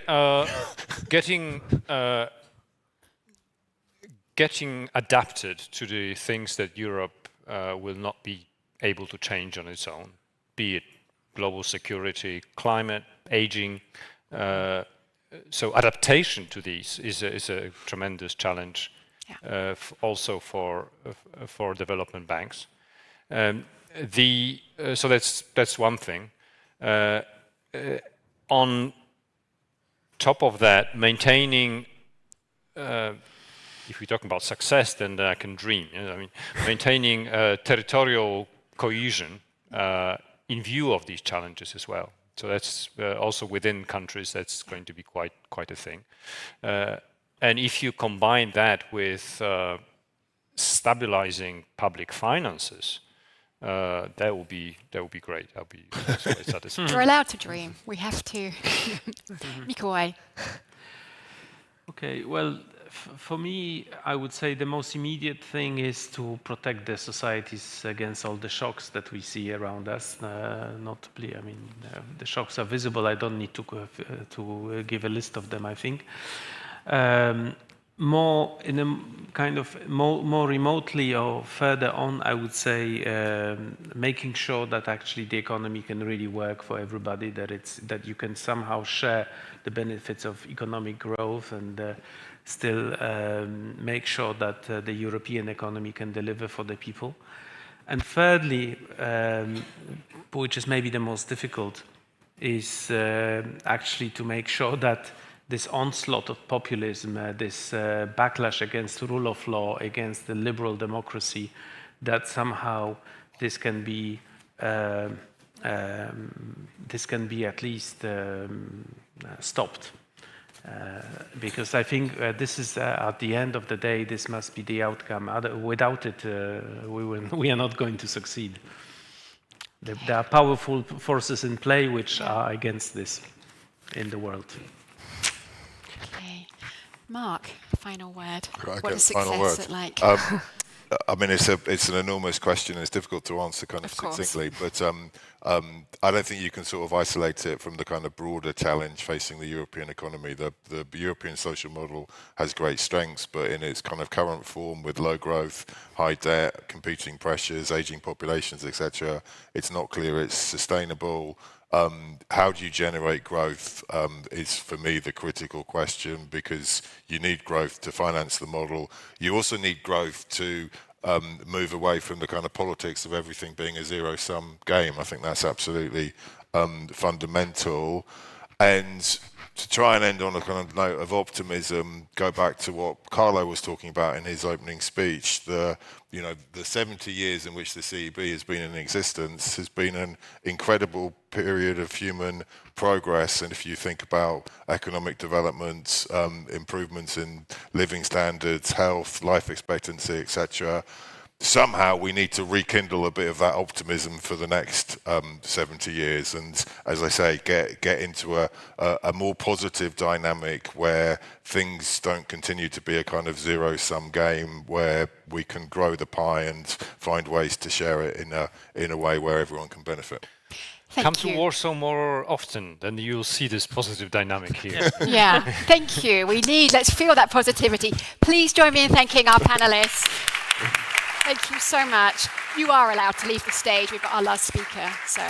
getting adapted to the things that Europe will not be able to change on its own, be it global security, climate, aging. So adaptation to these is a tremendous challenge. Yeah. Also for development banks, so that's one thing. On top of that, maintaining, if we're talking about success, then I can dream. You know, I mean, maintaining territorial cohesion in view of these challenges as well. So that's also within countries. That's going to be quite a thing. And if you combine that with stabilizing public finances, that will be great. I'll be quite satisfied. We're allowed to dream. We have to. Mikołaj. Okay, well, for me, I would say the most immediate thing is to protect the societies against all the shocks that we see around us. Notably, I mean, the shocks are visible. I don't need to give a list of them, I think. More in a kind of more remotely or further on, I would say making sure that actually the economy can really work for everybody, that you can somehow share the benefits of economic growth and still make sure that the European economy can deliver for the people. And thirdly, which is maybe the most difficult, is actually to make sure that this onslaught of populism, this backlash against the rule of law, against the liberal democracy, that somehow this can be at least stopped. Because I think this is at the end of the day, this must be the outcome. Without it, we are not going to succeed. There are powerful forces in play which are against this in the world. Okay. Mark, final word. Okay, What does final success word. look like? I mean, it's an enormous question, and it's difficult to answer kind of succinctly. But I don't think you can sort of isolate it from the kind of broader challenge facing the European economy. The European social model has great strengths, but in its kind of current form, with low growth, high debt, competing pressures, aging populations, etc., it's not clear it's sustainable. How do you generate growth is, for me, the critical question, because you need growth to finance the model. You also need growth to move away from the kind of politics of everything being a zero-sum game. I think that's absolutely fundamental. And to try and end on a kind of note of optimism, go back to what Carlo was talking about in his opening speech. The 70 years in which the CEB has been in existence has been an incredible period of human progress. And if you think about economic development, improvements in living standards, health, life expectancy, etc., somehow we need to rekindle a bit of that optimism for the next 70 years, and, as I say, get into a more positive dynamic where things don't continue to be a kind of zero-sum game, where we can grow the pie and find ways to share it in a way where everyone can benefit. Come to Warsaw more often, then you'll see this positive dynamic here. Yeah, thank you. Let's feel that positivity. Please join me in thanking our panelists. Thank you so much. You are allowed to leave the stage. We've got our last speaker, so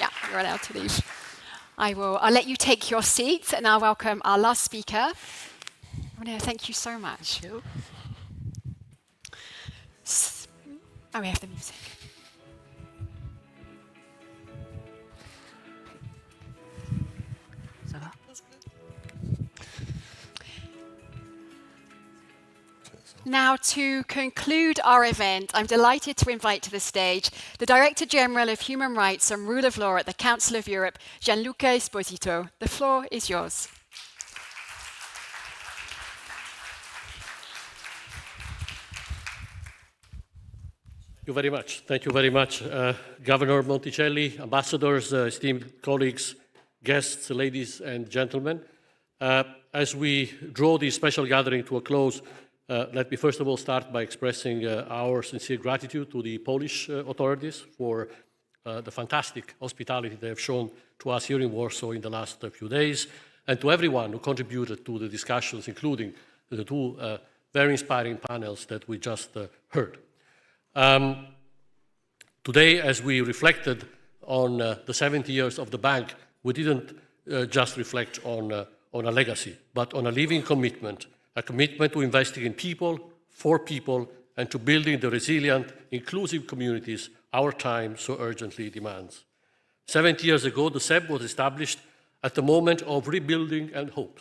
yeah, you're allowed to leave. I'll let you take your seats, and I'll welcome our last speaker. Thank you so much. Oh, we have the music. Now, to conclude our event, I'm delighted to invite to the stage the Director General of Human Rights and Rule of Law at the Council of Europe, Gianluca Esposito. The floor is yours. Thank you very much. Thank you very much, Governor Monticelli, ambassadors, esteemed colleagues, guests, ladies and gentlemen. As we draw this special gathering to a close, let me first of all start by expressing our sincere gratitude to the Polish authorities for the fantastic hospitality they have shown to us here in Warsaw in the last few days, and to everyone who contributed to the discussions, including the two very inspiring panels that we just heard. Today, as we reflected on the 70 years of the bank, we didn't just reflect on a legacy, but on a living commitment. A commitment to investing in people, for people, and to building the resilient, inclusive communities our time so urgently demands. 70 years ago, the CEB was established at the moment of rebuilding and hope.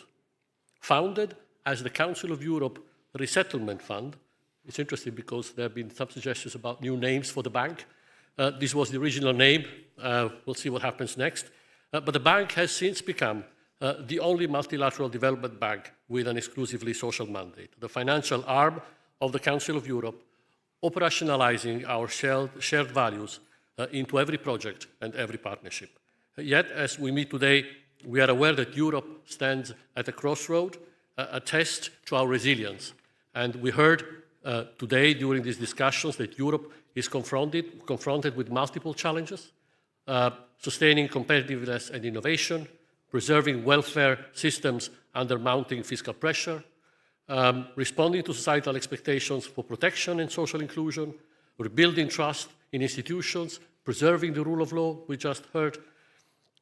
Founded as the Council of Europe Resettlement Fund, it's interesting because there have been some suggestions about new names for the bank. This was the original name. We'll see what happens next. But the bank has since become the only multilateral development bank with an exclusively social mandate, the financial arm of the Council of Europe, operationalizing our shared values into every project and every partnership. Yet, as we meet today, we are aware that Europe stands at a crossroad, a test to our resilience. And we heard today during these discussions that Europe is confronted with multiple challenges, sustaining competitiveness and innovation, preserving welfare systems under mounting fiscal pressure, responding to societal expectations for protection and social inclusion, rebuilding trust in institutions, preserving the rule of law, we just heard,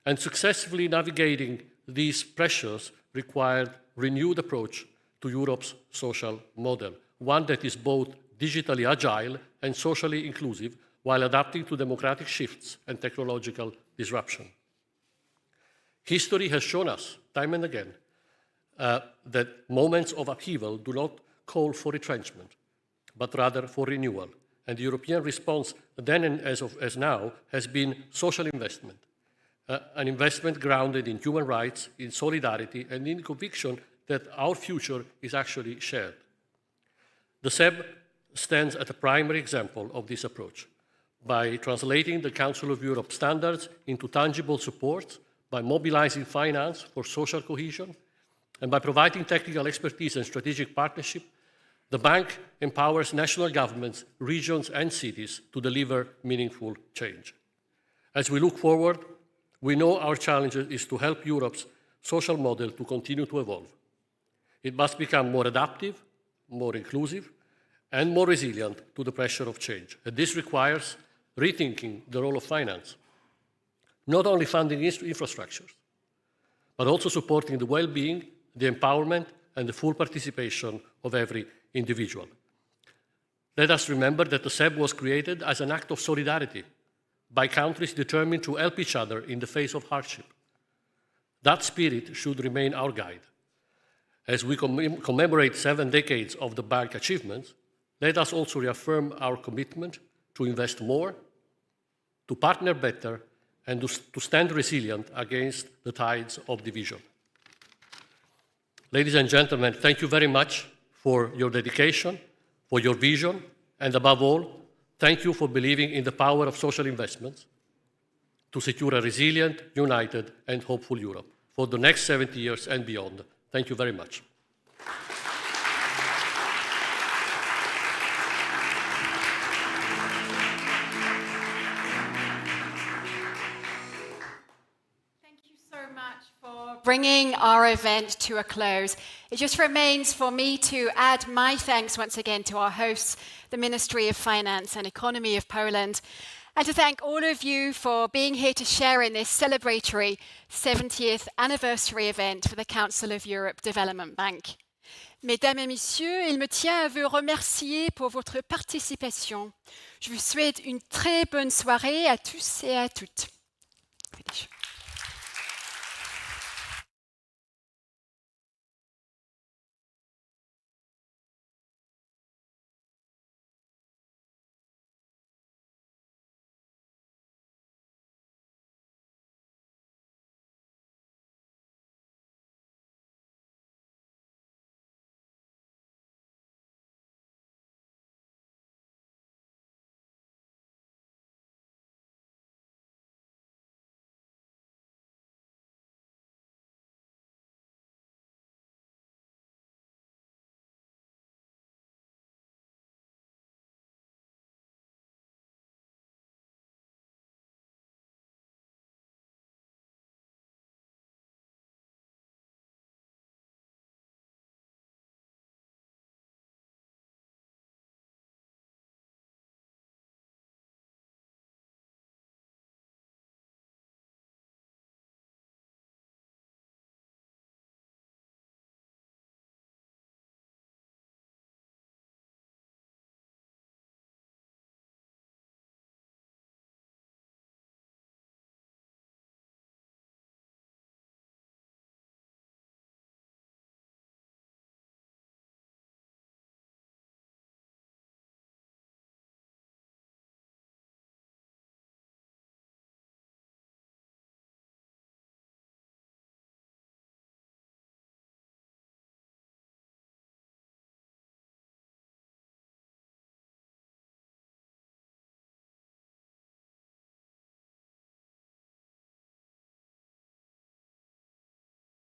and successfully navigating these pressures required renewed approach to Europe's social model, one that is both digitally agile and socially inclusive while adapting to democratic shifts and technological disruption. History has shown us, time and again, that moments of upheaval do not call for retrenchment, but rather for renewal. And the European response, then and as now, has been social investment, an investment grounded in human rights, in solidarity, and in conviction that our future is actually shared. The CEB stands as a primary example of this approach by translating the Council of Europe standards into tangible support, by mobilizing finance for social cohesion, and by providing technical expertise and strategic partnership, The bank empowers national governments, regions, and cities to deliver meaningful change. As we look forward, we know our challenge is to help Europe's social model to continue to evolve. It must become more adaptive, more inclusive, and more resilient to the pressure of change. And this requires rethinking the role of finance, not only funding infrastructures, but also supporting the well-being, the empowerment, and the full participation of every individual. Let us remember that the CEB was created as an act of solidarity by countries determined to help each other in the face of hardship. That spirit should remain our guide. As we commemorate 7 decades of the bank achievements, let us also reaffirm our commitment to invest more, to partner better, and to stand resilient against the tides of division. Ladies and gentlemen, thank you very much for your dedication, for your vision, and above all, thank you for believing in the power of social investments to secure a resilient, united, and hopeful Europe for the next 70 years and beyond. Thank you very much. Bringing our event to a close. It just remains for me to add my thanks once again to our hosts, the Ministry of Finance and Economy of Poland, and to thank all of you for being here to share in this celebratory 70th anniversary event for the Council of Europe Development Bank. Mesdames et messieurs, il me tient à vous remercier pour votre participation. Je vous souhaite une très bonne soirée à tous et à toutes.